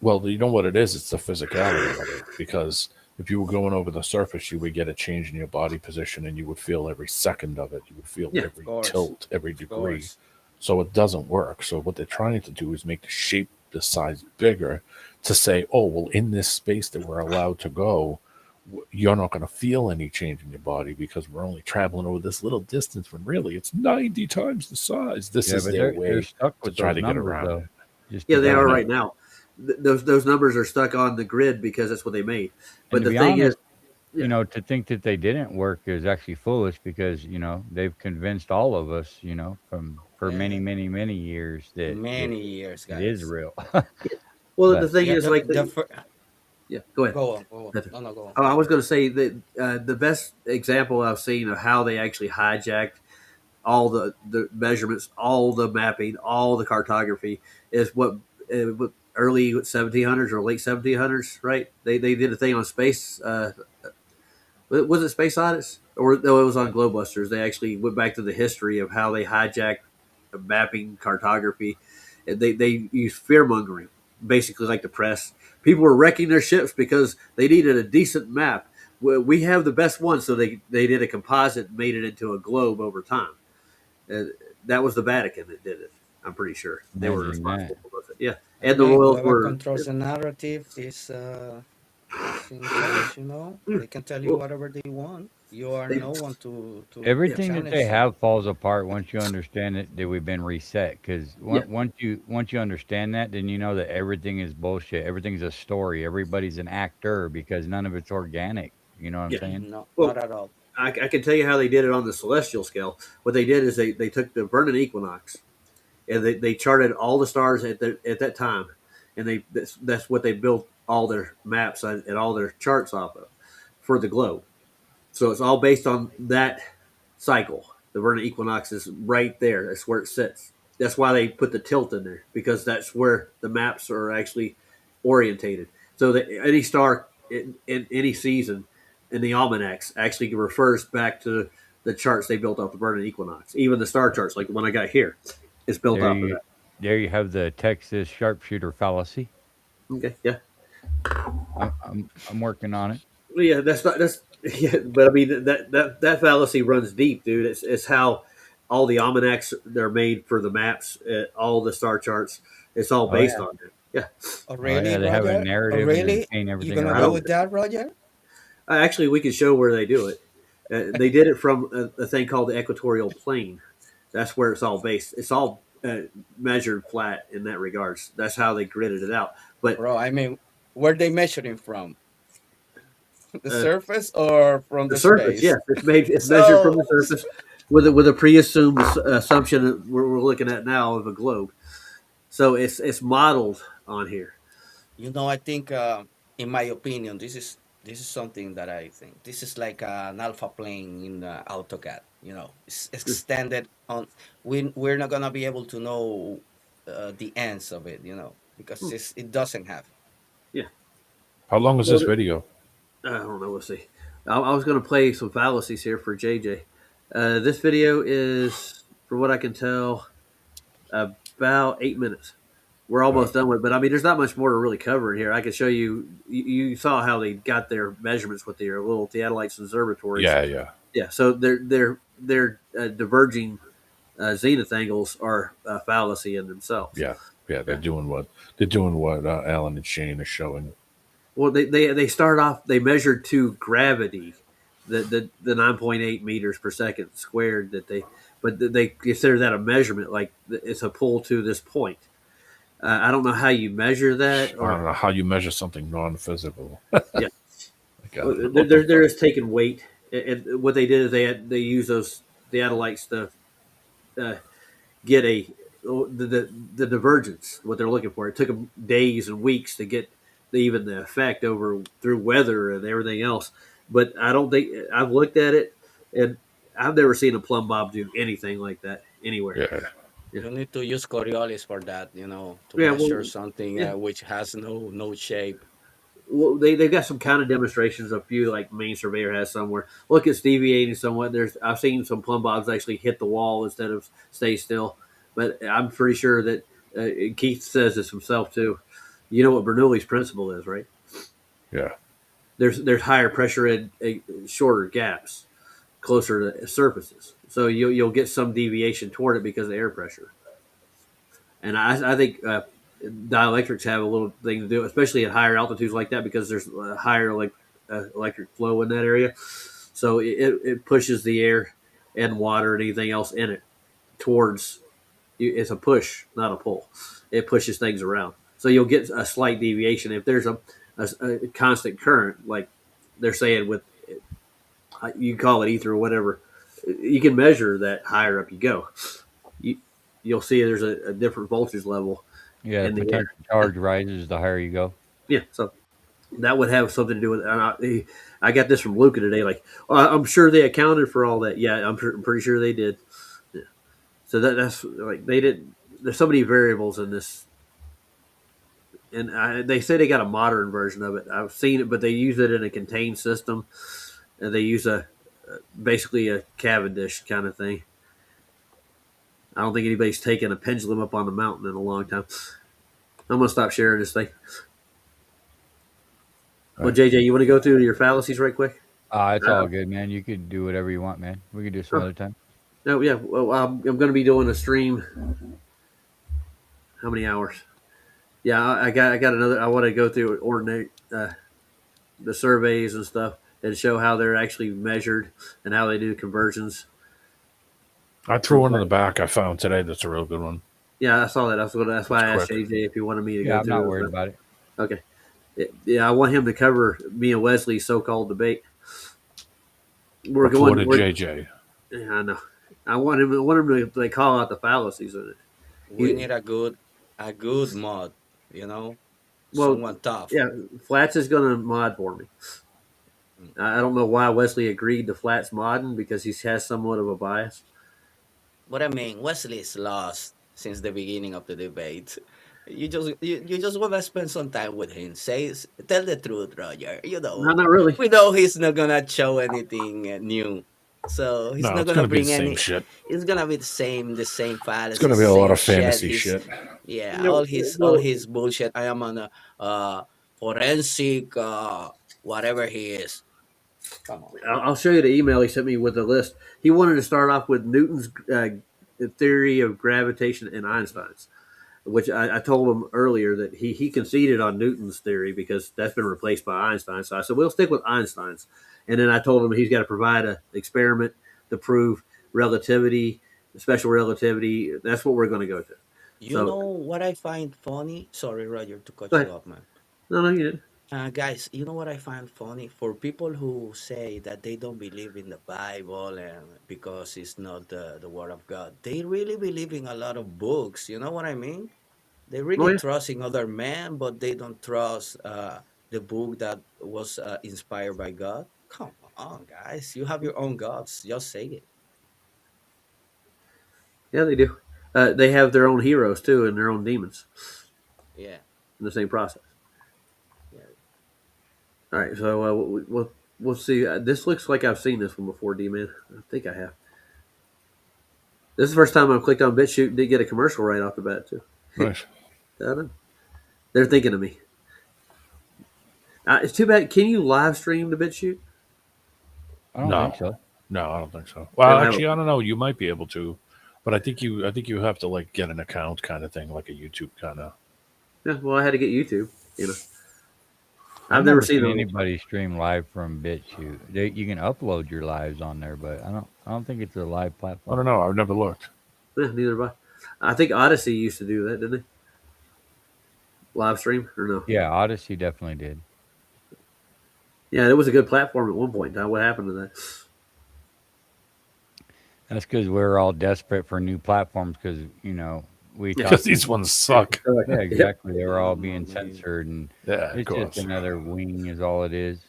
Well, you know what it is? It's the physicality of it. Because if you were going over the surface, you would get a change in your body position, and you would feel every second of it. You would feel every tilt, every degree. So it doesn't work. So what they're trying to do is make the shape, the size bigger, to say, oh, well, in this space that we're allowed to go, you're not going to feel any change in your body because we're only traveling over this little distance when really it's 90 times the size. This is their they're way stuck to with try those to get numbers, around though. it. Just Yeah, they because are of right now. Those numbers are stuck on the grid because that's what they made. But And to the be thing is, honest, you know, to think that they didn't work is actually foolish because, you know, they've convinced all of us, you know, for many, Yeah, many years that many years, it is guys. real. well, the But thing Yeah, is, like, yeah, go ahead. go on, go on. No, no, go on. Oh, I was going to say that the best example I've seen of how they actually hijacked all the measurements, all the mapping, all the cartography is what early 1700s or late 1700s, right? They did a thing on space. Was it Space Odyssey or no? It was on Globebusters. They actually went back to the history of how they hijacked mapping cartography. They used fear mongering, basically like the press. People were wrecking their ships because they needed a decent map. We have the best one, so they did a composite, made it into a globe over time. Uh, that was the Vatican that did it. I'm pretty sure they were imagine that. responsible for it. Yeah, I and the mean, royals whoever were. controls the narrative is in charge. You know, they can tell you Well, whatever they want. You are they, no one to yeah, Everything that they challenge them. have falls apart once you understand that we've been reset. Because yeah, once you understand that, then you know that everything is bullshit. Everything's a story. Everybody's an actor because none of it's organic. You know what I'm yeah. saying? No, not Well, at all. I can tell you how they did it on the celestial scale. What they did is they took the Vernon equinox and they charted all the stars at that time, and that's what they built all their maps and all their charts off of for the globe. So it's all based on that cycle. The Vernon equinox is right there. That's where it sits. That's why they put the tilt in there because that's where the maps are actually orientated. So that any star in any season in the almanacs actually refers back to the charts they built off the Vernon equinox. Even the star charts, like the one I got here, is built There off of you that. there you have the Texas sharpshooter fallacy. Okay, yeah, I'm working on it. well, yeah. That's yeah. But I mean that fallacy runs deep, dude. It's how all the almanacs they're made for the maps, all the star charts. It's all Oh based yeah. on it. Yeah, Oh, Oh yeah. really, They have a Roger? Oh, narrative and then really? paint You everything gonna I go around don't. with it. that, Roger? Actually, we can show where they do it. They did it from a thing called the equatorial plane. That's where it's all based. It's all measured flat in that regards. That's how they gridded it out. But Bro, I mean, where they measuring from? The uh, surface or from the the surface, space? yes, it's measured from So, the surface with a pre-assumed assumption that we're looking at now of a globe. So it's modeled on here. I think, in my opinion, this is something that I think this is like an alpha plane in AutoCAD. It's extended on. We're not gonna be able to know the ends of it. Because it doesn't have. Yeah. How long is Well, this video? I don't know. We'll see. I was going to play some fallacies here for JJ. This video is, from what I can tell, about 8 minutes. We're All right. almost done with it, but I mean, there's not much more to really cover in here. I can show you. You saw how they got their measurements with their little theodolites observatories. Yeah, yeah. Yeah, so their diverging zenith angles are a fallacy in themselves. Yeah, yeah, they're Yeah. doing what Alan and Shane are showing. Well, they start off. They measured to gravity, the 9.8 meters per second squared but they consider that a measurement, like it's a pull to this point. I don't know how you measure that, I or don't know how you measure something non-physical. yeah, Like, I don't know what the they're fuck. just taking weight. And what they did is they use those theodolites to uh, get the divergence, what they're looking for. It took them days and weeks to get even the effect over through weather and everything else. But I don't think I've looked at it, and I've never seen a plumb bob do anything like that anywhere. Yeah, Yeah, You need to use Coriolis for that. To yeah. measure Well, something yeah. which has no shape. Well, they've got some kind of demonstrations. A few like Main Surveyor has somewhere. Look, it's deviating somewhat. I've seen some plumb bobs actually hit the wall instead of stay still. But I'm pretty sure that Keith says this himself too. You know what Bernoulli's principle is, right? yeah. There's higher pressure in shorter gaps, closer to surfaces. So you'll get some deviation toward it because of air pressure. And I think dielectrics have a little thing to do, especially at higher altitudes like that, because there's higher electric flow in that area. So it pushes the air and water and anything else in it towards. It's a push, not a pull. It pushes things around. So you'll get a slight deviation if there's a constant current, like they're saying with you call it ether or whatever. You can measure that higher up you go. You'll see there's a different voltage level. Yeah, in the potential air. charge rises the higher you go. Yeah, so that would have something to do with it. And I got this from Luca today. Like, I'm sure they accounted for all that. Yeah, I'm pretty sure they did. Yeah. So that's like they didn't. There's so many variables in this, and they say they got a modern version of it. I've seen it, but they use it in a contained system, and they use basically a Cavendish kind of thing. I don't think anybody's taken a pendulum up on the mountain in a long time. I'm gonna stop sharing this thing. Well, JJ, you want to go through your fallacies right quick? It's all good, man. You could do whatever you want, man. We could do some other time. No, yeah. Well, I'm going to be doing a stream. How many hours? Yeah, I got another. I want to go through ordinate the surveys and stuff and show how they're actually measured and how they do conversions. I threw one in the back I found today. That's a real good one. Yeah, I saw that. That's why I asked JJ if he wanted me to go through. I'm not worried about it. Okay. Yeah, I want him to cover me and Wesley's so-called debate. We're going to JJ. Yeah, I know. I want him to call out the fallacies in it. We need a good mod, someone tough. Yeah, Flats is going to mod for me. I don't know why Wesley agreed to Flats modding because he has somewhat of a bias. But I mean, Wesley is lost since the beginning of the debate. You just want to spend some time with him. Tell the truth, Roger. No, not really. We know he's not gonna show anything new. So he's not gonna bring any shit. It's gonna be the same fallacies. It's gonna be a lot of fantasy shit. Yeah, all his bullshit. I am on a forensic whatever he is. Come on. I'll show you the email he sent me with the list. He wanted to start off with Newton's theory of gravitation and Einstein's, which I told him earlier that he conceded on Newton's theory because that's been replaced by Einstein. So I said, we'll stick with Einstein's. And then I told him he's got to provide an experiment to prove relativity, special relativity. That's what we're going to go to. You know what I find funny? Sorry, Roger, to cut you off, man. No, you didn't. Guys, you know what I find funny? For people who say that they don't believe in the Bible and because it's not the Word of God, they really believe in a lot of books. You know what I mean? They really trust in other men, but they don't trust the book that was inspired by God. Come on, guys. You have your own gods. Just say it. Yeah, they do. They have their own heroes, too, and their own demons. Yeah. In the same process. All right, so we'll see. This looks like I've seen this one before, D-Man. I think I have. This is the first time I've clicked on BitChute and did get a commercial right off the bat, too. Nice. I don't know. They're thinking of me. It's too bad. Can you live stream to BitChute? I don't think so. No, I don't think so. Well, actually, I don't know. You might be able to, but I think you have to like get an account kind of thing, like a YouTube kind of. Yeah, well, I had to get YouTube. I've never seen anybody stream live from BitChute. You can upload your lives on there, but I don't think it's a live platform. I don't know. I've never looked. Yeah, neither have I. I think Odyssey used to do that, didn't they? Live stream or no? Yeah, Odyssey definitely did. Yeah, it was a good platform at one point in time. What happened to that? That's because we're all desperate for new platforms because, because these ones suck. Yeah, exactly. They were all being censored, and it's just another wing is all it is.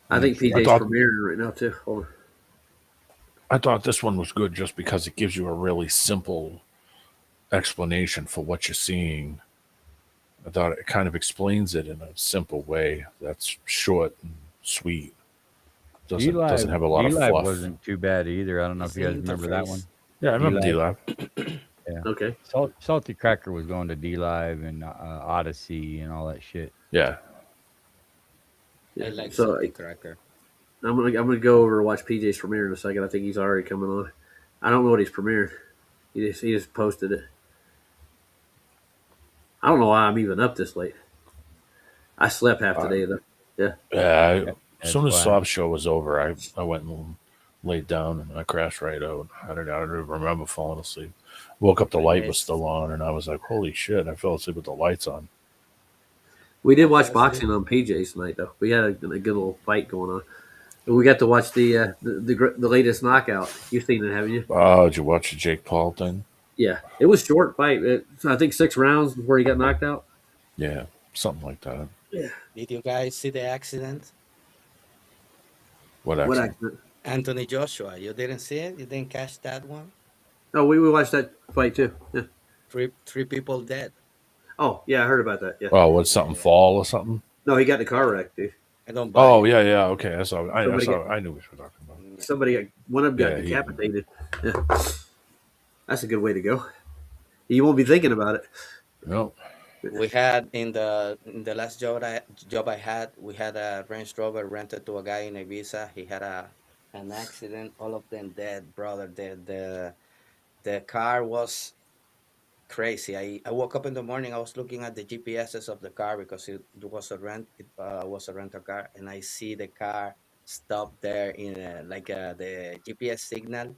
I think PJ's premiering right now, too. Hold on. I thought this one was good just because it gives you a really simple explanation for what you're seeing. I thought it kind of explains it in a simple way that's short and sweet. Doesn't have a lot of fluff. Wasn't too bad either. I don't know if you guys remember that one. Yeah, I remember D-Live. Yeah. Okay. Salty Cracker was going to D-Live and Odyssey and all that shit. Yeah. I like Salty Cracker. I'm gonna go over and watch PJ's premiere in a second. I think he's already coming on. I don't know what he's premiering. He just posted it. I don't know why I'm even up this late. I slept half the day though. Yeah. As soon as Slop Show was over, I went and laid down and I crashed right out. I don't remember falling asleep. Woke up, the light was still on, and I was like, "Holy shit!" I fell asleep with the lights on. We did watch boxing on PJ's tonight, though. We had a good little fight going on. And we got to watch the latest knockout. You've seen it, haven't you? Oh, did you watch the Jake Paul thing? Yeah, it was short fight. I think 6 rounds before he got knocked out. Yeah, something like that. Yeah. Did you guys see the accident? What accident? Anthony Joshua. You didn't see it? You didn't catch that one? Oh, we watched that fight too. Yeah. Three people dead. Oh, yeah, I heard about that. Yeah. Oh, what, something fall or something? No, he got in a car wreck, dude. I don't. Oh, yeah, okay. I knew what you were talking about. Somebody, one of them got decapitated. Yeah. That's a good way to go. You won't be thinking about it. No. We had in the last job I had, we had a Range Rover rented to a guy in Ibiza. He had an accident. All of them dead, brother. The car was crazy. I woke up in the morning. I was looking at the GPSs of the car because it was a rental car, and I see the car stopped there in the GPS signal.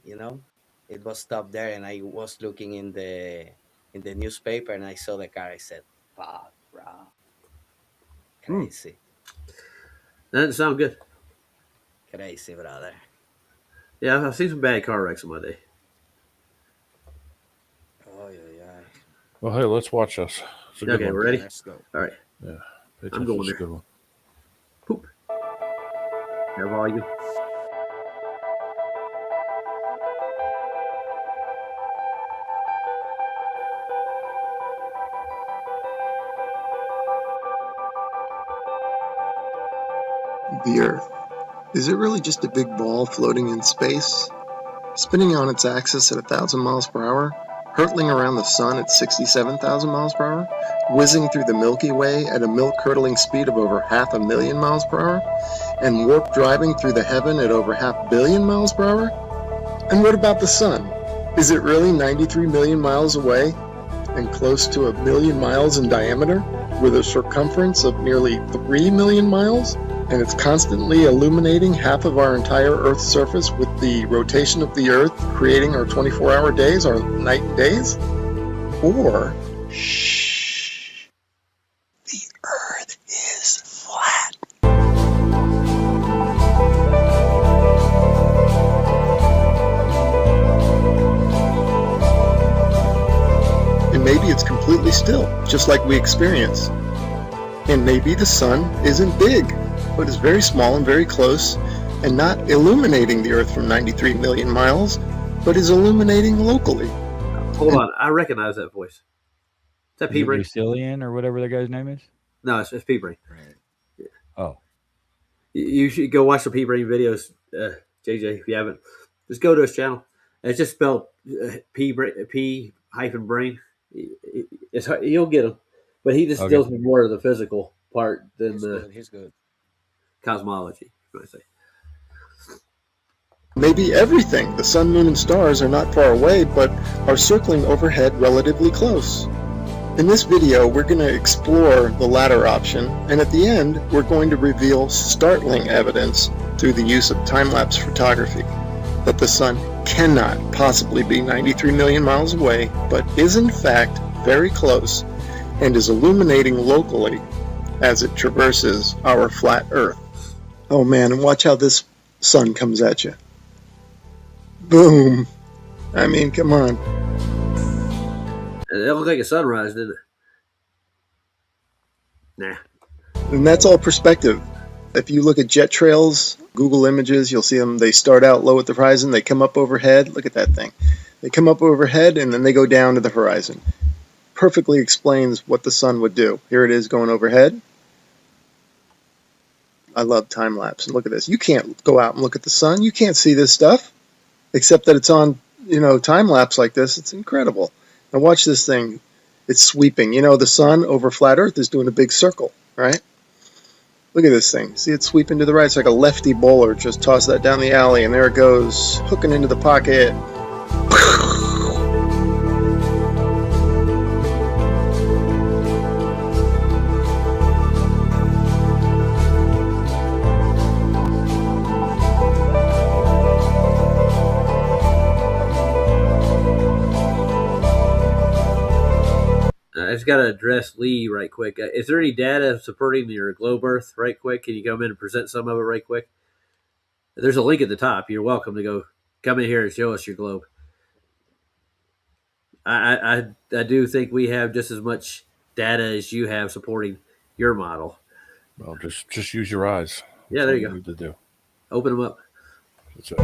It was stopped there, and I was looking in the newspaper, and I saw the car. I said, "Fuck, bro, crazy." That doesn't sound good. Crazy, brother. Yeah, I've seen some bad car wrecks in my day. Oh, yeah. Well, hey, let's watch this. Okay, we're ready? Let's go. All right. Yeah. I'm going there. Good one. Poop. How are you? The Earth. Is it really just a big ball floating in space? Spinning on its axis at 1,000 miles per hour? Hurtling around the sun at 67,000 miles per hour? Whizzing through the Milky Way at a milk-curdling speed of over 500,000 miles per hour? And warp driving through the heaven at over 500 million miles per hour? And what about the sun? Is it really 93 million miles away and close to 1 million miles in diameter, with a circumference of nearly 3 million miles? And it's constantly illuminating half of our entire Earth's surface with the rotation of the Earth, creating our 24-hour days, our night days? Or, shh, the Earth is flat. And maybe it's completely still, just like we experience. And maybe the sun isn't big, but is very small and very close, and not illuminating the Earth from 93 million miles, but is illuminating locally. Hold on, I recognize that voice. Is that Pete Brain? Lucilian or whatever the guy's name is? No, it's Pete Brain. Right. Yeah. Oh. You should go watch the Pete Brain videos, JJ, if you haven't. Just go to his channel. It's just spelled P-brain. It's hard, you'll get him. But he just deals with more of the physical part than He's good. Cosmology, I say. Maybe everything, the sun, moon, and stars, are not far away, but are circling overhead relatively close. In this video, we're going to explore the latter option, and at the end, we're going to reveal startling evidence through the use of time-lapse photography that the sun cannot possibly be 93 million miles away, but is in fact very close and is illuminating locally as it traverses our flat Earth. Oh man, and watch how this sun comes at you. Boom. I mean, come on. It looked like a sunrise, didn't it? Nah. And that's all perspective. If you look at jet trails, Google Images, you'll see them. They start out low at the horizon. They come up overhead. Look at that thing. They come up overhead, and then they go down to the horizon. Perfectly explains what the sun would do. Here it is going overhead. I love time lapse. And look at this. You can't go out and look at the sun. You can't see this stuff, except that it's on, time lapse like this. It's incredible. Now watch this thing. It's sweeping. The sun over flat Earth is doing a big circle, right? Look at this thing. See it sweeping to the right. It's like a lefty bowler. Just toss that down the alley, and there it goes, hooking into the pocket. I just got to address Lee right quick. Is there any data supporting your globe Earth right quick? Can you come in and present some of it right quick? There's a link at the top. You're welcome to come in here and show us your globe. I do think we have just as much data as you have supporting your model. Well, just use your eyes. Yeah, there you go. Need to do. Open them up. That's it.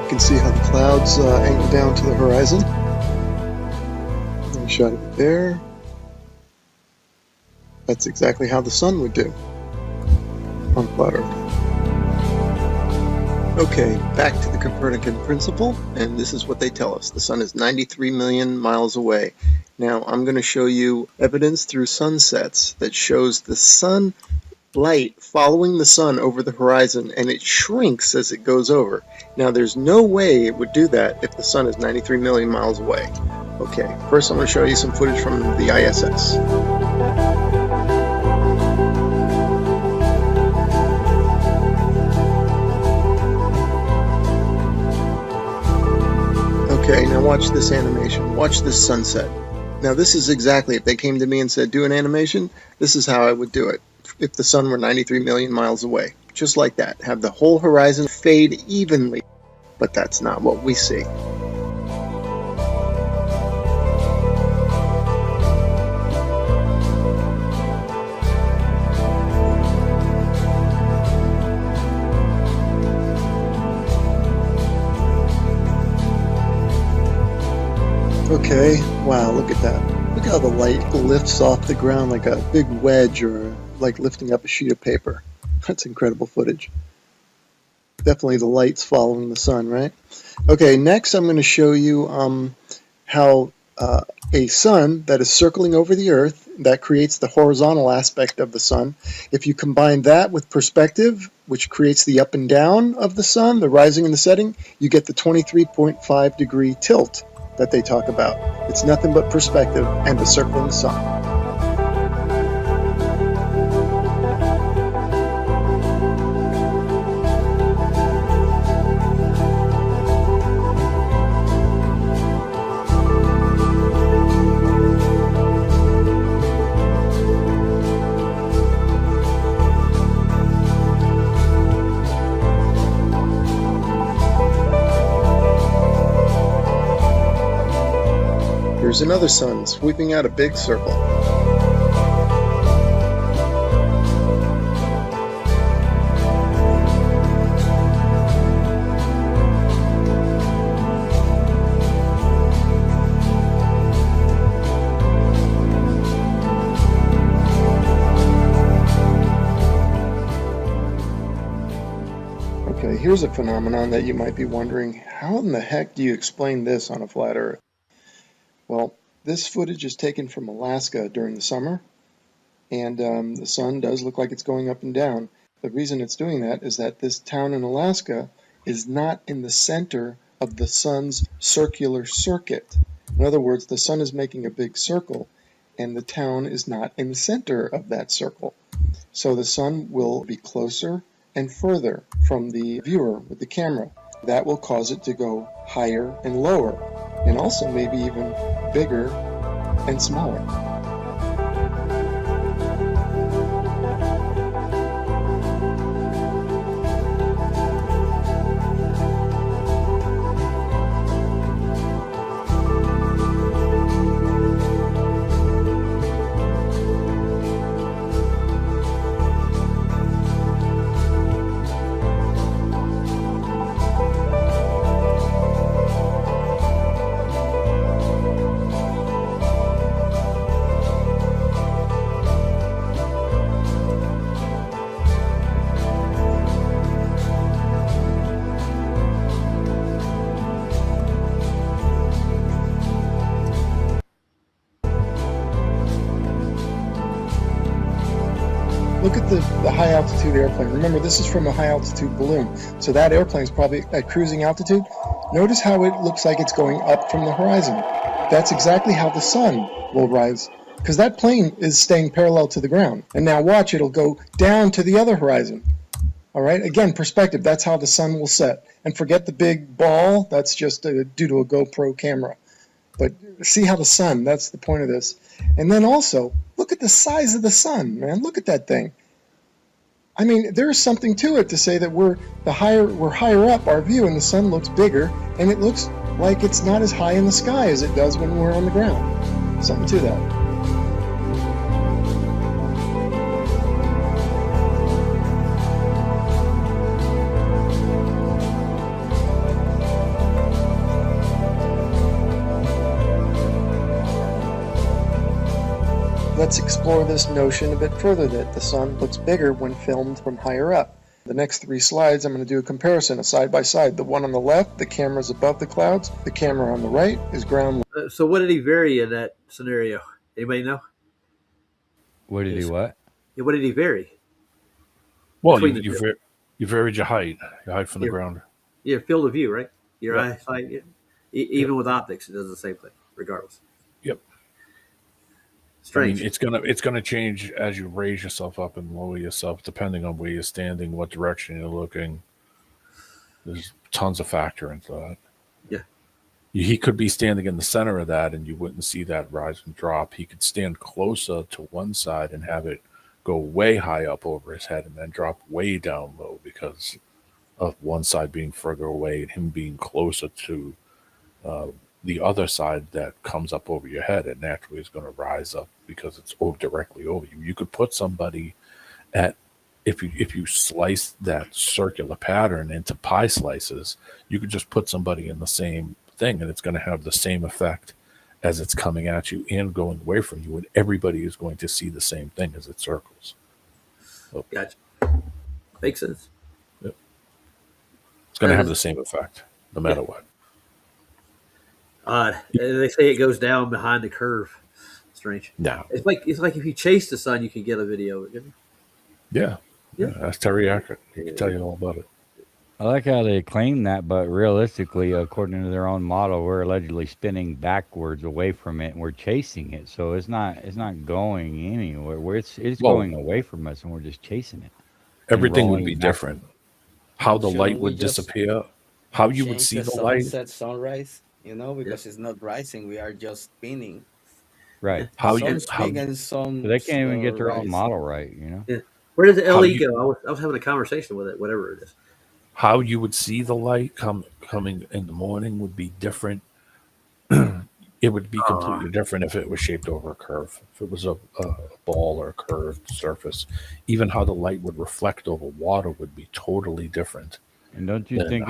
You can see how the clouds angle down to the horizon. I shot it there. That's exactly how the sun would do on flat Earth. Okay, back to the Copernican principle, and this is what they tell us. The sun is 93 million miles away. Now, I'm going to show you evidence through sunsets that shows the sun light following the sun over the horizon, and it shrinks as it goes over. Now, there's no way it would do that if the sun is 93 million miles away. Okay, first I'm going to show you some footage from the ISS. Okay, now watch this animation. Watch this sunset. Now this is exactly, if they came to me and said, do an animation, this is how I would do it. If the sun were 93 million miles away. Just like that. Have the whole horizon fade evenly. But that's not what we see. Okay, wow, look at that. Look how the light lifts off the ground like a big wedge or like lifting up a sheet of paper. That's incredible footage. Definitely the light's following the sun, right? Okay, next I'm going to show you how a sun that is circling over the Earth, that creates the horizontal aspect of the sun. If you combine that with perspective, which creates the up and down of the sun, the rising and the setting, you get the 23.5 degree tilt that they talk about. It's nothing but perspective and the circling sun. Here's another sun sweeping out a big circle. Okay, here's a phenomenon that you might be wondering, how in the heck do you explain this on a flat Earth? Well, this footage is taken from Alaska during the summer, and the sun does look like it's going up and down. The reason it's doing that is that this town in Alaska is not in the center of the sun's circular circuit. In other words, the sun is making a big circle, and the town is not in the center of that circle. So the sun will be closer and further from the viewer with the camera. That will cause it to go higher and lower, and also maybe even bigger and smaller. Look at the high altitude airplane. Remember, this is from a high altitude balloon. So that airplane is probably at cruising altitude. Notice how it looks like it's going up from the horizon. That's exactly how the sun will rise, because that plane is staying parallel to the ground. And now watch, it'll go down to the other horizon. All right, again, perspective, that's how the sun will set. And forget the big ball, that's just due to a GoPro camera. But see how the sun, that's the point of this. And then also, look at the size of the sun, man. Look at that thing. I mean, there is something to it to say that we're higher up our view and the sun looks bigger and it looks like it's not as high in the sky as it does when we're on the ground. Something to that. Let's explore this notion a bit further, that the sun looks bigger when filmed from higher up. The next 3 slides, I'm going to do a comparison, a side by side. The one on the left, the camera's above the clouds. The camera on the right is ground level. So what did he vary in that scenario? Anybody know? What did he what? Yeah, what did he vary? Well, you varied your height from the ground. Your field of view, right? Your eyesight. Yeah. Even with optics, it does the same thing, regardless. Yep. Strange. I mean, it's gonna change as you raise yourself up and lower yourself, depending on where you're standing, what direction you're looking. There's tons of factor into that. Yeah. He could be standing in the center of that, and you wouldn't see that rise and drop. He could stand closer to one side and have it go way high up over his head, and then drop way down low because of one side being further away and him being closer to the other side that comes up over your head, and naturally is going to rise up because it's directly over you. You could put somebody at, if you slice that circular pattern into pie slices, you could just put somebody in the same thing and it's going to have the same effect as it's coming at you and going away from you, and everybody is going to see the same thing as it circles. So, gotcha. Makes sense. Yep. It's going to have the same effect no matter what. They say it goes down behind the curve. Strange. No. It's like if you chase the sun, you can get a video of it. Yeah. That's Terry Ackert. He can tell you all about it. I like how they claim that, but realistically, according to their own model, we're allegedly spinning backwards away from it, and we're chasing it. So it's not going anywhere. It's going away from us, and we're just chasing it. Everything would be different. How the light would disappear, how you would see the light. Sunrise, because it's not rising, we are just spinning. Right. So they can't even get their own model right, Yeah. Where does the LE go? I was having a conversation with it, whatever it is. How you would see the light coming in the morning would be different. It would be completely different if it was shaped over a curve. If it was a ball or a curved surface, even how the light would reflect over water would be totally different. And don't you think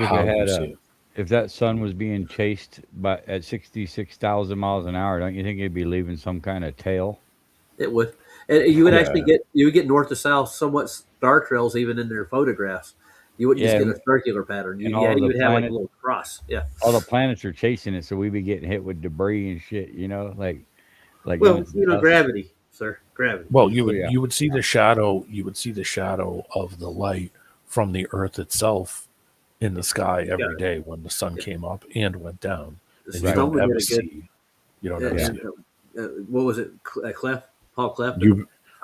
if that sun was being chased at 66,000 miles an hour, don't you think it'd be leaving some kind of tail? It would, and you would actually get north to south, somewhat star trails even in their photographs. You wouldn't just get a circular pattern. You would have like a little cross. Yeah. All the planets are chasing it, so we'd be getting hit with debris and shit. Gravity, sir, gravity. Well, you would see the shadow. You would see the shadow of the light from the Earth itself in the sky every day when the sun came up and went down. And you don't ever see. You don't ever see it. What was it? Paul Clef.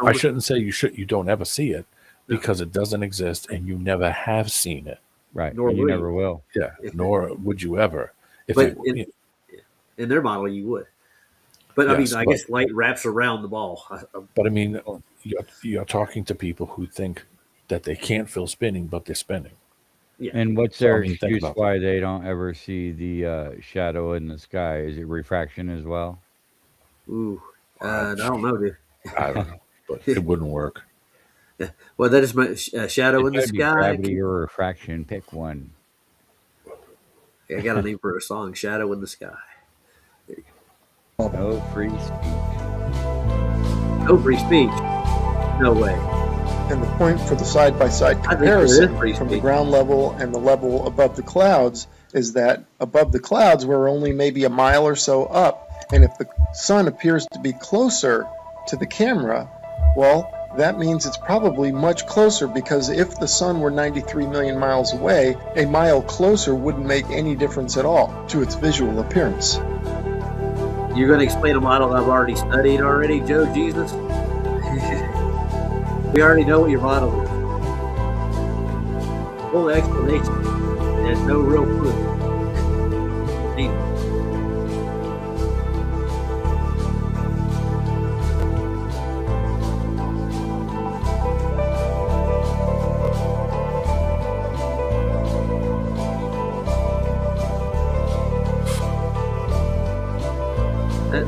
I shouldn't say you don't ever see it. Because it doesn't exist and you never have seen it. Right. Nor you never will. Yeah. Nor would you ever. In their model, you would. But I guess light wraps around the ball. But I mean, you're talking to people who think that they can't feel spinning, but they're spinning. Yeah. And what's their excuse why they don't ever see the shadow in the sky? Is it refraction as well? Ooh. I don't know, dude. I don't know. But it wouldn't work. Yeah. Well, that is my shadow in the sky. Gravity or refraction, pick one. Yeah, I got a name for a song, Shadow in the Sky. There you go. No free speech. No free speech. No way. And the point for the side-by-side comparison from the ground level and the level above the clouds is that above the clouds we're only maybe a mile or so up. And if the sun appears to be closer to the camera, well, that means it's probably much closer, because if the sun were 93 million miles away, a mile closer wouldn't make any difference at all to its visual appearance. You're going to explain a model I've already studied already, Joe Jesus? We already know what your model is. Full explanation. There's no real proof.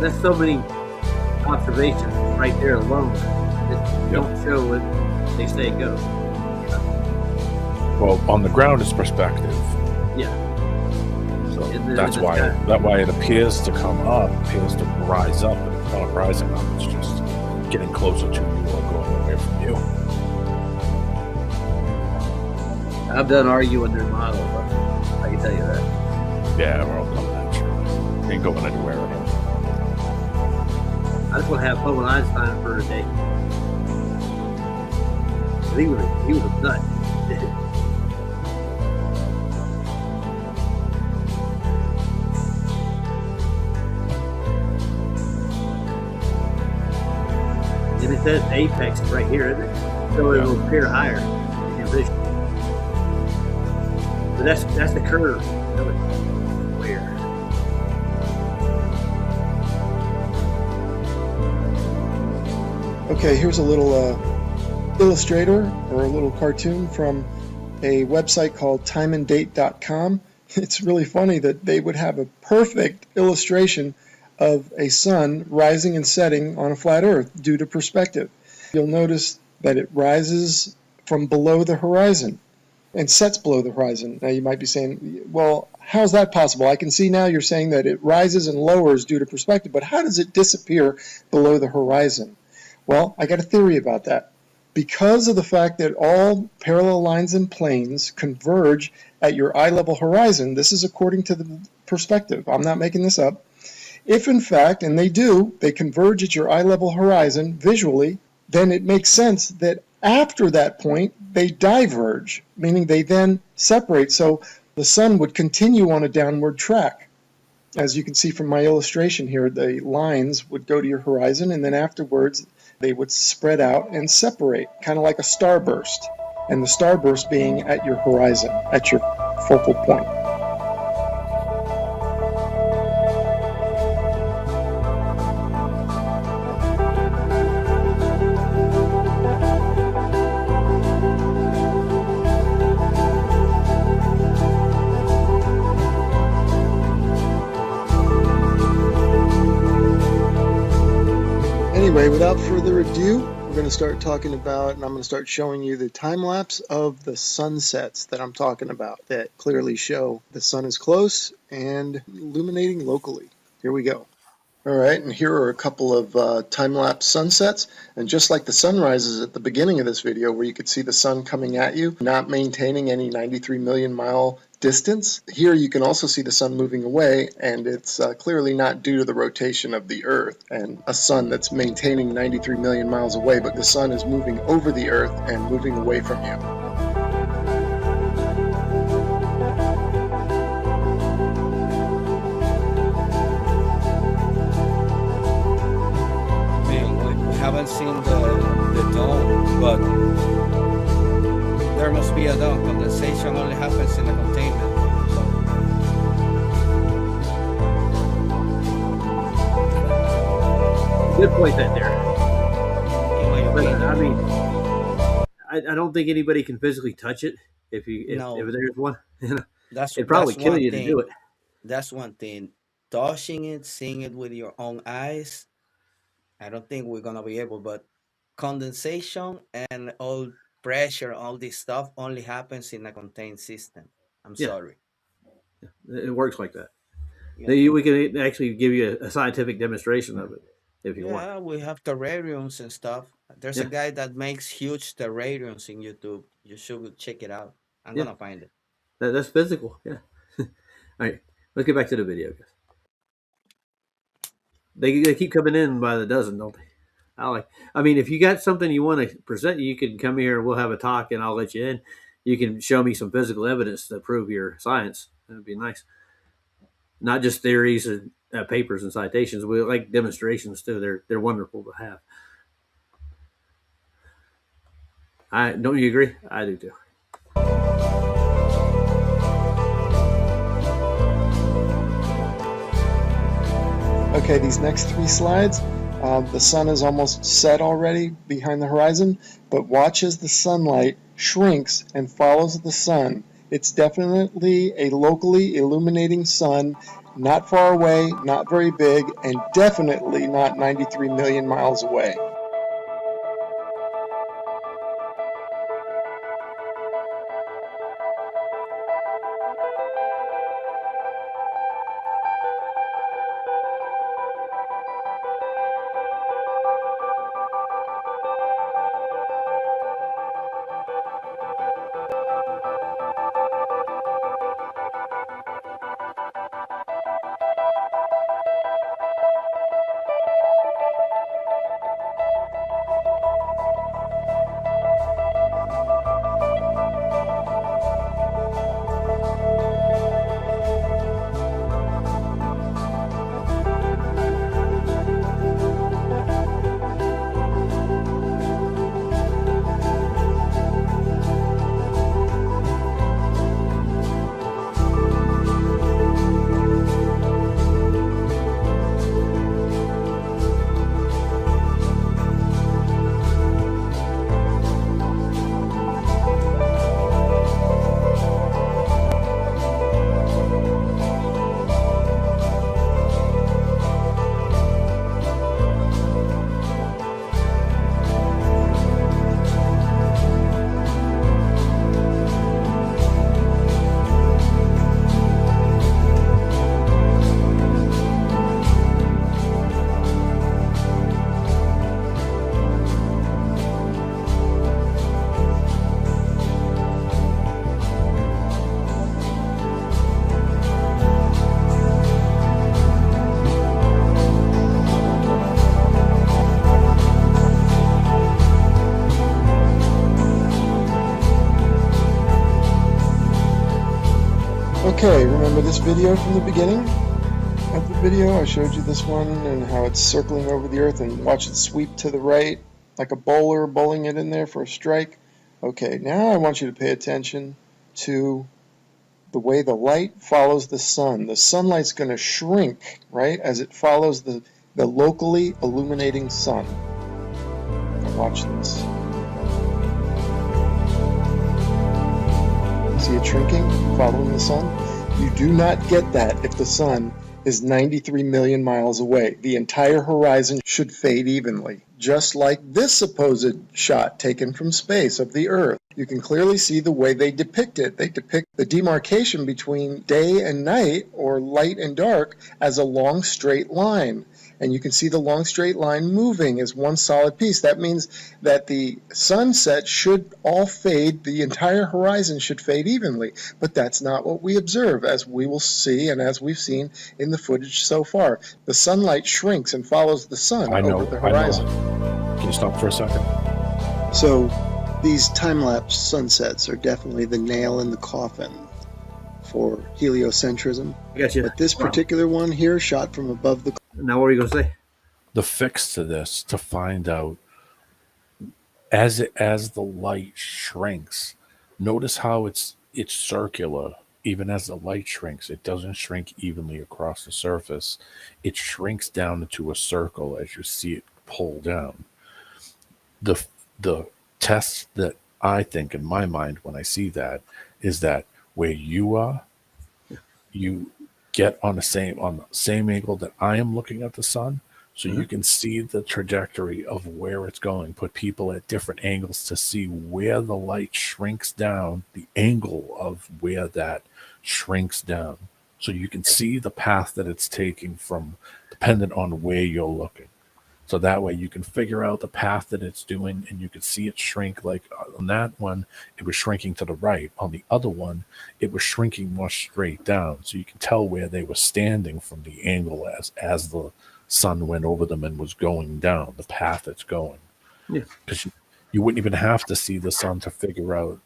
that's so many observations right there alone that don't show what they say goes. Well, on the ground it's perspective. Yeah. So that's why it appears to come up, appears to rise up, but it's not rising up. It's just getting closer to you or going away from you. I'm done arguing their model, but I can tell you that. Yeah, we're all done that. Sure. Ain't going anywhere anymore. I just want to have fun with Einstein for a day. He was a nut. And it says apex right here, isn't it? So it will appear higher in your vision. But that's the curve. Where? Okay, here's a little illustrator or a little cartoon from a website called timeanddate.com. It's really funny that they would have a perfect illustration of a sun rising and setting on a flat Earth due to perspective. You'll notice that it rises from below the horizon and sets below the horizon. Now you might be saying, well, how's that possible? I can see now you're saying that it rises and lowers due to perspective, but how does it disappear below the horizon? Well, I got a theory about that. Because of the fact that all parallel lines and planes converge at your eye level horizon, this is according to the perspective. I'm not making this up. If in fact, and they do, they converge at your eye level horizon visually, then it makes sense that after that point, they diverge, meaning they then separate. So the sun would continue on a downward track. As you can see from my illustration here, the lines would go to your horizon, and then afterwards, they would spread out and separate, kind of like a starburst. And the starburst being at your horizon, at your focal point. Anyway, without further ado, we're going to start talking about, and I'm going to start showing you the time lapse of the sunsets that I'm talking about that clearly show the sun is close and illuminating locally. Here we go. All right, and here are a couple of time-lapse sunsets, and just like the sunrises at the beginning of this video where you could see the sun coming at you, not maintaining any 93 million mile distance, here you can also see the sun moving away, and it's clearly not due to the rotation of the Earth and a sun that's maintaining 93 million miles away, but the sun is moving over the Earth and moving away from you. Haven't seen the dome, but there must be a dome. Condensation only happens in a containment. Good point that there. But, I mean, I don't think anybody can physically touch it. If there's one, it'd probably kill you to do it. That's one thing. Touching it, seeing it with your own eyes, I don't think we're gonna be able, but condensation and all pressure, all this stuff only happens in a contained system. I'm sorry. It works like that. Yeah. We can actually give you a scientific demonstration of it if you want. Yeah, we have terrariums and stuff. There's a guy that makes huge terrariums in YouTube. You should check it out. I'm gonna find it. That's physical. Yeah. All right, let's get back to the video, guys. They keep coming in by the dozen, don't they? I mean, if you got something you want to present, you can come here. We'll have a talk, and I'll let you in. You can show me some physical evidence to prove your science. That'd be nice. Not just theories and papers and citations. We like demonstrations too. They're wonderful to have. Don't you agree? I do too. Okay, these next three slides, the sun is almost set already behind the horizon, but watch as the sunlight shrinks and follows the sun. It's definitely a locally illuminating sun, Not far away, not very big, and definitely not 93 million miles away. Okay, remember this video from the beginning of the video? I showed you this one and how it's circling over the Earth, and watch it sweep to the right like a bowler bowling it in there for a strike. Okay, now I want you to pay attention to the way the light follows the sun. The sunlight's going to shrink, right, as it follows the locally illuminating sun. Now watch this. See it shrinking, following the sun? You do not get that if the sun is 93 million miles away. The entire horizon should fade evenly, just like this supposed shot taken from space of the Earth. You can clearly see the way they depict it. They depict the demarcation between day and night, or light and dark, as a long straight line. And you can see the long straight line moving as one solid piece. That means that the sunset should all fade, the entire horizon should fade evenly. But that's not what we observe, as we will see and as we've seen in the footage so far. The sunlight shrinks and follows the sun over the horizon. Can you stop for a second? So these time-lapse sunsets are definitely the nail in the coffin for heliocentrism. I got you. But this particular one here, shot from above the... Now what are you going to say? The fix to this, to find out, as the light shrinks, notice how it's circular. Even as the light shrinks, it doesn't shrink evenly across the surface. It shrinks down into a circle as you see it pull down. The test that I think in my mind when I see that is that where you are, you get on the same angle that I am looking at the sun, so you can see the trajectory of where it's going. Put people at different angles to see where the light shrinks down, the angle of where that shrinks down, so you can see the path that it's taking from, dependent on where you're looking. So that way you can figure out the path that it's doing, and you can see it shrink. Like on that one, it was shrinking to the right. On the other one, it was shrinking more straight down. So you can tell where they were standing from the angle as the sun went over them and was going down, the path it's going. Yeah. Because you wouldn't even have to see the sun to figure out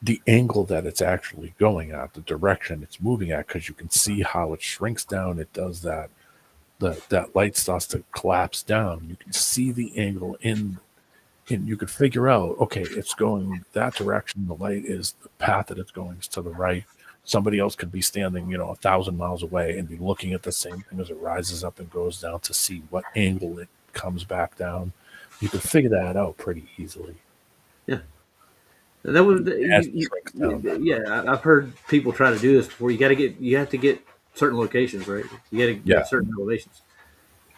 the angle that it's actually going at, the direction it's moving at, because you can see how it shrinks down. It does that. That light starts to collapse down. You can see the angle and you could figure out, okay, it's going that direction. The light is the path that it's going is to the right. Somebody else could be standing, 1,000 miles away and be looking at the same thing as it rises up and goes down to see what angle it comes back down. You could figure that out pretty easily. Yeah. That was I've heard people try to do this before. You have to get certain locations, right? You got to get certain elevations.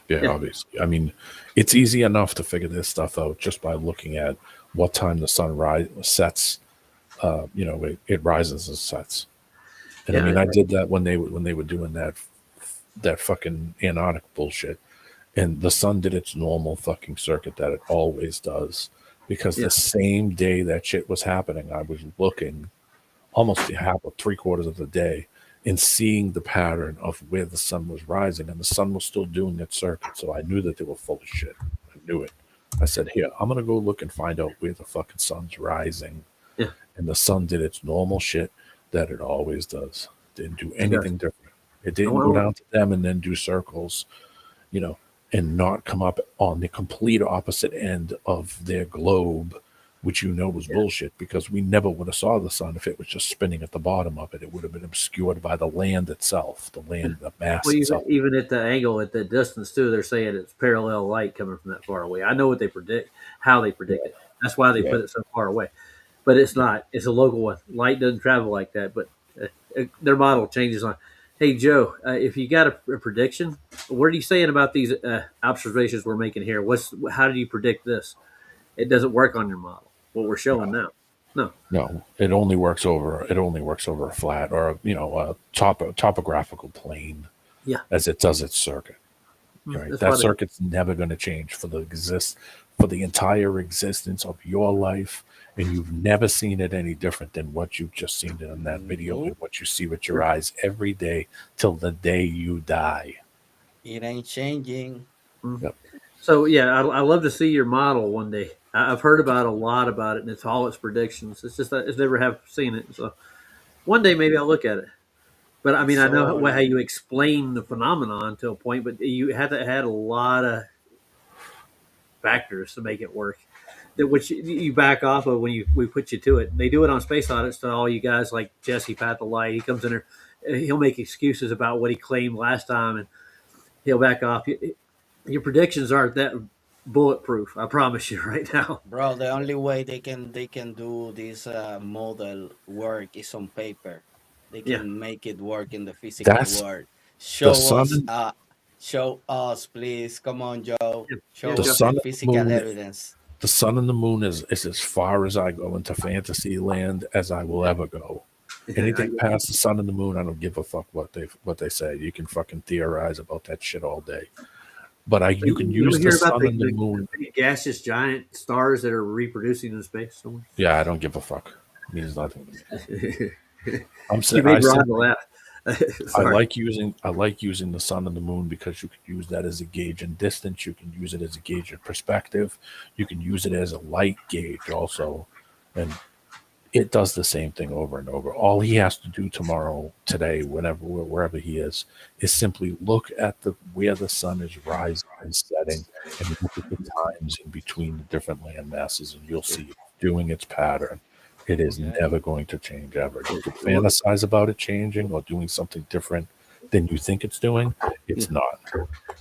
Yeah, obviously. I mean, it's easy enough to figure this stuff out just by looking at what time the sun sets. It rises and sets. And I mean, I did that when they were doing that fucking Antarctic bullshit, and the sun did its normal fucking circuit that it always does. Because the same day that shit was happening, I was looking almost half or 3/4 of the day and seeing the pattern of where the sun was rising, and the sun was still doing its circuit. So I knew that they were full of shit. I knew it. I said, here, I'm going to go look and find out where the fucking sun's rising. Yeah. And the sun did its normal shit that it always does. Didn't do anything different. It didn't go down to them and then do circles, and not come up on the complete opposite end of their globe, which was bullshit, because we never would have saw the sun if it was just spinning at the bottom of it. It would have been obscured by the land itself, the mass itself. Even at the angle, at the distance too, they're saying it's parallel light coming from that far away. I know what they predict, how they predict it. That's why they put it so far away. But it's not. It's a local one. Light doesn't travel like that, but their model changes on. Hey, Joe, if you got a prediction, what are you saying about these observations we're making here? How do you predict this? It doesn't work on your model. What we're showing now. No, it only works over a flat or a topographical plane. Yeah, as it does its circuit. Right? That circuit's never going to change for the entire existence of your life, and you've never seen it any different than what you've just seen in that video and what you see with your eyes every day till the day you die. It ain't changing. Yep. So yeah, I love to see your model one day. I've heard a lot about it, and it's all its predictions. It's just that I never have seen it. So one day maybe I'll look at it. But I mean, I know how you explain the phenomenon to a point, but you had to add a lot of factors to make it work. Which you back off of when we put you to it. They do it on Space Audits to all you guys like Jesse Pat the Light. He comes in there, he'll make excuses about what he claimed last time, and he'll back off. Your predictions aren't that bulletproof. I promise you right now, bro. The only way they can do this model work is on paper. They can make it work in the physical world. Show us, please. Come on, Joe. Show us the physical evidence. The sun and the moon is as far as I go into fantasy land as I will ever go. Anything past the sun and the moon, I don't give a fuck what they say. You can fucking theorize about that shit all day. But you can use the sun and the moon. The gaseous giant stars that are reproducing in space somewhere. Yeah, I don't give a fuck. It means nothing to me. I'm saying I like using the sun and the moon because you can use that as a gauge in distance. You can use it as a gauge in perspective. You can use it as a light gauge also, and it does the same thing over and over. All he has to do today, wherever he is simply look at where the sun is rising and setting, and look at the times in between the different land masses, and you'll see it doing its pattern. It is never going to change ever. You can fantasize about it changing or doing something different than you think it's doing. It's not.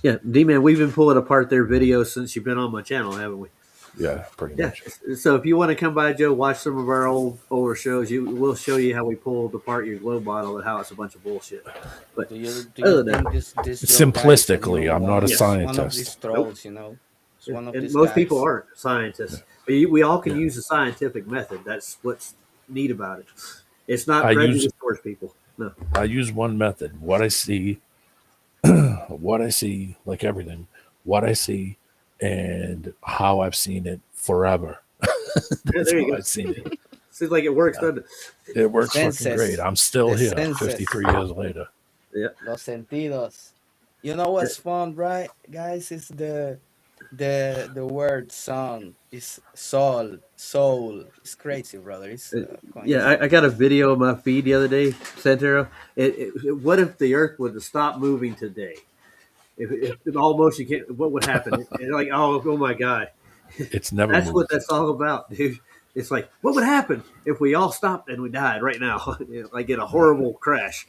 Yeah, D-Man, we've been pulling apart their videos since you've been on my channel, haven't we? Yeah, pretty much. So if you want to come by, Joe, watch some of our older shows. We'll show you how we pulled apart your globe model and how it's a bunch of bullshit. But simplistically, I'm not a scientist. One of these trolls, most people aren't scientists. We all can use the scientific method. That's what's neat about it. It's not prejudice towards people. No. I use one method. What I see, like everything, what I see and how I've seen it forever. That's there you how go. I've seen it. Seems like it works, doesn't it? It works fucking great. I'm still here 53 years later. Yeah. Los sentidos. You know what's fun, right, guys? Is the word sun is soul. It's crazy, brother. It's I got a video on my feed the other day, Santero. What if the Earth would have stopped moving today? If all motion can't, what would happen? Like, oh my God. It's never. That's what that's all about, dude. It's like, what would happen if we all stopped and we died right now, like in a horrible crash?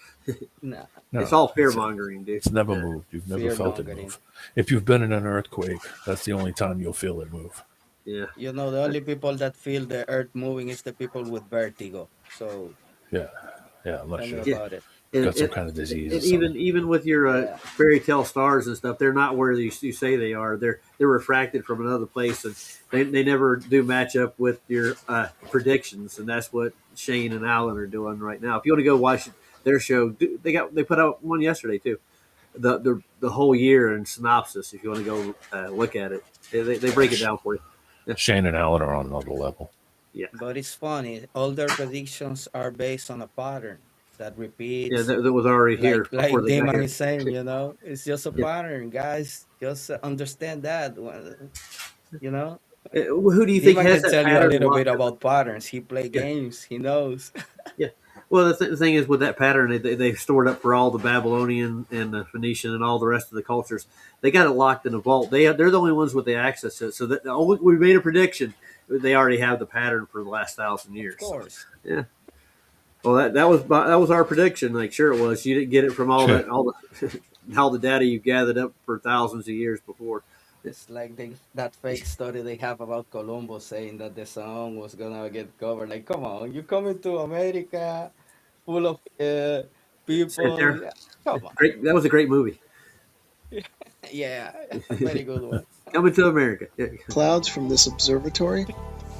No, it's all fear mongering, dude. It's never moved. You've never felt it move. If you've been in an earthquake, that's the only time you'll feel it move. Yeah. The only people that feel the earth moving is the people with vertigo. So yeah, unless about it. got some kind of disease. Even with your fairy tale stars and stuff, they're not where you say they are. They're refracted from another place, and they never do match up with your predictions. And that's what Shane and Alan are doing right now. If you want to go watch their show, they put out one yesterday too. The whole year in synopsis. If you want to go look at it, they break it down for you. Yeah. Shane and Alan are on another level. Yeah, but it's funny. All their predictions are based on a pattern that repeats. Yeah, that was already here. Like Damon is saying, it's just a pattern, guys. Just understand that. Who do you think has can tell you a little bit about patterns? He played games. He knows. Yeah. Well, the thing is with that pattern, they stored up for all the Babylonian and the Phoenician and all the rest of the cultures. They got it locked in a vault. They're the only ones with the access to it. So that we made a prediction. They already have the pattern for the last 1,000 years. Of course. Yeah. Well, that was our prediction. Like, sure it was. You didn't get it from all the data you gathered up for thousands of years before. It's like that fake story they have about Columbus saying that the sun was gonna get covered. Like, come on, you coming to America, full of people. Yeah, come on. That was a great movie. Yeah, very good one. Coming to America. Yeah. Clouds from this observatory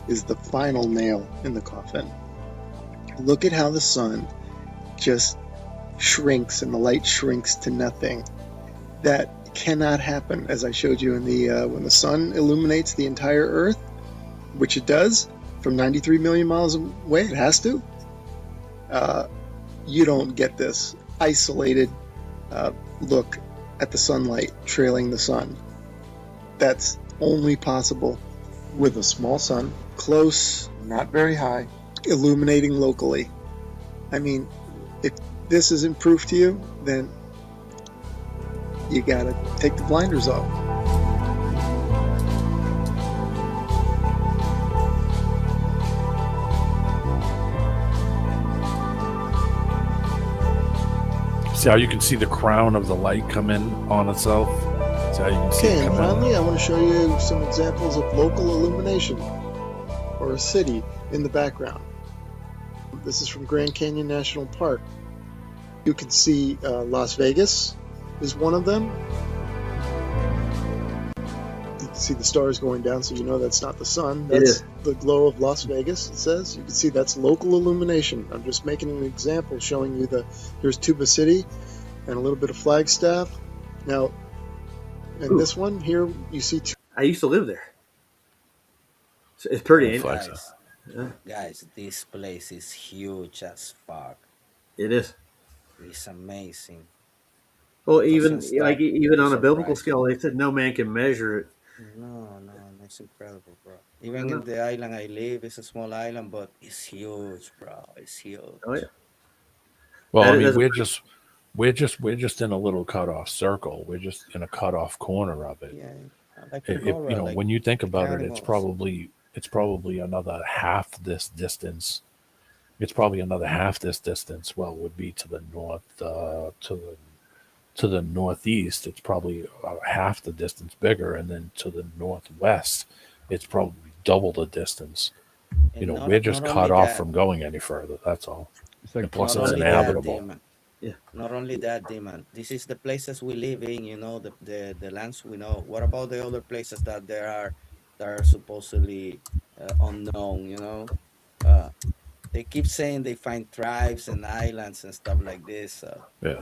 is the final nail in the coffin. Look at how the sun just shrinks and the light shrinks to nothing. That cannot happen, as I showed you in the when the sun illuminates the entire Earth, which it does from 93 million miles away. It has to. You don't get this isolated look at the sunlight trailing the sun. That's only possible with a small sun, close, not very high, illuminating locally. I mean, if this isn't proof to you, then you gotta take the blinders off. See how you can see the crown of the light come in on itself? See how you can see it and come finally, I want to show you some examples of local illumination, or a city in the background. This is from Grand Canyon National Park. You can see Las Vegas is one of them. You can see the stars going down, so you know that's not the sun. That's the glow of Las Vegas, it says. You can see that's local illumination. I'm just making an example showing you here's Tuba City and a little bit of Flagstaff. Now, in this one here, you see... I used to live there. It's pretty. Guys, this place is huge as fuck. It is. It's amazing. Well, even on a biblical scale, they said no man can measure it. No, it's incredible, bro. Even in the island I live, it's a small island, but it's huge, bro. It's huge. Oh yeah. Well, I mean, we're just in a little cutoff circle. We're just in a cutoff corner of it. Yeah. Like when you think about it, it's probably another half this distance. It's probably another half this distance. Well, would be to the north, to the northeast. It's probably half the distance bigger, and then to the northwest, it's probably double the distance. We're just cut off from going any further. That's all. It's like, plus, it's inhabitable. Yeah. Not only that, Demon. This is the places we live in. The lands we know. What about the other places that are supposedly unknown? They keep saying they find tribes and islands and stuff like this. Yeah.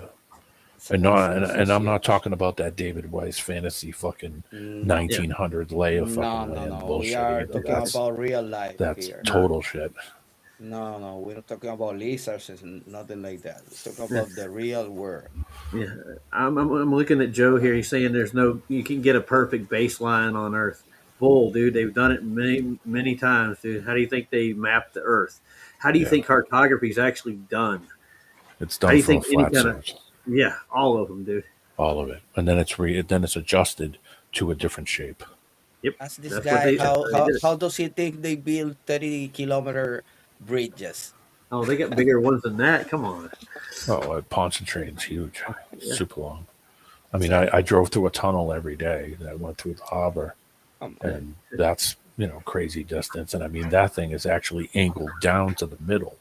And I'm not talking about that David Weiss fantasy fucking 1900s layer fucking land bullshit. We are talking about real life. That's here. total shit. No, we're not talking about lizards and nothing like that. We're talking about the real world. Yeah, I'm looking at Joe here. He's saying you can get a perfect baseline on Earth. Bull, dude. They've done it many times, dude. How do you think they mapped the Earth? How do you think cartography is actually done? It's done from a flat surface. Yeah, all of them, dude. All of it, and then it's adjusted to a different shape. Yep. Ask this guy how does he think they build 30-kilometer bridges? Oh, they got bigger ones than that. Come on. Oh, Pontchartrain's huge, super long. I mean, I drove through a tunnel every day that went through the harbor, and that's crazy distance. And I mean, that thing is actually angled down to the middle.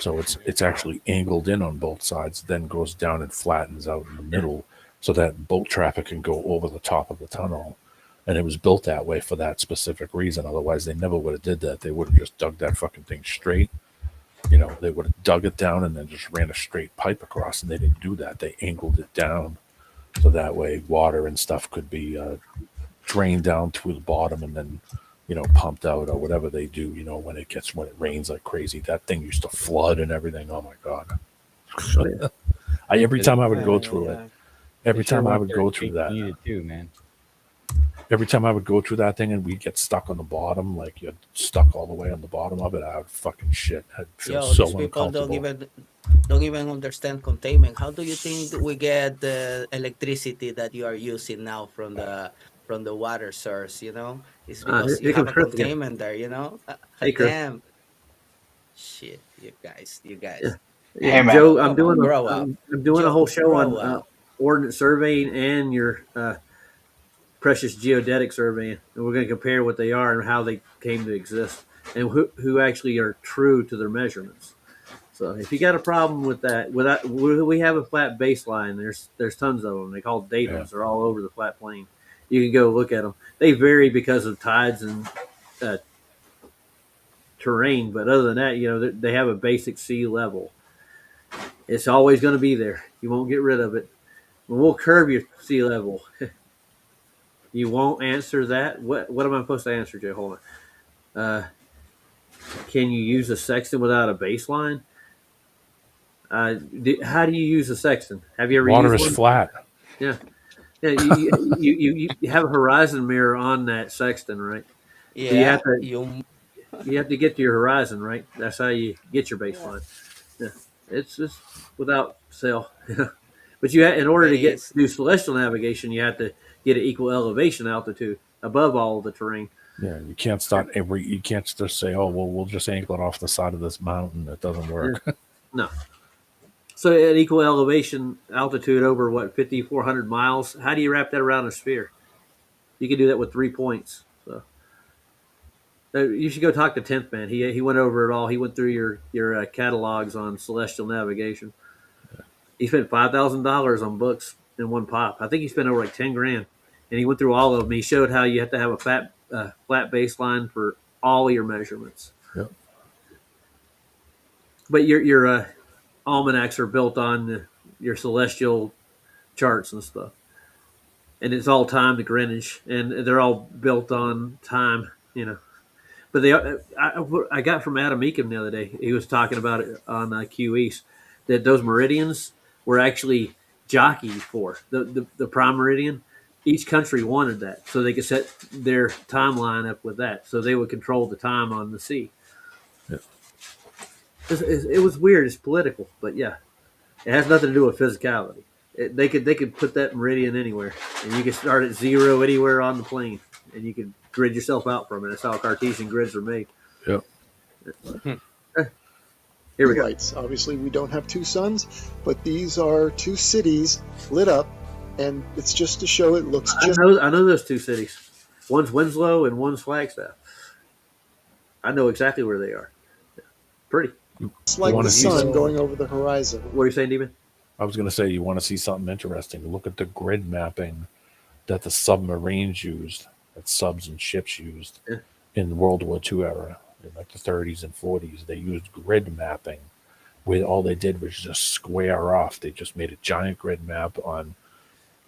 So it's actually angled in on both sides, then goes down and flattens out in the middle, so that boat traffic can go over the top of the tunnel. And it was built that way for that specific reason. Otherwise, they never would have did that. They would have just dug that fucking thing straight. You know, they would have dug it down and then just ran a straight pipe across, and they didn't do that. They angled it down so that way water and stuff could be drained down through the bottom and then, you know, pumped out or whatever they do, you know, when it rains like crazy. That thing used to flood and everything. Oh my God. Oh, yeah. Every time I would go through it, every time I would go through that, too, man. every time I would go through that thing and we'd get stuck on the bottom, like you're stuck all the way on the bottom of it, I would fucking shit. I'd feel so these people uncomfortable. don't even understand containment. How do you think we get the electricity that you are using now from the water source? You know, it's because you have a containment there. You know, damn. Shit, you guys. Yeah, Hey, Joe, man. I'm doing Grow up. I'm doing a Joe, whole show grow on up. ordnance surveying and your precious geodetic surveying, and we're going to compare what they are and how they came to exist, and who actually are true to their measurements. So if you got a problem with that, we have a flat baseline. There's tons of them. They call datums. They're all over the flat plain. You can go look at them. They vary because of tides and terrain, but other than that, you know, they have a basic sea level. It's always going to be there. You won't get rid of it. We'll curve your sea level. You won't answer that? What am I supposed to answer, Jay? Hold on. Can you use a sextant without a baseline? How do you use a sextant? Have you ever Water used is one? flat. Yeah. You have a horizon mirror on that sextant, right? Yeah. So you have to get to your horizon, right? That's how you get your baseline. Yeah. It's just without sail. But in order to do celestial navigation, you have to get an equal elevation altitude above all of the terrain. Yeah, you can't you can't just say, oh, well, we'll just angle it off the side of this mountain. It doesn't work. Yeah. No. So at equal elevation altitude over 5,400 miles, how do you wrap that around a sphere? You can do that with 3 points. So you should go talk to 10th Man. He went over it all. He went through your catalogs on celestial navigation. He spent $5,000 on books in one pop. I think he spent over like 10 grand, and he went through all of them. He showed how you have to have a flat baseline for all your measurements. Yep. But your almanacs are built on your celestial charts and stuff, and it's all timed to Greenwich, and they're all built on time, you know. But I got from Adam Meekum the other day. He was talking about it on Q East, that those meridians were actually jockeyed for the prime meridian. Each country wanted that, so they could set their timeline up with that, so they would control the time on the sea. Yeah. It was weird. It's political, but yeah, it has nothing to do with physicality. They could put that meridian anywhere, and you could start at zero anywhere on the plane, and you could grid yourself out from it. That's how Cartesian grids are made. Yep. Here we go. Lights. Obviously, we don't have two suns, but these are two cities lit up, and it's just to show it looks just. I know those two cities. One's Winslow and one's Flagstaff. I know exactly where they are. Pretty. It's like the sun going over the horizon. What are you saying, Demon? I was going to say, you want to see something interesting. Look at the grid mapping that the submarines used, that subs and ships used in World War II era, in like the 30s and 40s. They used grid mapping, where all they did was just square off. They just made a giant grid map on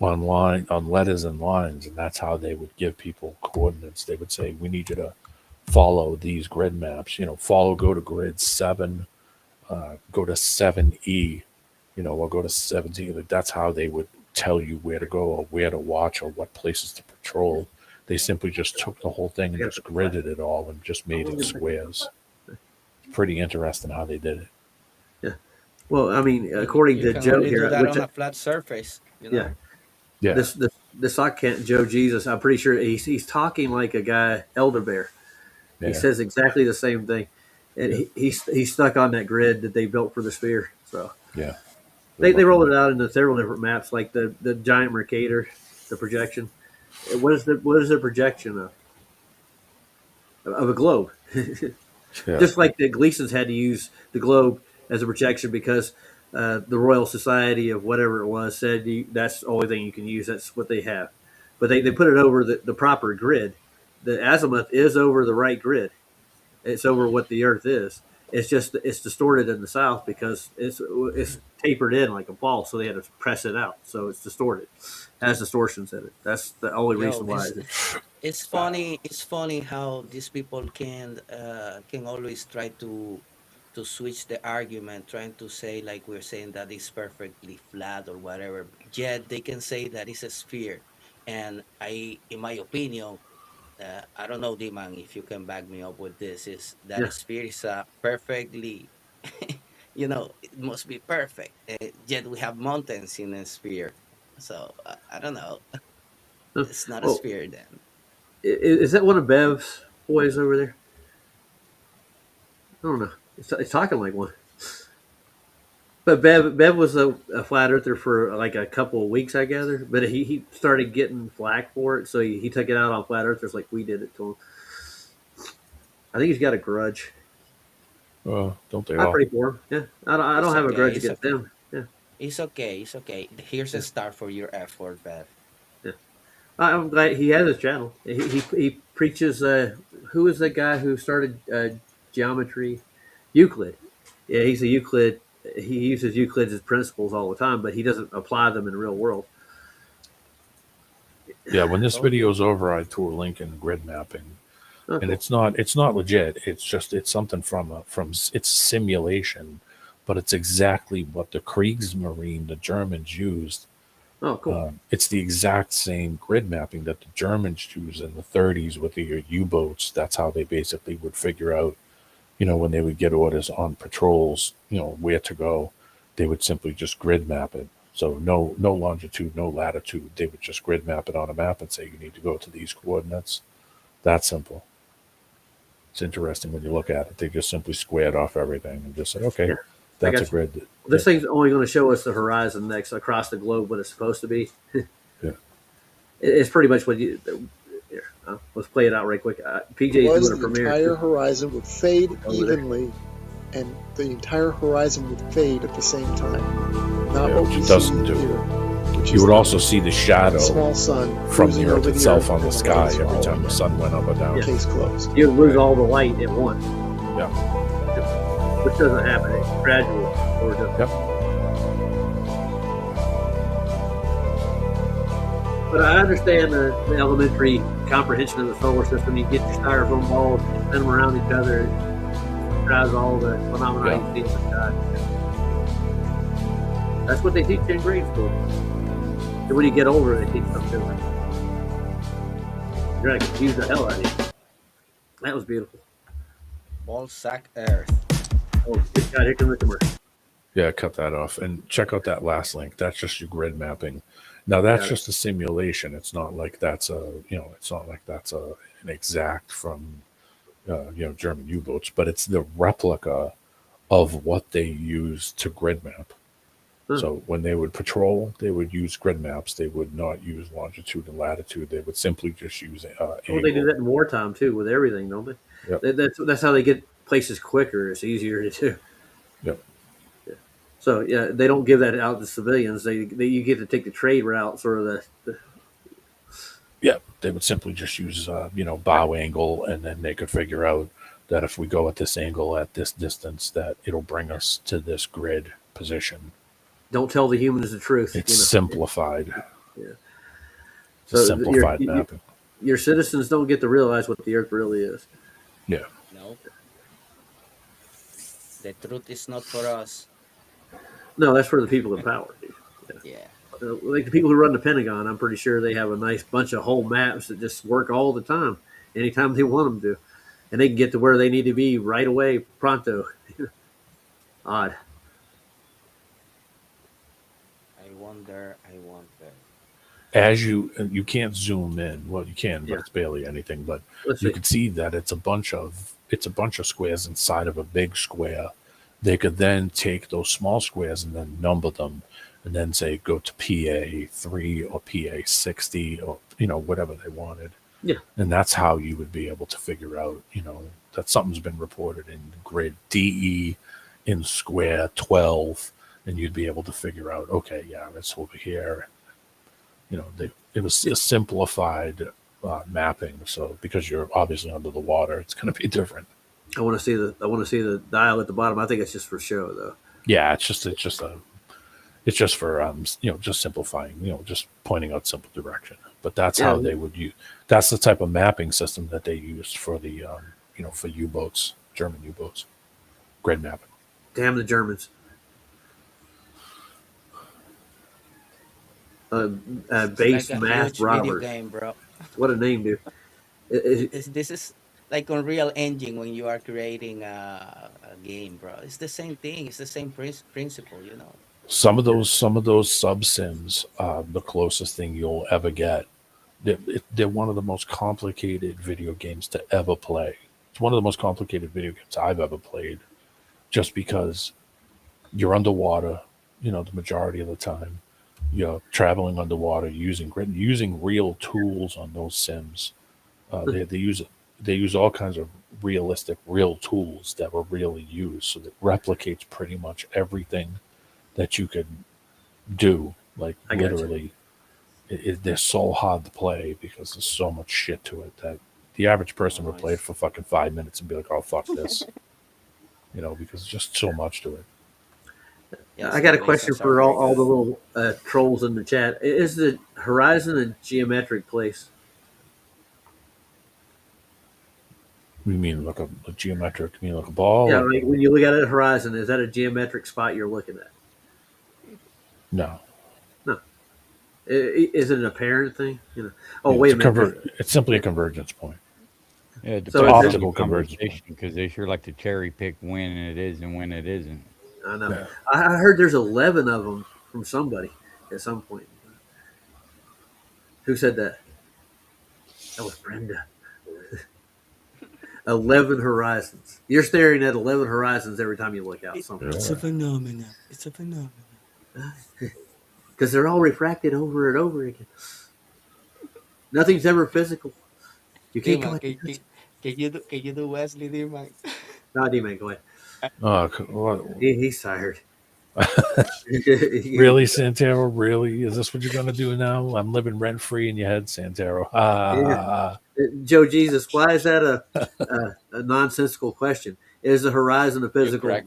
letters and lines, and that's how they would give people coordinates. They would say, we need you to follow these grid maps. You know, go to grid 7, go to 7E. You know, or go to 17. That's how they would tell you where to go or where to watch or what places to patrol. They simply just took the whole thing and just gridded it all and just made it squares. It's pretty interesting how they did it. Yeah. Well, I mean, according to Joe here, do that on a flat surface. You know? Yeah. This Joe Jesus, I'm pretty sure he's talking like a guy, Elder Bear. Yeah. He says exactly the same thing, and he's stuck on that grid that they built for the sphere. So yeah. They rolled it out into several different maps, like the giant Mercator, the projection. What is the projection of a globe? Just like the Gleasons had to use the globe as a projection because the Royal Society of whatever it was said that's the only thing you can use. That's what they have. But they put it over the proper grid. The azimuth is over the right grid. It's over what the Earth is. It's just it's distorted in the south because it's tapered in like a ball, so they had to press it out. So it's distorted. It has distortions in it. That's the only reason why. It's funny. It's funny how these people can always try to switch the argument, trying to say like we're saying that it's perfectly flat or whatever. Yet they can say that it's a sphere, and in my opinion, I don't know, Diman, if you can back me up with this, is that a sphere is perfectly, it must be perfect. Yet we have mountains in a sphere, so I don't know. It's not a sphere then. Is that one of Bev's boys over there? I don't know. It's talking like one. But Bev was a flat earther for like a couple of weeks, I gather. But he started getting flack for it, so he took it out on flat earthers like we did it to him. I think he's got a grudge. Well, don't they I all? pray for him. Yeah, I don't have a grudge against them. Yeah, it's okay. It's okay. Here's a star for your effort, Bev. Yeah, I'm glad he has his channel. He preaches. Who is the guy who started geometry? Euclid. Yeah, he's a Euclid. He uses Euclid's principles all the time, but he doesn't apply them in the real world. Yeah, when this video is over, I threw a link in grid mapping, and it's not legit. It's something from it's simulation, but it's exactly what the Kriegsmarine, the Germans, used. Oh, cool. It's the exact same grid mapping that the Germans used in the 30s with the U-boats. That's how they basically would figure out, when they would get orders on patrols, where to go, they would simply just grid map it. So no longitude, no latitude. They would just grid map it on a map and say, you need to go to these coordinates. That simple. It's interesting when you look at it. They just simply squared off everything and just said, okay, that's a grid. This thing's only going to show us the horizon next across the globe, what it's supposed to be. Yeah. It's pretty much what you... let's play it out right quick. PJ is doing a premiere. The entire horizon would fade evenly, and the entire horizon would fade at the same time. Not what we doesn't do. You would also see the shadow small sun from the Earth itself on the sky every time the sun went up or down. Case closed. You lose all the light at once. Yeah. Which doesn't happen. It's gradual. Or just... Yep. But I understand the elementary comprehension of the solar system. You get your styrofoam balls, you spin them around each other, it drives all the phenomena you see in the sky. That's what they teach in grade school. And when you get older, they teach something different. You're going to confuse the hell out of you. That was beautiful. Ballsack Earth. Oh, good God, here comes the commercial. Yeah, cut that off. And check out that last link. That's just your grid mapping. Now that's just a simulation. It's not like that's an exact from, German U-boats, but it's the replica of what they use to grid map. So when they would patrol, they would use grid maps. They would not use longitude and latitude. They would simply just use angle. Well, they do that in wartime too with everything, don't they? Yep. That's how they get places quicker. It's easier to do. Yep. So yeah, they don't give that out to civilians. You get to take the trade route, sort of the Yeah, they would simply just use bow angle, and then they could figure out that if we go at this angle at this distance, that it'll bring us to this grid position. Don't tell the humans the truth. It's simplified. Yeah. So simplified mapping. Your citizens don't get to realize what the Earth really is. Yeah. No. The truth is not for us. No, that's for the people in power. Yeah. Like the people who run the Pentagon, I'm pretty sure they have a nice bunch of whole maps that just work all the time, anytime they want them to. And they can get to where they need to be right away, pronto. Odd. I wonder. As you can't zoom in. Well, you can, but it's barely anything. But you can see that it's a bunch of squares inside of a big square. They could then take those small squares and then number them, and then say go to PA 3 or PA 60 or whatever they wanted. Yeah. And that's how you would be able to figure out that something's been reported in grid DE in square 12, and you'd be able to figure out, okay, yeah, that's over here. You know, it was a simplified mapping. So because you're obviously under the water, it's going to be different. I want to see the dial at the bottom. I think it's just for show, though. Yeah, it's just for just simplifying, just pointing out simple direction. But that's how they would use. That's the type of mapping system that they used for the for U-boats, German U-boats, grid mapping. Damn the Germans. Base like math video robbers. game, bro. What a name, dude. This is like Unreal Engine when you are creating a game, bro. It's the same thing. It's the same principle, you know. Some of those sub sims, the closest thing you'll ever get. They're one of the most complicated video games to ever play. It's one of the most complicated video games I've ever played, just because you're underwater, the majority of the time. You're traveling underwater using real tools on those sims. They use all kinds of real tools that were really used, so that replicates pretty much everything that you could do. Like literally, they're so hard to play because there's so much shit to it that the average person would play it for fucking 5 minutes and be like, "Oh fuck this," because there's just so much to it. Yeah, I got a question for all the little trolls in the chat. Is the horizon a geometric place? You mean like a geometric? You mean like a ball? Yeah, like when you look at a horizon, is that a geometric spot you're looking at? No. Is it an apparent thing? Wait a minute. It's simply a convergence point. Yeah, it So depends optical on the convergence conversation, because they sure like to cherry pick when it is and when it isn't. I know. Yeah. I heard there's 11 of them from somebody at some point. Who said that? That was Brenda. 11 horizons. You're staring at 11 horizons every time you look out. It's a phenomenon. It's a phenomenon. Because they're all refracted over and over again. Nothing's ever physical. You can't go. Can you do Wesley, D-Man? No, D-Man, go ahead. He's tired. Really, Santero? Really? Is this what you're going to do now? I'm living rent free in your head, Santero. Joe Jesus, why is that a nonsensical question? Is the horizon a physical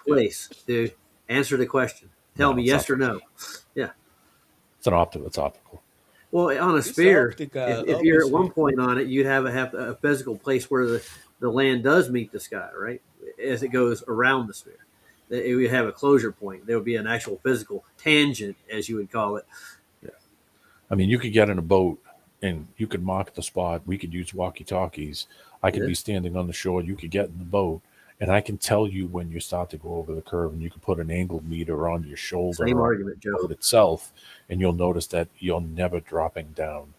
place? Dude, answer the question. Tell me yes or no. Yeah. It's optical. Well, on a sphere, if you're at one point on it, you'd have a physical place where the land does meet the sky, right? As it goes around the sphere. It would have a closure point. There would be an actual physical tangent, as you would call it. Yeah. I mean, you could get in a boat and you could mark the spot. We could use walkie-talkies. I could be standing on the shore. You could get in the boat, and I can tell you when you start to go over the curve, and you can put an angle meter on your shoulder. Same argument, Joe. Itself, and you'll notice that you're never dropping down.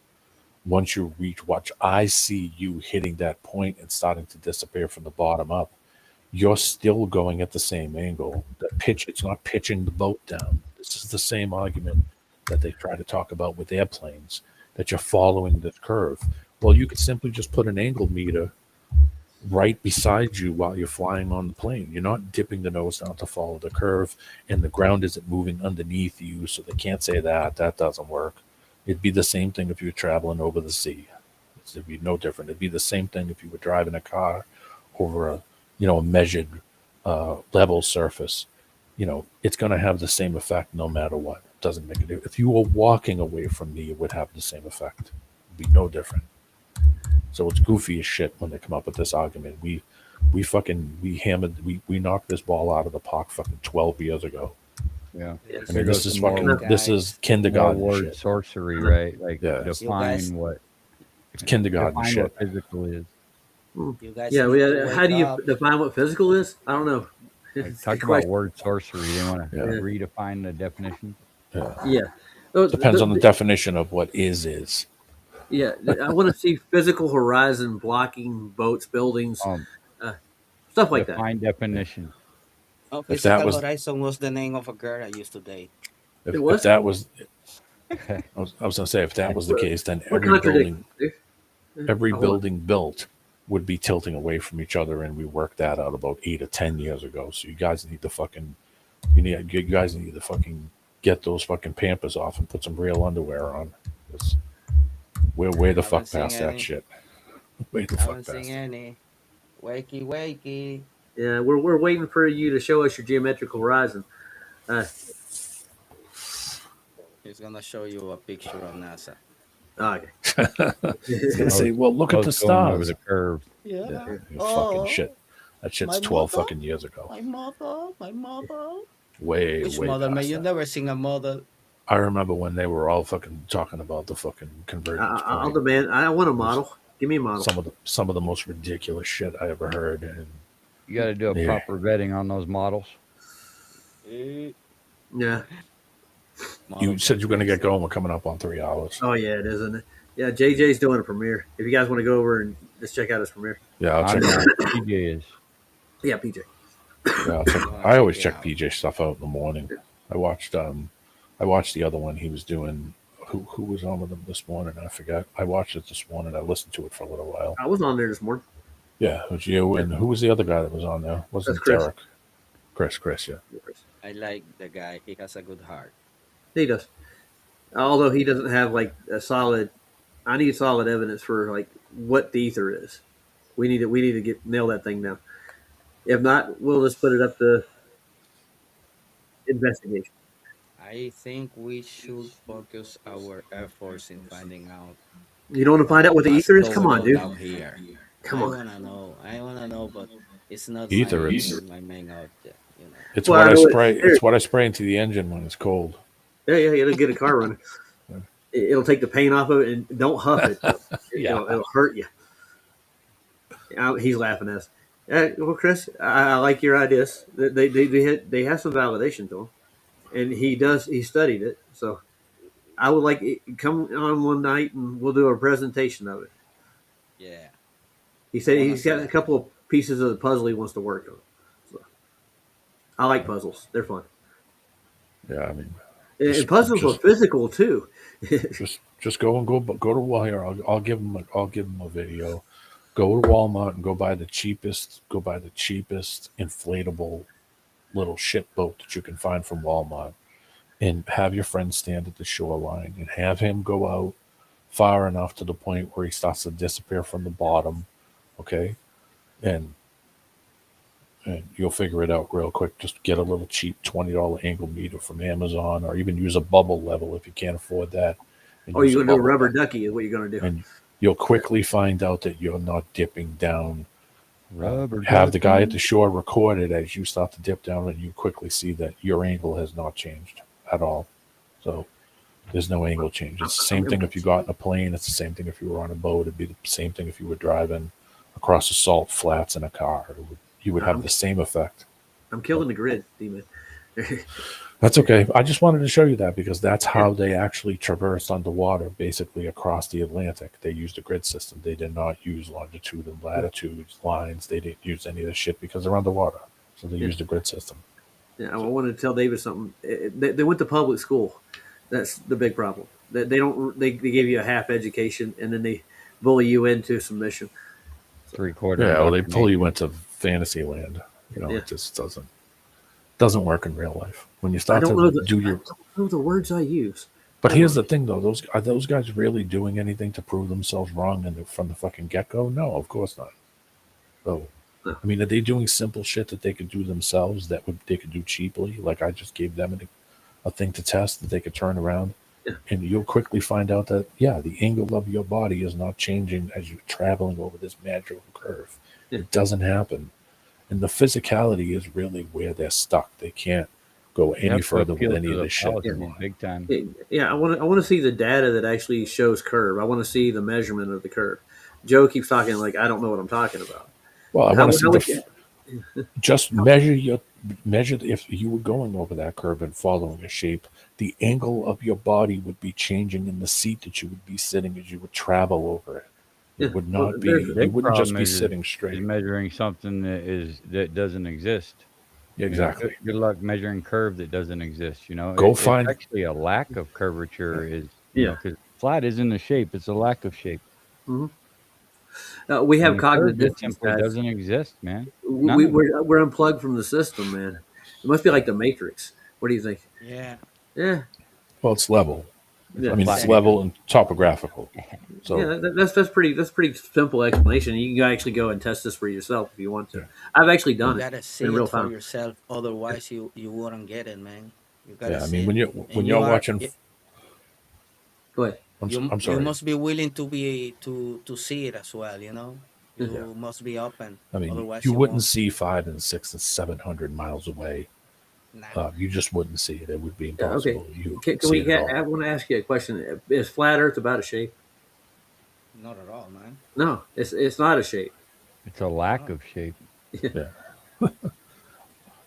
Once you watch, I see you hitting that point and starting to disappear from the bottom up. You're still going at the same angle. It's not pitching the boat down. This is the same argument that they try to talk about with airplanes, that you're following the curve. Well, you could simply just put an angle meter right beside you while you're flying on the plane. You're not dipping the nose down to follow the curve, and the ground isn't moving underneath you, so they can't say that. That doesn't work. It'd be the same thing if you were traveling over the sea. It'd be no different. It'd be the same thing if you were driving a car over a measured level surface. It's going to have the same effect no matter what. It doesn't make a difference. If you were walking away from me, it would have the same effect. It'd be no different. So it's goofy as shit when they come up with this argument. We knocked this ball out of the park fucking 12 years ago. Yeah. I mean, this is kindergarten word shit. Sorcery, right? Like define what it's kindergarten shit. What physical is. How do you define what physical is? I don't know. Talk about word sorcery. They want to redefine the definition. Yeah. Depends on the definition of what is. Yeah, I want to see physical horizon blocking boats, buildings, stuff like that. Define definition. Physical horizon was the name of a girl I used to date. If that was, I was going to say, if that was the case, then every building built would be tilting away from each other, and we worked that out about 8 or 10 years ago. So you guys need to fucking get those fucking Pampers off and put some real underwear on. We're way the fuck past that shit. Way the fuck past any. Wakey. Yeah, we're waiting for you to show us your geometrical horizon. He's gonna show you a picture of NASA. Okay. He's gonna say, "Well, look at the stars over the curve." Yeah. Fucking shit. That shit's 12 fucking years ago. My mother. Way Which mother, man? You've never seen a mother. I remember when they were all fucking talking about the fucking convergence. I'll demand. I want a model. Give me a model. Some of the most ridiculous shit I ever heard. And you got to do a proper vetting on those models. Yeah. You said you're going to get going. We're coming up on 3 hours. Oh yeah, it is, isn't it? Yeah, JJ's doing a premiere. If you guys want to go over and just check out his premiere. Yeah, I'll check it out. PJ is. Yeah, PJ. Yeah, I always check PJ stuff out in the morning. I watched the other one he was doing. Who was on with him this morning? I forgot. I watched it this morning. I listened to it for a little while. I was on there this morning. Yeah, it was you. And who was the other guy that was on there? Wasn't Derek? Chris, yeah. I like the guy. He has a good heart. He does. Although he doesn't have like a solid. I need solid evidence for like what the ether is. We need to nail that thing down. If not, we'll just put it up to investigation. I think we should focus our efforts in finding out. You don't want to find out what the ether is? Come on, dude. Come on. I wanna know, but it's not ether. My main object. You know. It's what I spray. It's what I spray into the engine when it's cold. Yeah, it'll get a car running. It'll take the paint off of it, and don't huff it. It'll hurt you. He's laughing at us. Well, Chris, I like your ideas. They have some validation to them, and he studied it. So I would like come on one night and we'll do a presentation of it. Yeah. He said he's got a couple of pieces of the puzzle he wants to work on. So I like puzzles; they're fun. Yeah, I mean, and puzzles are physical too. just go to Wire. I'll give him a video. Go to Walmart and go buy the cheapest inflatable little shit boat that you can find from Walmart, and have your friend stand at the shoreline and have him go out far enough to the point where he starts to disappear from the bottom. Okay, and you'll figure it out real quick. Just get a little cheap $20 angle meter from Amazon, or even use a bubble level if you can't afford that. You're going to do a rubber ducky is what you're going to do. And you'll quickly find out that you're not dipping down. Rubber have the guy at the shore record it as you start to dip down, and you quickly see that your angle has not changed at all. So there's no angle change. It's the same thing if you got in a plane. It's the same thing if you were on a boat. It'd be the same thing if you were driving across the salt flats in a car. You would have the same effect. I'm killing the grid, D-Man. That's okay. I just wanted to show you that because that's how they actually traversed underwater, basically across the Atlantic. They used a grid system. They did not use longitude and latitude lines. They didn't use any of this shit because they're underwater. So they used a grid system. Yeah, I wanted to tell David something. They went to public school. That's the big problem. They give you a half education and then they bully you into submission. 3/4. Yeah, well, they pull you into fantasy land. It just doesn't work in real life. When you start to do your, I don't know the words I use. But here's the thing, though: are those guys really doing anything to prove themselves wrong from the fucking get-go? No, of course not. So, I mean, are they doing simple shit that they could do themselves they could do cheaply? Like I just gave them a thing to test that they could turn around, and you'll quickly find out that the angle of your body is not changing as you're traveling over this magical curve. It doesn't happen. And the physicality is really where they're stuck. They can't go any further with any of this shit. Big time. Yeah, I want to see the data that actually shows curve. I want to see the measurement of the curve. Joe keeps talking like I don't know what I'm talking about. Well, I want to see just measure if you were going over that curve and following a shape, the angle of your body would be changing in the seat that you would be sitting as you would travel over it. It would not be. You wouldn't just be sitting straight. Measuring something that doesn't exist. Exactly. Good luck measuring curve that doesn't exist. It's actually a lack of curvature because flat isn't a shape; it's a lack of shape. Mm-hmm. We I have mean, cognitive curve just distance, simply guys. doesn't exist, man. None of it. We're unplugged from the system, man. It must be like the Matrix. What do you think? Yeah. Yeah, Well, it's level. yeah, I mean, it's Exactly. level and topographical. So yeah. That's pretty simple explanation. You can actually go and test this for yourself if you want to. Yeah. I've actually You done it gotta see in real it for time. yourself. Otherwise, you wouldn't get it, man. You gotta yeah, I see mean, it, when and you y'all are watching, Go ahead. I'm you sorry. must be willing to be to see it as well. Yeah. Yeah. You must be open. I mean, Otherwise, you you wouldn't won't. see 500, 600, and 700 miles away. Nah, You just wouldn't see it. It would be Yeah, okay. impossible. You Can see we it at get? all. I want to ask you a question. Is flat Earth about a shape? not at all, man. No, it's not a shape. It's a lack No. of shape. Yeah.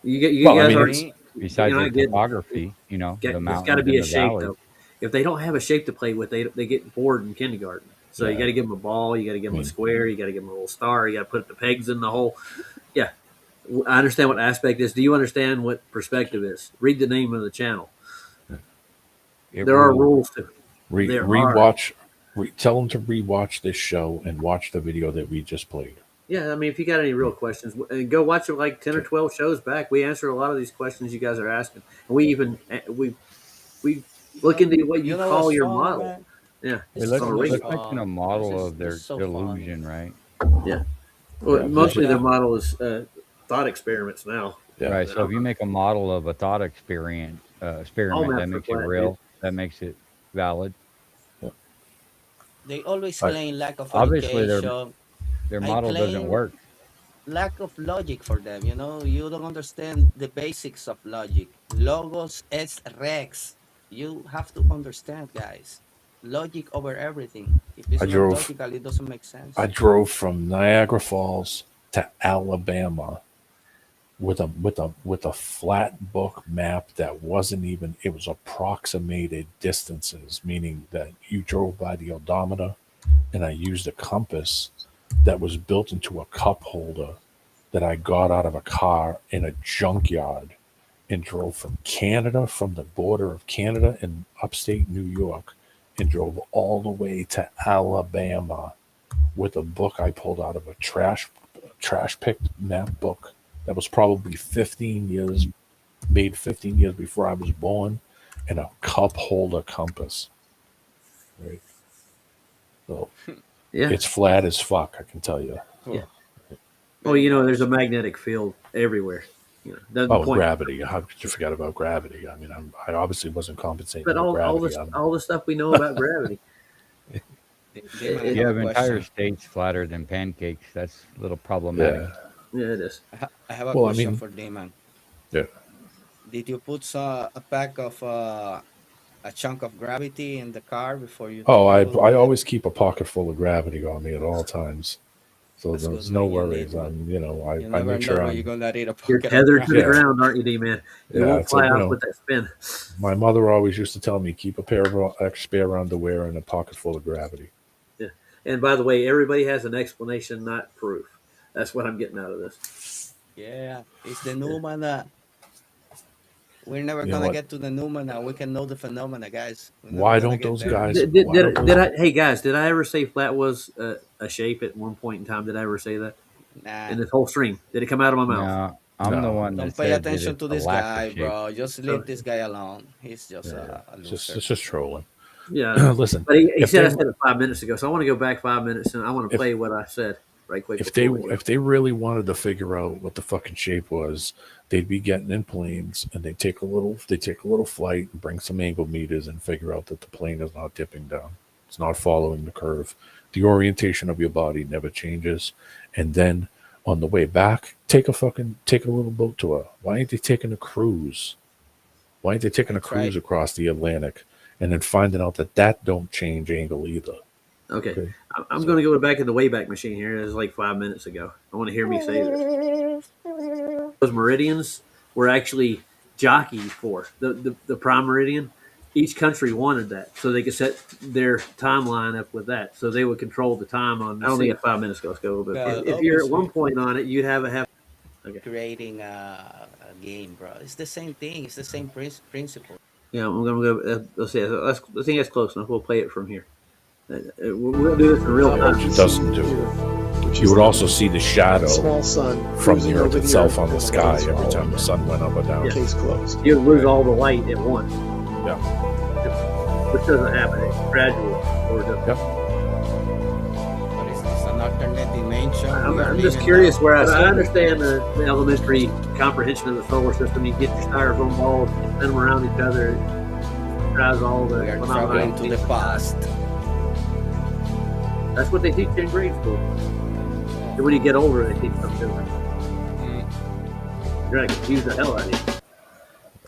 You Well, I guys mean, To aren't. it's me, Besides You're the not getting it. topography, the It's got to mountains be and a the shape valleys. though. If they don't have a shape to play with, they get bored in kindergarten. So you yeah. got to give them a ball. You got to give I them a mean, square. You got to give them a little star. You got to put the pegs in the hole. Yeah, I understand what aspect is. Do you understand what perspective is? Read the name of the channel. It There are rules. rules to. There are. rewatch. Tell them to rewatch this show and watch the video that we just played. Yeah, I mean, if you got any real questions, go watch it like 10 or 12 shows back. We answer a lot of these questions you guys are asking. And we even we look into what you call what's your fun, model. man? Yeah, Hey, It's on so a much let's regular. mention a fun. This model is of this their is so fun. delusion, right? Yeah. Well, Yeah. mostly their Yeah. model is thought experiments now. Yeah. Right. So if you make a model of a thought experiment, All that maps are makes it flat, dude. real. That makes it valid. They always But claim lack of obviously, education. their I model doesn't claim work. lack of logic for them. You don't understand the basics of logic. Logos es rex. You have to understand, guys. Logic over everything. If I it's not drove. logical, it doesn't make I sense. drove from Niagara Falls to Alabama with a flat book map that wasn't even. It was approximated distances, meaning that you drove by the odometer, and I used a compass that was built into a cup holder that I got out of a car in a junkyard and drove from Canada, from the border of Canada in upstate New York, and drove all the way to Alabama with a book I pulled out of a trash picked map book that was probably 15 years made 15 years before I was born, and a cup holder compass. Right. So Yeah. it's flat as fuck, I can tell you. Yeah. Very Well, there's a much. magnetic field everywhere. Doesn't Oh, point. gravity. How could you forget about gravity? I mean, I obviously wasn't compensating But for all gravity. this all the stuff we know about gravity. Damon, I It, You have a have entire question. states flatter than pancakes. That's a little problematic. Yeah. yeah, it is. I have a Well, I question mean, for Damon. yeah. Did you put a pack of a chunk of gravity in the car before you Oh, travel I with it? always keep a pocket full of gravity on me at all times. So That's good, there's no man. You need worries. one. I You I never make know sure when you're I'm. gonna need a You're pocket of tethered to the Yeah. gravity. ground, aren't you, D-Man? You Yeah. won't It's fly like, off with that spin. my mother always used to tell me, keep a pair of spare underwear and a pocket full of gravity. Yeah. And by the way, everybody has an explanation, not proof. That's what I'm getting out of this. Yeah, it's the Yeah. Numana. We're never You know gonna what? get to the Numana. We can know the phenomena, guys. We're never Why gonna don't get those there. guys? Why don't those? Hey guys, did I ever say flat was a shape at one point in time? Did I ever say that Nah, in this whole stream? Did it come out of my mouth? No, I'm the No. one don't that pay said that attention it's to a this lack of guy, shape. bro. Just leave this guy alone. He's just Yeah. a It's loser. just trolling. Yeah, I know. Listen, But he if said they I said it 5 minutes ago, so I want to go back 5 minutes and I want to if play what I said right quick if they before we go. if they really wanted to figure out what the fucking shape was, they'd be getting in planes and they take a little flight and bring some angle meters and figure out that the plane is not dipping down. It's not following the curve. The orientation of your body never changes. And then on the way back, take a little boat tour. Why ain't they taking a cruise? Why ain't they taking a That's right. cruise across the Atlantic and then finding out that don't change angle either? Okay, Okay. I'm So going to go back in the Wayback Machine here. It was like 5 minutes ago. I want to hear me say this. Those meridians were actually jockeys for the prime meridian. Each country wanted that, so they could set their timeline up with that. So they would control the time on. I only got 5 minutes ago. Let's go a little bit further. If you're at one Obviously, point on it, you'd have Okay. creating a game, bro. It's the same thing. It's the same principle. Yeah, I'm gonna go. Let's see. I think that's close enough. We'll play it from here. We'll do this in real time. Which it doesn't do. You would also see the shadow small sun from the cruising Earth over itself Earth on the and sky it's every all time the sun went up or down. Case closed. You lose all the light at once. Yeah. Which doesn't happen. It's gradual. Or just, Yep. But is this an alternate dimension? I'm just curious where I understand the elementary comprehension of the solar system. You get your styrofoam balls, you spin them around each other, it drives all the We are phenomena. traveling to the past. That's what they teach you in grade school. And when you get older, they teach something different. You're gonna confuse the hell out of you. That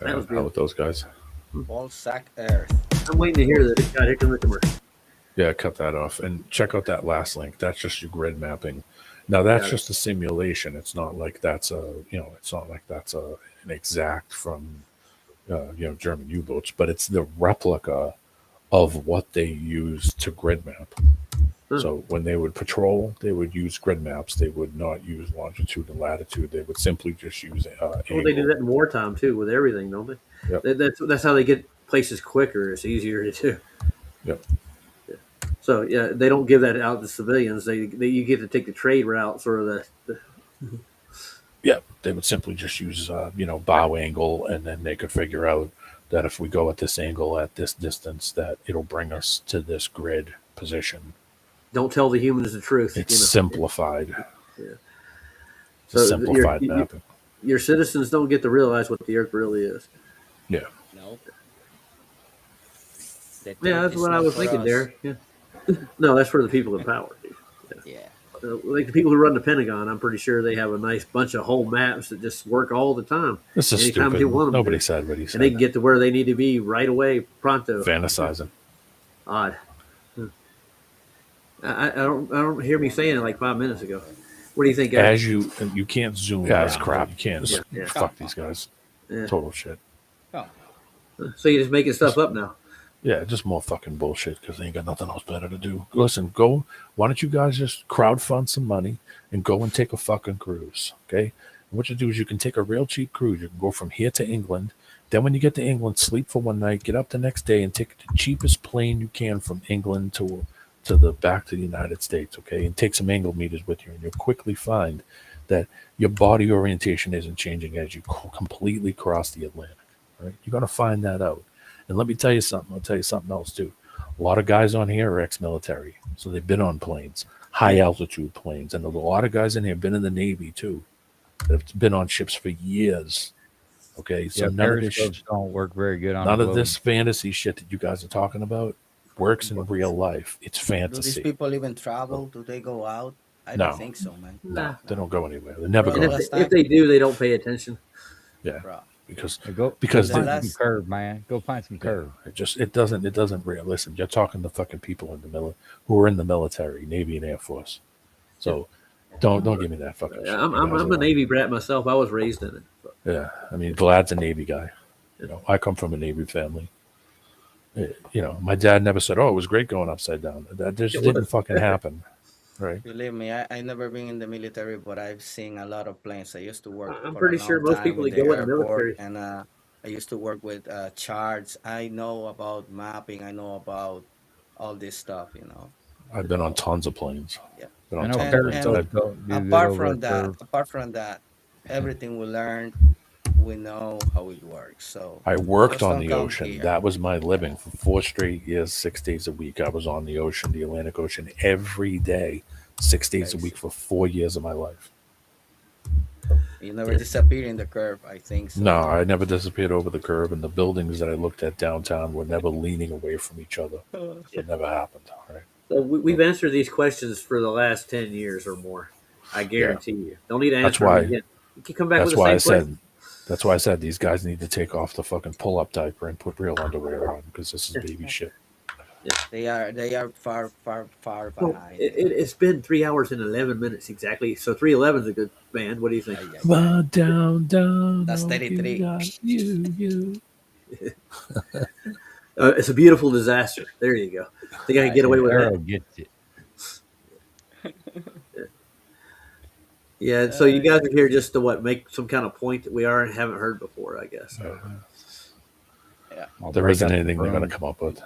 was How beautiful. with those guys? Ball sack Earth. I'm waiting to hear this. God, here comes the commercial. Yeah, cut that off and check out that last link. That's just your grid mapping. Now that's Yeah. just a simulation. It's not like that's an exact from German U-boats, but it's the replica of what they use to grid map. So when they would patrol, they would use grid maps. They would not use longitude and latitude. They would simply just use Well, they do that in wartime too, with everything, don't they? Yep. That's how they get places quicker. It's easier to do. Yep. Yeah. So yeah, they don't give that out to civilians. You get to take the trade route, sort of the Yeah, they would simply just use bow angle, and then they could figure out that if we go at this angle at this distance, that it'll bring us to this grid position. Don't tell the humans the truth. It's simplified. Yeah. It's a simplified mapping. Your citizens don't get to realize what the Earth really is. Yeah. No. Yeah, that's what I was thinking there. Yeah. No, that's for the people in power. Yeah. Like the people who run the Pentagon, I'm pretty sure they have a nice bunch of whole maps that just work all the time. This is Anytime stupid. they want them Nobody to. said what he said. And they can get to where they need to be right away, pronto. Fantasizing. Odd. I don't hear me saying it like 5 minutes ago. What do you think, guys? As you can't zoom. Yeah, it's around. crap. You can't. Yeah. Fuck these guys. Yeah. Total shit. So you're just making stuff up now. Yeah, just more fucking bullshit because they ain't got nothing else better to do. Listen, go. Why don't you guys just crowdfund some money and go and take a fucking cruise? Okay. And what you do is you can take a real cheap cruise. You can go from here to England. Then when you get to England, sleep for one night, get up the next day, and take the cheapest plane you can from England to the back to the United States. Okay, and take some angle meters with you, and you'll quickly find that your body orientation isn't changing as you completely cross the Atlantic. Right? You're gonna find that out. And let me tell you something. I'll tell you something else too. A lot of guys on here are ex-military, so they've been on planes, high altitude planes, and a lot of guys in here have been in the Navy too, that have been on ships for years. Okay, so none of this don't work very good on none the of globe. this fantasy shit that you guys are talking about works in real life. It's Do fantasy. these people even travel? Do they go out? I No. don't think so, man. No, they don't go anywhere. They never Bro, go. And last if they do, they don't pay attention. Yeah, Bro. because Go because find they- some curve, man. Go find some curve. it doesn't real. Listen, you're talking to fucking people in the who are in the military, Navy and Air Force. So don't give me that fucking shit. I'm You guys a are- Navy brat myself. I was raised in it. Yeah, I mean, Vlad's a Navy guy. I come from a Navy family. My dad never said, "Oh, it was great going upside down." That just didn't fucking happen, right? Believe me, I never been in the military, but I've seen a lot of planes. I used to work. I'm for pretty a sure long most time people in that go in the airport, military- and I used to work with charts. I know about mapping. I know about all this stuff. I've been on tons of planes. Yeah. Been I on know tons of curves planes. don't do that Apart over from a that, curve. everything we learned, we know how it works. So I worked just on don't the come ocean. here. That was my living for 4 straight years, 6 days a week. I was on the ocean, the Atlantic Ocean, every day, 6 days a week for 4 years of my life. You never disappear in the curve. I think so. No, I never disappeared over the curve, and the buildings that I looked at downtown were never leaning away from each other. It never happened. Right? So we've answered these questions for the last 10 years or more. I guarantee you. Don't need to That's answer why- them again. You can come back That's with the why I same question. said. That's why I said these guys need to take off the fucking pull-up diaper and put real underwear on because this is baby shit. They are far Well, behind. it's been 3 hours and 11 minutes exactly. So 3:11 is a good band. What do you think? Down. That's 33. You. It's a beautiful disaster. There you go. Think I can get away with Arrow that? gets it. Yeah. So you guys are here just to make some kind of point that we haven't heard before, I guess. I'll There break isn't out the anything they're going broom. to come up with.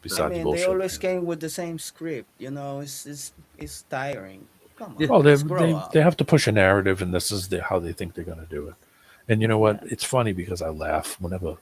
besides they bullshit. always came with the same script. It's tiring. Come on, Well, let's grow up. they have to push a narrative, and this is how they think they're going to do it. And you know what? It's funny because I laugh whenever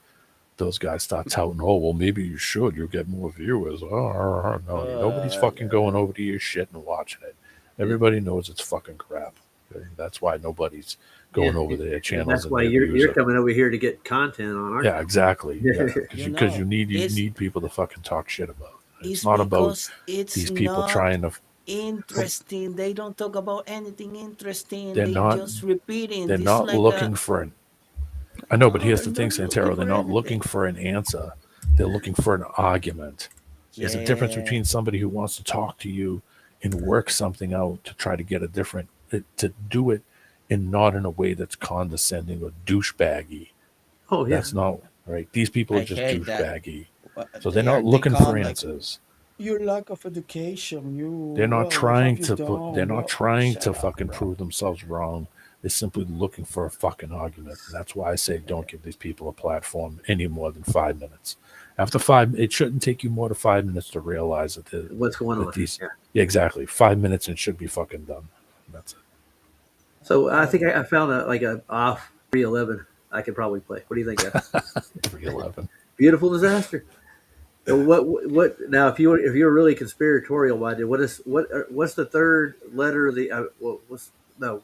those guys start touting, "Oh, well, maybe you should. You'll get more viewers." Oh, no, nobody's fucking going over to your shit and watching it. Everybody knows it's fucking crap. Okay? That's why nobody's going over their channels. That's why you're coming over here to get content on our. Yeah, exactly. Because you need people to fucking talk shit about. It's not about these people trying to. Interesting. They don't talk about anything interesting. They're not just repeating. They're not looking for an. I know, but here's the thing, Santero. They're not looking for an answer. They're looking for an argument. There's a difference between somebody who wants to talk to you and work something out to try to get to do it, and not in a way that's condescending or douchebaggy. Oh yeah, that's not right. These people are just douchebaggy, so they're not looking for answers. Your lack of education. They're not trying to They're not trying to fucking prove themselves wrong. They're simply looking for a fucking argument. And that's why I say don't give these people a platform any more than 5 minutes. After 5, it shouldn't take you more than 5 minutes to realize that what's going on. Yeah, exactly. 5 minutes and it should be fucking done. That's it. So I think I found a off 311 I could probably play. What do you think? 311. Beautiful Disaster. What now? If you're really conspiratorial minded, what's the third letter of the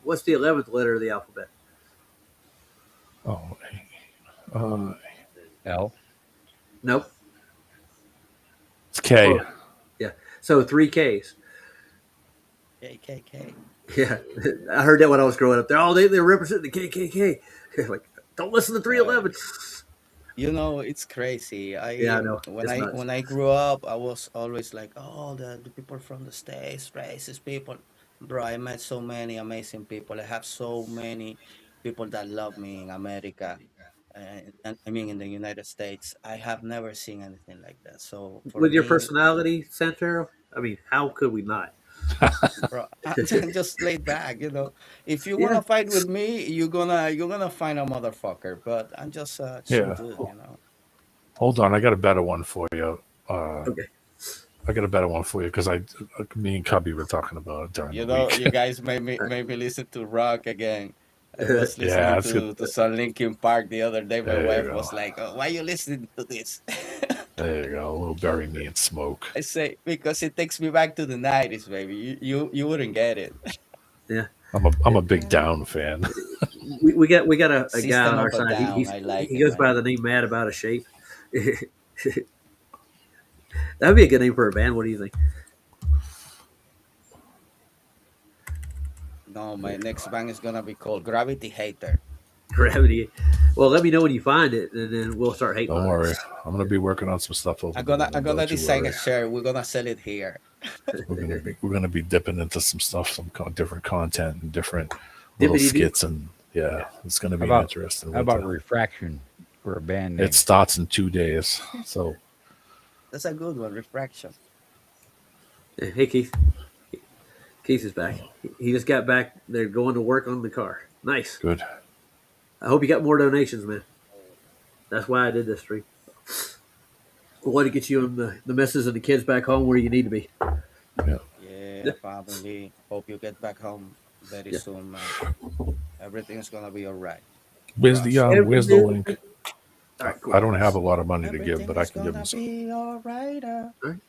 what's the 11th letter of the alphabet? L. Nope. It's K. Oh, yeah. So 3 Ks. KKK. Yeah, I heard that when I was growing up. They're representing the KKK. Like, don't listen to 311. It's crazy. I know. When I grew up, I was always like, oh, the people from the States, racist people. Bro, I met so many amazing people. I have so many people that love me in America. In the United States. I have never seen anything like that. So with your personality, Santero, I mean, how could we not? Bro, I'm just laid back, If you wanna fight with me, you're gonna find a motherfucker. But I'm just chill dude, Hold on, I got a better one for you. Okay. I got a better one for you because me and Cubby were talking about it during the week. You guys made me listen to rock again. I was listening to some Linkin Park the other day. My wife was like, "Oh, why are you listening to this?" There you go, a little Bury Me in Smoke. I say because it takes me back to the 90s, baby. You wouldn't get it. Yeah, I'm a big Down fan. we got a guy on our side. He goes by the name Mad About a Shape. That'd be a good name for a band. What do you think? No, my next band is gonna be called Gravity Hater. Gravity. Well, let me know when you find it, and then we'll start hating. Don't worry, I'm gonna be working on some stuff over. I'm gonna design a shirt. We're gonna sell it here. We're gonna be dipping into some stuff, some different content and different little skits, and it's gonna be interesting. How about Refraction for a band name? It starts in 2 days, so that's a good one. Refraction. Hey, Keith. Keith is back. He just got back. They're going to work on the car. Nice. Good. I hope you got more donations, man. That's why I did this stream. I want to get you and the missus and the kids back home where you need to be. Yeah, family. Hope you get back home very soon, man. Everything's gonna be all right. Where's the link? Right, cool. I don't have a lot of money to give, but I can give them some.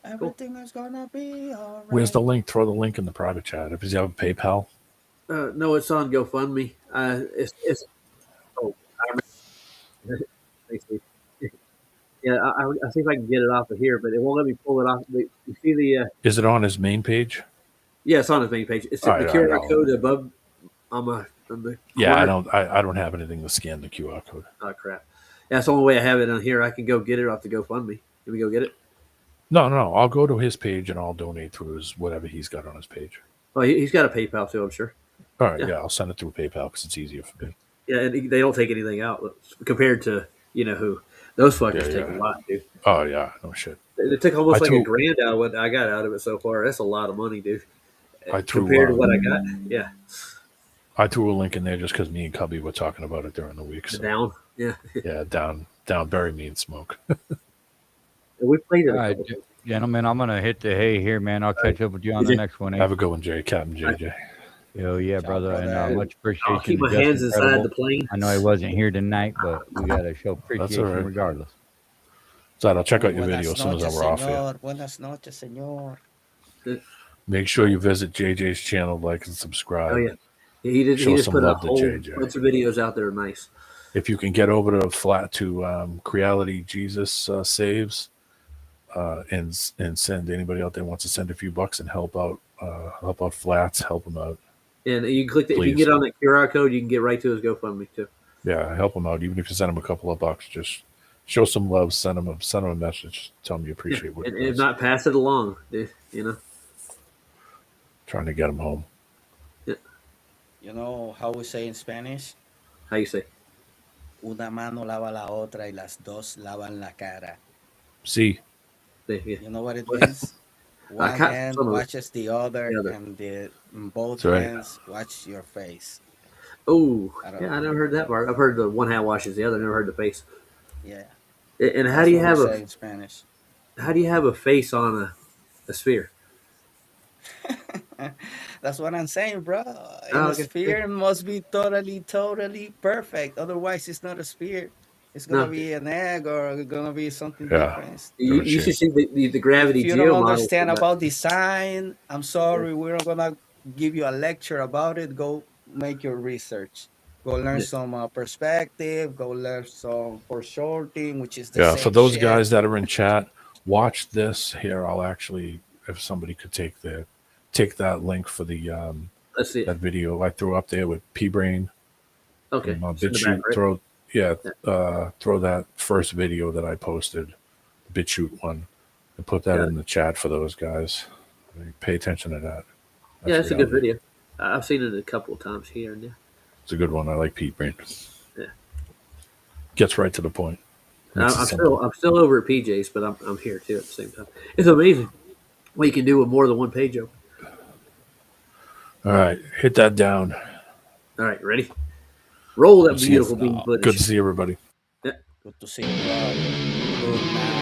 Everything is gonna be all right. Where's the link? Throw the link in the private chat. Does he have a PayPal? No, it's on GoFundMe. It's. Oh, yeah, I see if I can get it off of here, but it won't let me pull it off. You see the? Is it on his main page? Yeah, it's on his main page. It's the QR code above on the. Yeah, I don't have anything to scan the QR code. Oh crap! That's the only way I have it on here. I can go get it off the GoFundMe. Can we go get it? No. I'll go to his page and I'll donate through his whatever he's got on his page. Oh, he's got a PayPal too, I'm sure. All right, yeah, I'll send it through PayPal because it's easier for me. Yeah, and they don't take anything out compared to who those fuckers take a lot, dude. Oh yeah, no shit. They took almost like $1,000 out of what I got out of it so far. That's a lot of money, dude. Compared to what I got, yeah. I threw a link in there just because me and Cubby were talking about it during the week. So. Down, yeah. Yeah, down, Bury Me in Smoke. We played it. Gentlemen, I'm gonna hit the hay here, man. I'll catch up with you on the next one. Have a good one, Jay. Captain JJ. Yo, yeah, brother, and much appreciation. I'll keep to my Just hands inside Incredible. the plane. I know I wasn't here tonight, but we gotta show appreciation all right. regardless. So I'll check out your video as soon as we're off here. Buenas noches, señor. Make sure you visit JJ's channel, like and subscribe. Oh yeah, he Show just some put a love to whole JJ. bunch of videos out there. Nice. If you can get over to Creality Jesus Saves, and send anybody out there who wants to send a few bucks and help out Flats, help them out. And you can click if you Please. can get on that QR code, you can get right to his GoFundMe too. Yeah, help them out. Even if you send them a couple of bucks, just show some love. Send them a message. Tell them you appreciate what. And if not, pass it along. You know, trying to get them home. You know how we say in Spanish? How you say? Una mano lava la otra y las dos lavan la cara. See. You know what it means? One hand watches the other, and both hands watch your face. Oh, I never heard that part. I've heard the one hand washes the other. Never heard the face. Yeah. And how do you have in Spanish? How do you have a face on a sphere? That's what I'm saying, bro. A sphere must be totally perfect. Otherwise, it's not a sphere. It's gonna be an egg or gonna be something different. You should see the gravity. If you don't understand about design, I'm sorry, we're not gonna give you a lecture about it. Go make your research. Go learn some perspective. Go learn some foreshortening, which is the same for those shit. guys that are in chat, watch this here. I'll actually, if somebody could take that link for the that video I threw up there with P-Brain. Okay. BitChute, throw that first video that I posted, the BitChute one, and put that in the chat for those guys. Pay attention to that. It's a good video. I've seen it a couple of times here and there. It's a good one. I like P-Brain. Yeah. Gets right to the point. I'm still over at PJ's, but I'm here too at the same time. It's amazing what you can do with more than one page open. All right, hit that down. All right, ready? Roll that beautiful bean footage. Good to see everybody. Good to see you, bro. Good night.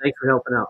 Thanks for helping out.